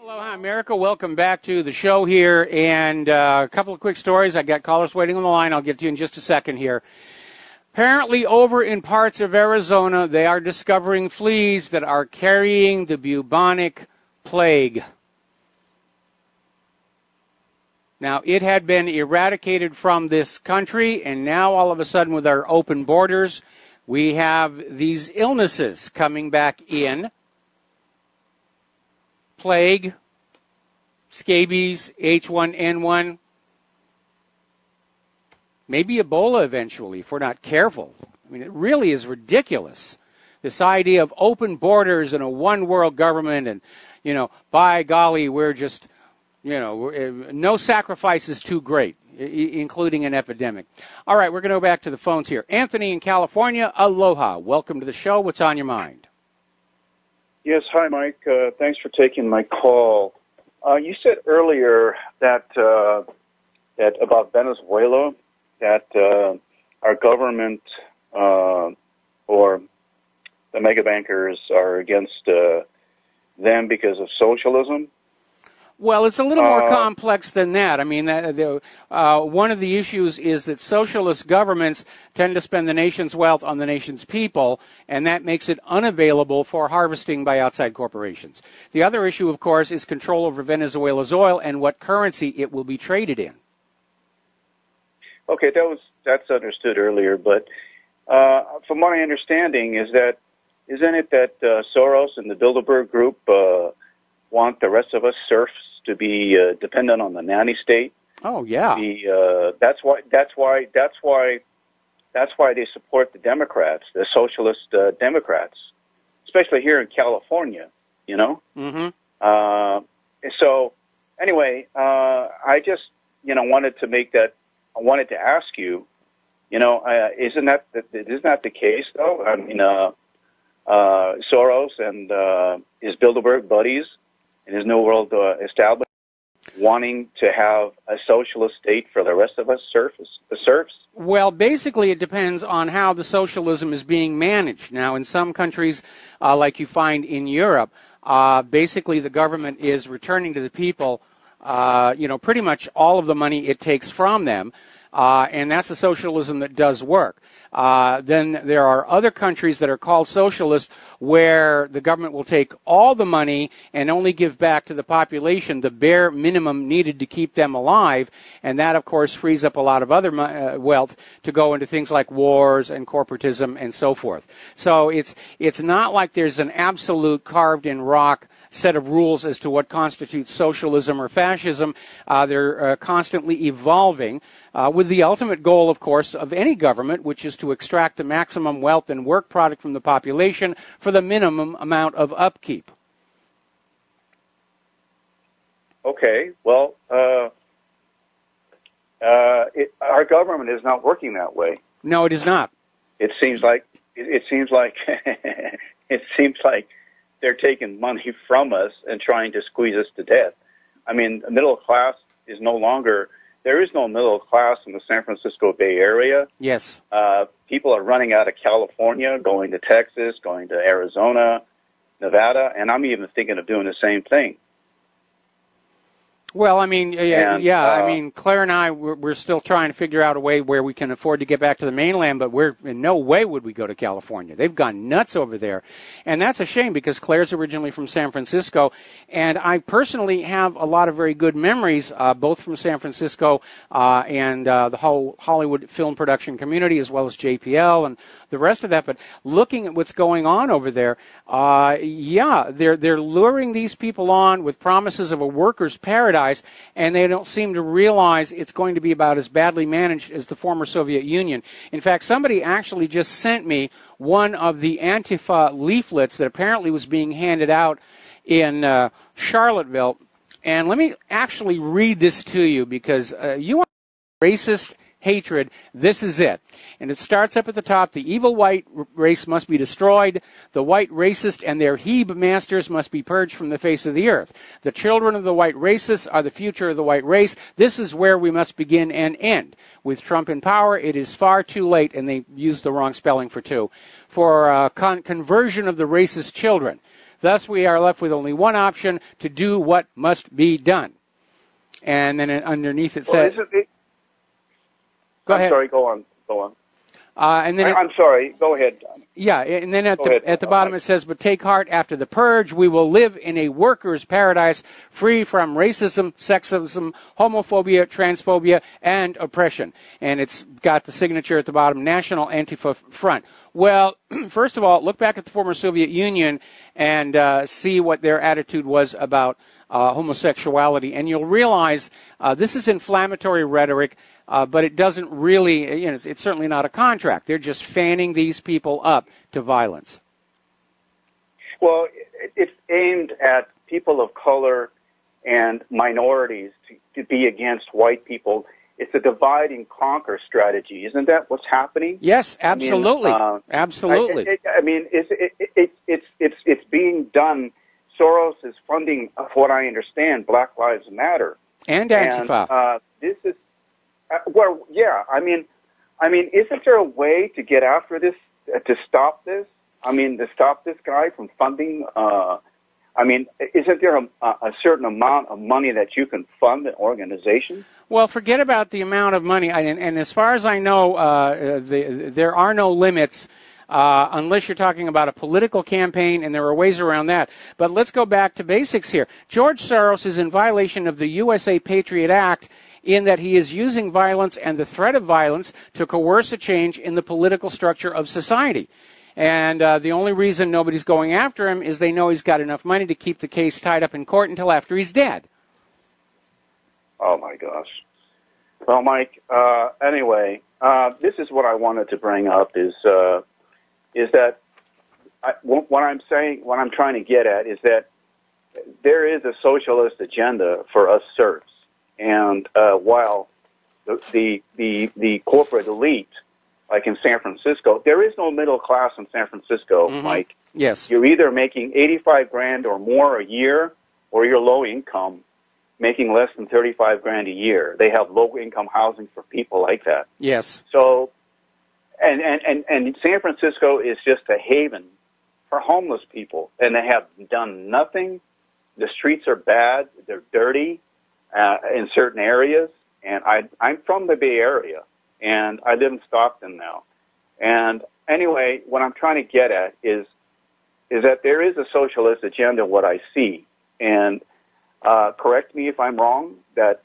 Aloha, America. Welcome back to the show here. And a couple of quick stories. I got callers waiting on the line. I'll get to you in just a second here. Apparently, over in parts of Arizona, they are discovering fleas that are carrying the bubonic plague. Now, it had been eradicated from this country, and now all of a sudden with our open borders, we have these illnesses coming back in. Plague, scabies, H1N1, maybe Ebola eventually if we're not careful. I mean, it really is ridiculous. This idea of open borders and a one-world government and, you know, by golly, we're just... You know, no sacrifice is too great, including an epidemic. All right, we're going to go back to the phones here. Anthony in California, aloha. Welcome to the show. What's on your mind? Yes, hi, Mike. Thanks for taking my call. You said earlier that about Venezuela, that our government or the mega bankers are against them because of socialism. Well, it's a little more complex than that. I mean, one of the issues is that socialist governments tend to spend the nation's wealth on the nation's people, and that makes it unavailable for harvesting by outside corporations. The other issue, of course, is control over Venezuela's oil and what currency it will be traded in. Okay, that's understood earlier, but from my understanding isn't it that Soros and the Bilderberg Group want the rest of us serfs to be dependent on the nanny state? Oh yeah. That's why they support the Democrats, the socialist Democrats, especially here in California. You know. Mm-hmm. So anyway, I just wanted to make that. I wanted to ask you. Isn't that the case though? I mean, Soros and his Bilderberg buddies in his New World establishment wanting to have a socialist state for the rest of us, the serfs? Well, basically it depends on how the socialism is being managed. Now, in some countries, like you find in Europe, basically the government is returning to the people, pretty much all of the money it takes from them, and that's a socialism that does work. Then there are other countries that are called socialist where the government will take all the money and only give back to the population the bare minimum needed to keep them alive, and that, of course, frees up a lot of other wealth to go into things like wars and corporatism and so forth. So it's not like there's an absolute carved-in rock set of rules as to what constitutes socialism or fascism. They're constantly evolving with the ultimate goal, of course, of any government, which is to extract the maximum wealth and work product from the population for the minimum amount of upkeep. Okay, well, our government is not working that way. No, it is not. It seems like they're taking money from us and trying to squeeze us to death. I mean, the middle class is no longer. There is no middle class in the San Francisco Bay Area. Yes. People are running out of California, going to Texas, going to Arizona, Nevada, and I'm even thinking of doing the same thing. Well, I mean, I mean, Claire and I, we're still trying to figure out a way where we can afford to get back to the mainland, but we're in no way would we go to California. They've gone nuts over there. And that's a shame because Claire's originally from San Francisco, and I personally have a lot of very good memories, both from San Francisco and the whole Hollywood film production community, as well as JPL and the rest of that. But looking at what's going on over there, they're luring these people on with promises of a workers' paradise, and they don't seem to realize it's going to be about as badly managed as the former Soviet Union. In fact, somebody actually just sent me one of the Antifa leaflets that apparently was being handed out in Charlottesville. And let me actually read this to you because you want racist hatred, this is it. And it starts up at the top. The evil white race must be destroyed. The white racist and their Hebe masters must be purged from the face of the earth. The children of the white racists are the future of the white race. This is where we must begin and end. With Trump in power, it is far too late, and they used the wrong spelling for two, for conversion of the racist children. Thus, we are left with only one option: to do what must be done. And then underneath it says... Go ahead. I'm sorry, go on. And then I'm sorry, go ahead. Yeah, and then at the bottom it says, but take heart, after the purge, we will live in a workers' paradise free from racism, sexism, homophobia, transphobia, and oppression. And it's got the signature at the bottom, National Antifa Front. Well, first of all, look back at the former Soviet Union and see what their attitude was about homosexuality, and you'll realize this is inflammatory rhetoric. But it doesn't really, it's certainly not a contract. They're just fanning these people up to violence. Well, it's aimed at people of color and minorities to be against white people. It's a divide and conquer strategy. Isn't that what's happening? Yes, absolutely. Absolutely. It's being done. Soros is funding, of what I understand, Black Lives Matter. And Antifa. This is... well, yeah. I mean, isn't there a way to get after this, to stop this? I mean, to stop this guy from funding? Isn't there a certain amount of money that you can fund an organization? Well, forget about the amount of money. And as far as I know, there are no limits. Unless you're talking about a political campaign, and there are ways around that. But let's go back to basics here. George Soros is in violation of the USA Patriot Act in that he is using violence and the threat of violence to coerce a change in the political structure of society. And the only reason nobody's going after him is they know he's got enough money to keep the case tied up in court until after he's dead. Oh, my gosh. Well, Mike, anyway, this is what I wanted to bring up is that what I'm trying to get at is that there is a socialist agenda for us serfs. And while the corporate elite, like in San Francisco, there is no middle class in San Francisco, Mike. Yes. You're either making $85,000 or more a year, or you're low income, making less than $35,000 a year. They have low income housing for people like that. Yes. So, and San Francisco is just a haven for homeless people, and they have done nothing. The streets are bad. They're dirty. In certain areas, and I'm from the Bay Area, and I live in Stockton now. And anyway, what I'm trying to get at is that there is a socialist agenda, what I see, and correct me if I'm wrong, that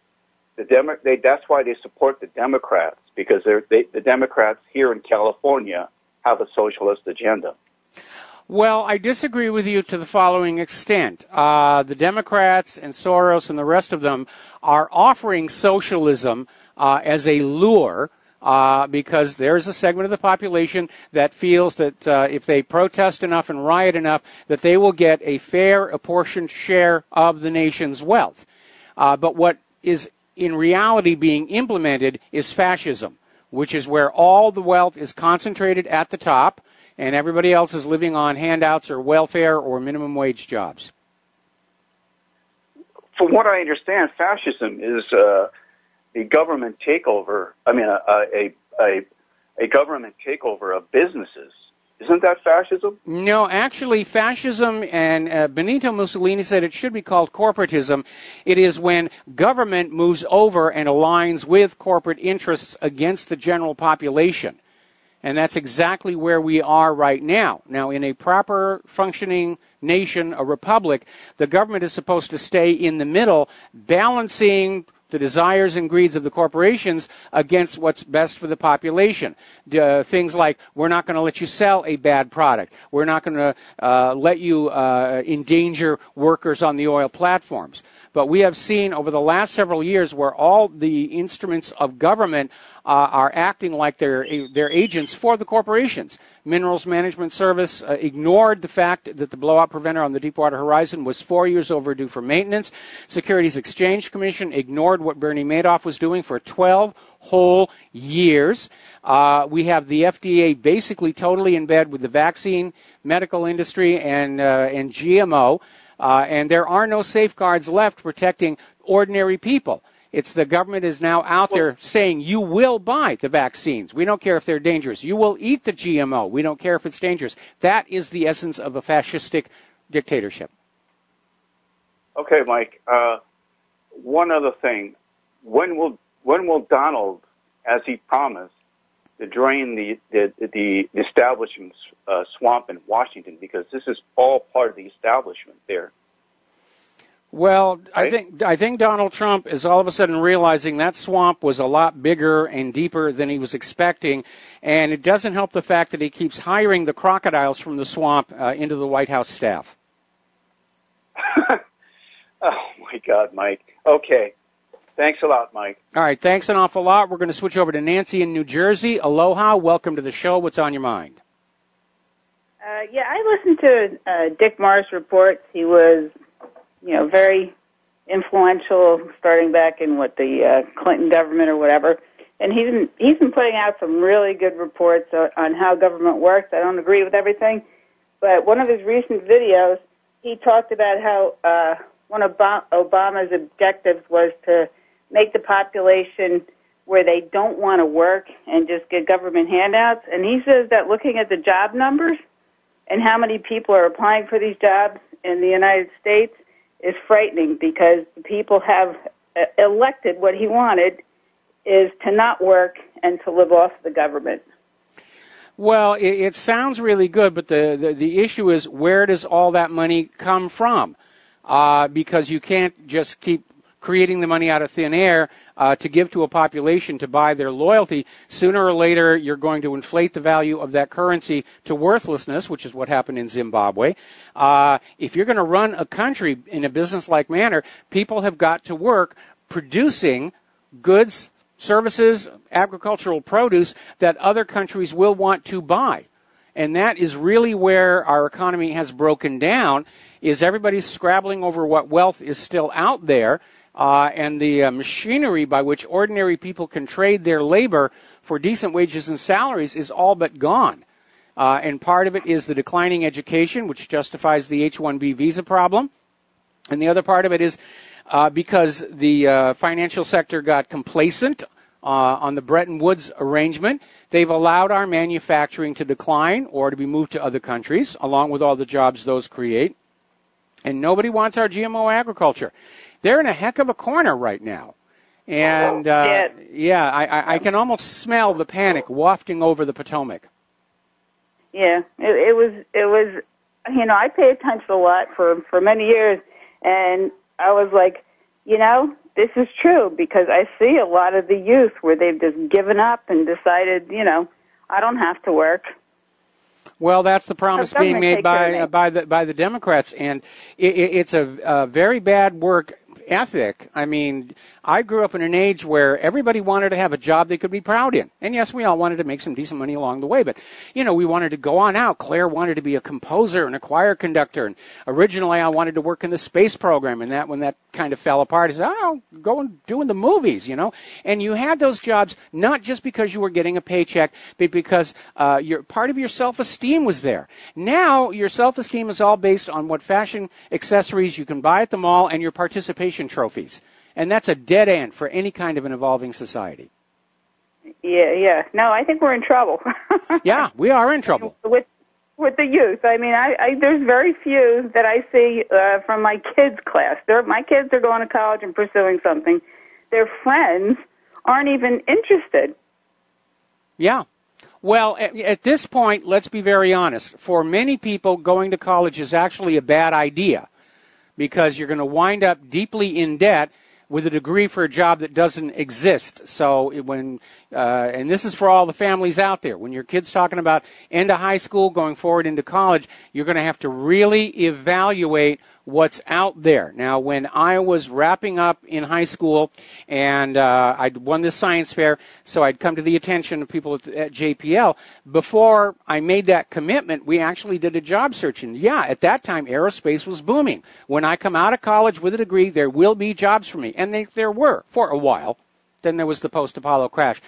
that's why they support the Democrats, because the Democrats here in California have a socialist agenda. Well, I disagree with you to the following extent. The Democrats and Soros and the rest of them are offering socialism as a lure because there's a segment of the population that feels that if they protest enough and riot enough, that they will get a fair apportioned share of the nation's wealth. But what is in reality being implemented is fascism, which is where all the wealth is concentrated at the top, and everybody else is living on handouts or welfare or minimum wage jobs. From what I understand, fascism is the government takeover. I mean, a government takeover of businesses, Isn't that fascism? No, actually, fascism, and Benito Mussolini said it should be called corporatism. It is when government moves over and aligns with corporate interests against the general population. And that's exactly where we are right now. Now, in a proper functioning nation, a republic, the government is supposed to stay in the middle, balancing the desires and greeds of the corporations against what's best for the population. Things like, we're not going to let you sell a bad product. We're not going to let you endanger workers on the oil platforms. But we have seen over the last several years where all the instruments of government are acting like they're agents for the corporations. Minerals Management Service ignored the fact that the blowout preventer on the Deepwater Horizon was 4 years overdue for maintenance. Securities Exchange Commission ignored what Bernie Madoff was doing for 12 whole years. We have the FDA basically totally in bed with the vaccine, medical industry, and GMO. And there are no safeguards left protecting ordinary people. It's the government is now out there saying you will buy the vaccines. We don't care if they're dangerous. You will eat the GMO. We don't care if it's dangerous. That is the essence of a fascistic dictatorship. Okay, Mike. One other thing. When will Donald, as he promised, to drain the establishment swamp in Washington? Because this is all part of the establishment there. Well, right? I think Donald Trump is all of a sudden realizing that swamp was a lot bigger and deeper than he was expecting, and it doesn't help the fact that he keeps hiring the crocodiles from the swamp into the White House staff. Oh, my God, Mike. Okay. Thanks a lot, Mike. All right, thanks an awful lot. We're going to switch over to Nancy in New Jersey. Aloha, welcome to the show. What's on your mind? Yeah, I listened to Dick Morris reports. He was, very influential starting back in the Clinton government or whatever. And he's been putting out some really good reports on how government works. I don't agree with everything, but one of his recent videos, he talked about how one of Obama's objectives was to make the population where they don't want to work and just get government handouts. And he says that looking at the job numbers and how many people are applying for these jobs in the United States is frightening, because the people have elected what he wanted is to not work and to live off the government. Well, it sounds really good, but the issue is, where does all that money come from? Because you can't just keep creating the money out of thin air to give to a population to buy their loyalty. Sooner or later, you're going to inflate the value of that currency to worthlessness, which is what happened in Zimbabwe. If you're going to run a country in a business-like manner, people have got to work producing goods, services, agricultural produce that other countries will want to buy. And that is really where our economy has broken down, is everybody's scrabbling over what wealth is still out there, and the machinery by which ordinary people can trade their labor for decent wages and salaries is all but gone. And part of it is the declining education, which justifies the H-1B visa problem. And the other part of it is because the financial sector got complacent on the Bretton Woods arrangement, they've allowed our manufacturing to decline or to be moved to other countries, along with all the jobs those create. And nobody wants our GMO agriculture. They're in a heck of a corner right now. And, I can almost smell the panic wafting over the Potomac. Yeah, it was, I pay attention a lot for many years, and I was like, this is true, because I see a lot of the youth where they've just given up and decided, I don't have to work. Well, that's the promise being made by the Democrats, and it's a very bad work ethic. I mean, I grew up in an age where everybody wanted to have a job they could be proud in. And yes, we all wanted to make some decent money along the way, but, we wanted to go on out. Claire wanted to be a composer and a choir conductor, and originally I wanted to work in the space program, and when that kind of fell apart, I said, I'll go and do in the movies, And you had those jobs not just because you were getting a paycheck, but because part of your self-esteem was there. Now, your self-esteem is all based on what fashion accessories you can buy at the mall and your participation trophies. And that's a dead end for any kind of an evolving society. Yeah. No, I think we're in trouble. Yeah, we are in trouble. With with the youth. I mean, there's very few that I see from my kids' class. My kids are going to college and pursuing something. Their friends aren't even interested. Yeah. Well, at this point, let's be very honest. For many people, going to college is actually a bad idea because you're going to wind up deeply in debt with a degree for a job that doesn't exist. So and this is for all the families out there, when your kid's talking about end of high school, going forward into college, you're going to have to really evaluate what's out there. Now, when I was wrapping up in high school and I'd won this science fair, so I'd come to the attention of people at JPL. Before I made that commitment, we actually did a job search. And yeah, at that time, aerospace was booming. When I come out of college with a degree, there will be jobs for me. And there were for a while. Then there was the post-Apollo crash.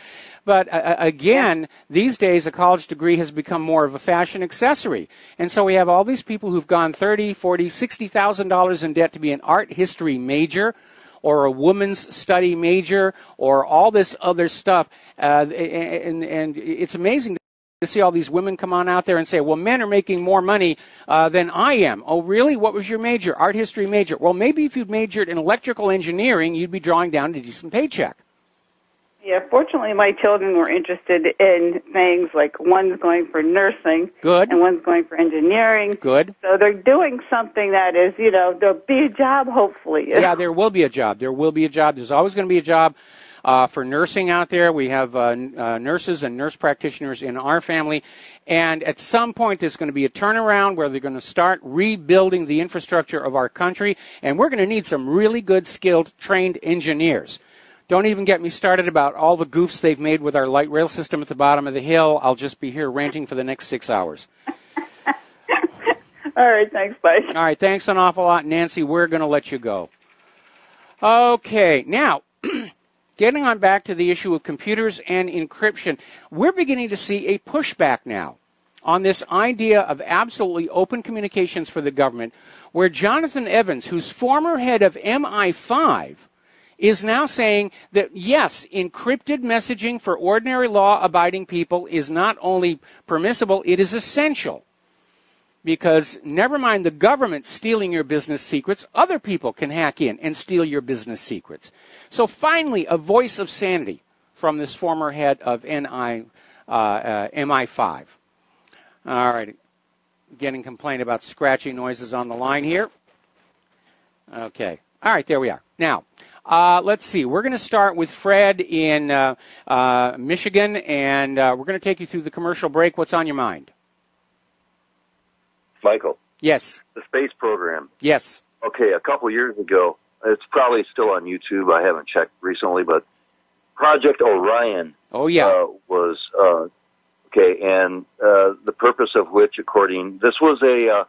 But again, these days a college degree has become more of a fashion accessory. And so we have all these people who've gone $30,000, $40,000, $60,000 in debt to be an art history major or a woman's study major or all this other stuff. And it's amazing to see all these women come on out there and say, well, men are making more money than I am. Oh, really? What was your major? Art history major. Well, maybe if you'd majored in electrical engineering, you'd be drawing down a decent paycheck. Yeah, fortunately, my children were interested in things like one's going for nursing. Good. And one's going for engineering. Good. So they're doing something that is, there'll be a job, hopefully. Yeah, there will be a job. There will be a job. There's always going to be a job for nursing out there. We have nurses and nurse practitioners in our family. And at some point, there's going to be a turnaround where they're going to start rebuilding the infrastructure of our country. And we're going to need some really good, skilled, trained engineers. Don't even get me started about all the goofs they've made with our light rail system at the bottom of the hill. I'll just be here ranting for the next 6 hours. All right, thanks, bye. All right, thanks an awful lot, Nancy. We're going to let you go. Okay, now, getting on back to the issue of computers and encryption, we're beginning to see a pushback now on this idea of absolutely open communications for the government, where Jonathan Evans, who's former head of MI5, is now saying that, yes, encrypted messaging for ordinary law-abiding people is not only permissible, it is essential. Because never mind the government stealing your business secrets, other people can hack in and steal your business secrets. So finally, a voice of sanity from this former head of MI5. All right, getting complaint about scratchy noises on the line here. Okay, all right, there we are. Now, let's see. We're going to start with Fred in Michigan, and we're going to take you through the commercial break. What's on your mind? Michael. Yes. The space program. Yes. Okay, a couple years ago, it's probably still on YouTube. I haven't checked recently, but Project Orion. Oh, yeah. Was okay, and the purpose of which, this was a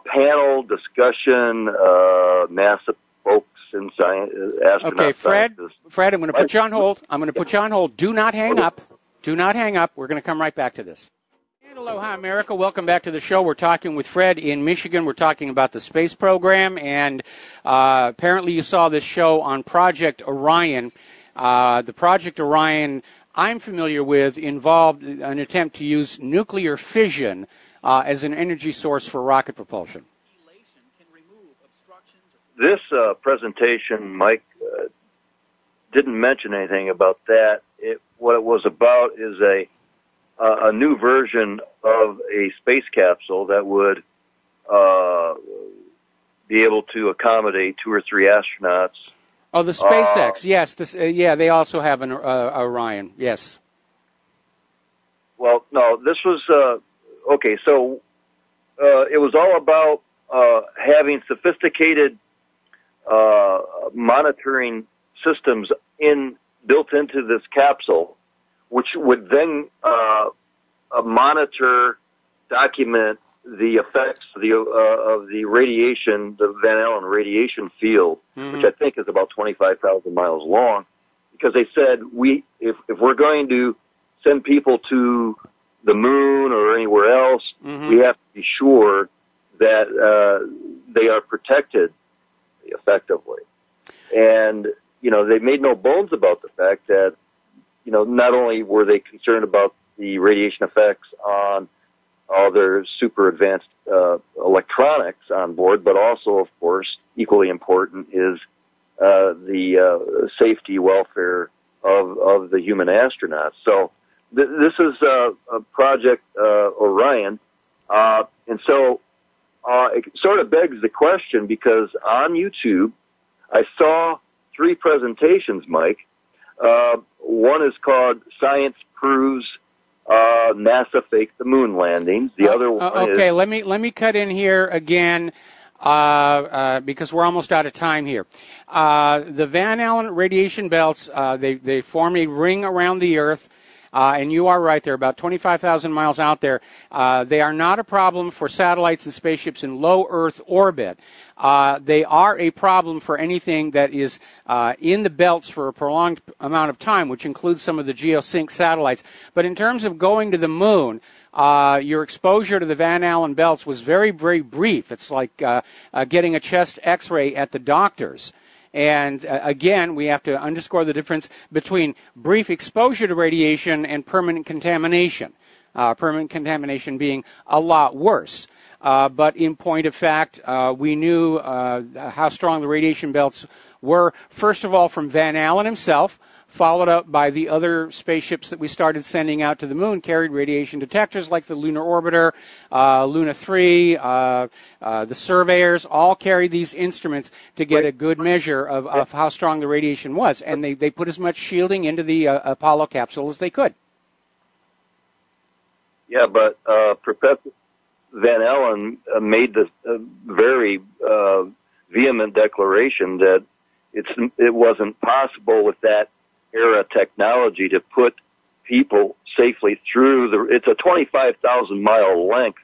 panel discussion, NASA folks and astronauts. Okay, Fred, I'm going to put you on hold. Do not hang up. Do not hang up. We're going to come right back to this. And aloha, America. Welcome back to the show. We're talking with Fred in Michigan. We're talking about the space program, and apparently you saw this show on Project Orion. The Project Orion I'm familiar with involved an attempt to use nuclear fission as an energy source for rocket propulsion. This presentation, Mike, didn't mention anything about that. What it was about is a new version of a space capsule that would be able to accommodate 2 or 3 astronauts. Oh, the SpaceX, yes. They also have an Orion, yes. Well, no, this was, okay, so it was all about having sophisticated monitoring systems built into this capsule, which would then monitor, document the effects of the radiation, the Van Allen radiation field, which I think is about 25,000 miles long, because they said if we're going to send people to the moon or anywhere else, we have to be sure that they are protected effectively. And, they made no bones about the fact that, not only were they concerned about the radiation effects on all their super advanced electronics on board, but also, of course, equally important is the safety, welfare of the human astronauts. So this is a Project Orion, and so it sort of begs the question, because on YouTube I saw 3 presentations, Mike. One is called Science Proves NASA Faked the Moon Landings. The other one okay, is... let me cut in here again, because we're almost out of time here. The Van Allen radiation belts, they form a ring around the Earth, and you are right, they're about 25,000 miles out there. They are not a problem for satellites and spaceships in low Earth orbit. They are a problem for anything that is in the belts for a prolonged amount of time, which includes some of the geosync satellites. But in terms of going to the moon, your exposure to the Van Allen belts was very, very brief. It's like getting a chest X-ray at the doctor's. And again, we have to underscore the difference between brief exposure to radiation and permanent contamination. Permanent contamination being a lot worse. But in point of fact, we knew how strong the radiation belts were, first of all, from Van Allen himself, followed up by the other spaceships that we started sending out to the moon, carried radiation detectors like the Lunar Orbiter, Luna 3, the surveyors, all carried these instruments to get a good measure of how strong the radiation was. And they put as much shielding into the Apollo capsule as they could. Yeah, but Professor Van Allen made this very vehement declaration that it wasn't possible with that era technology to put people safely through it's a 25,000 mile length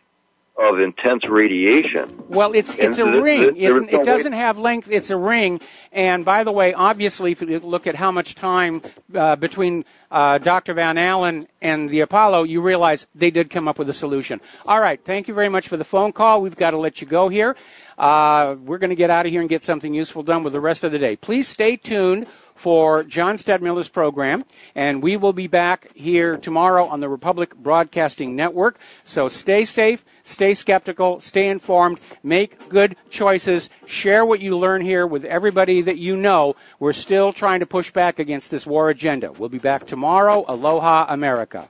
of intense radiation. Well, it's a ring. It doesn't have length. It's a ring. And by the way, obviously, if you look at how much time between Dr. Van Allen and the Apollo, you realize they did come up with a solution. All right. Thank you very much for the phone call. We've got to let you go here. We're going to get out of here and get something useful done with the rest of the day. Please stay tuned for John Stadtmiller's program, and we will be back here tomorrow on the Republic Broadcasting Network. So stay safe, stay skeptical, stay informed, make good choices, share what you learn here with everybody that you know. We're still trying to push back against this war agenda. We'll be back tomorrow. Aloha, America.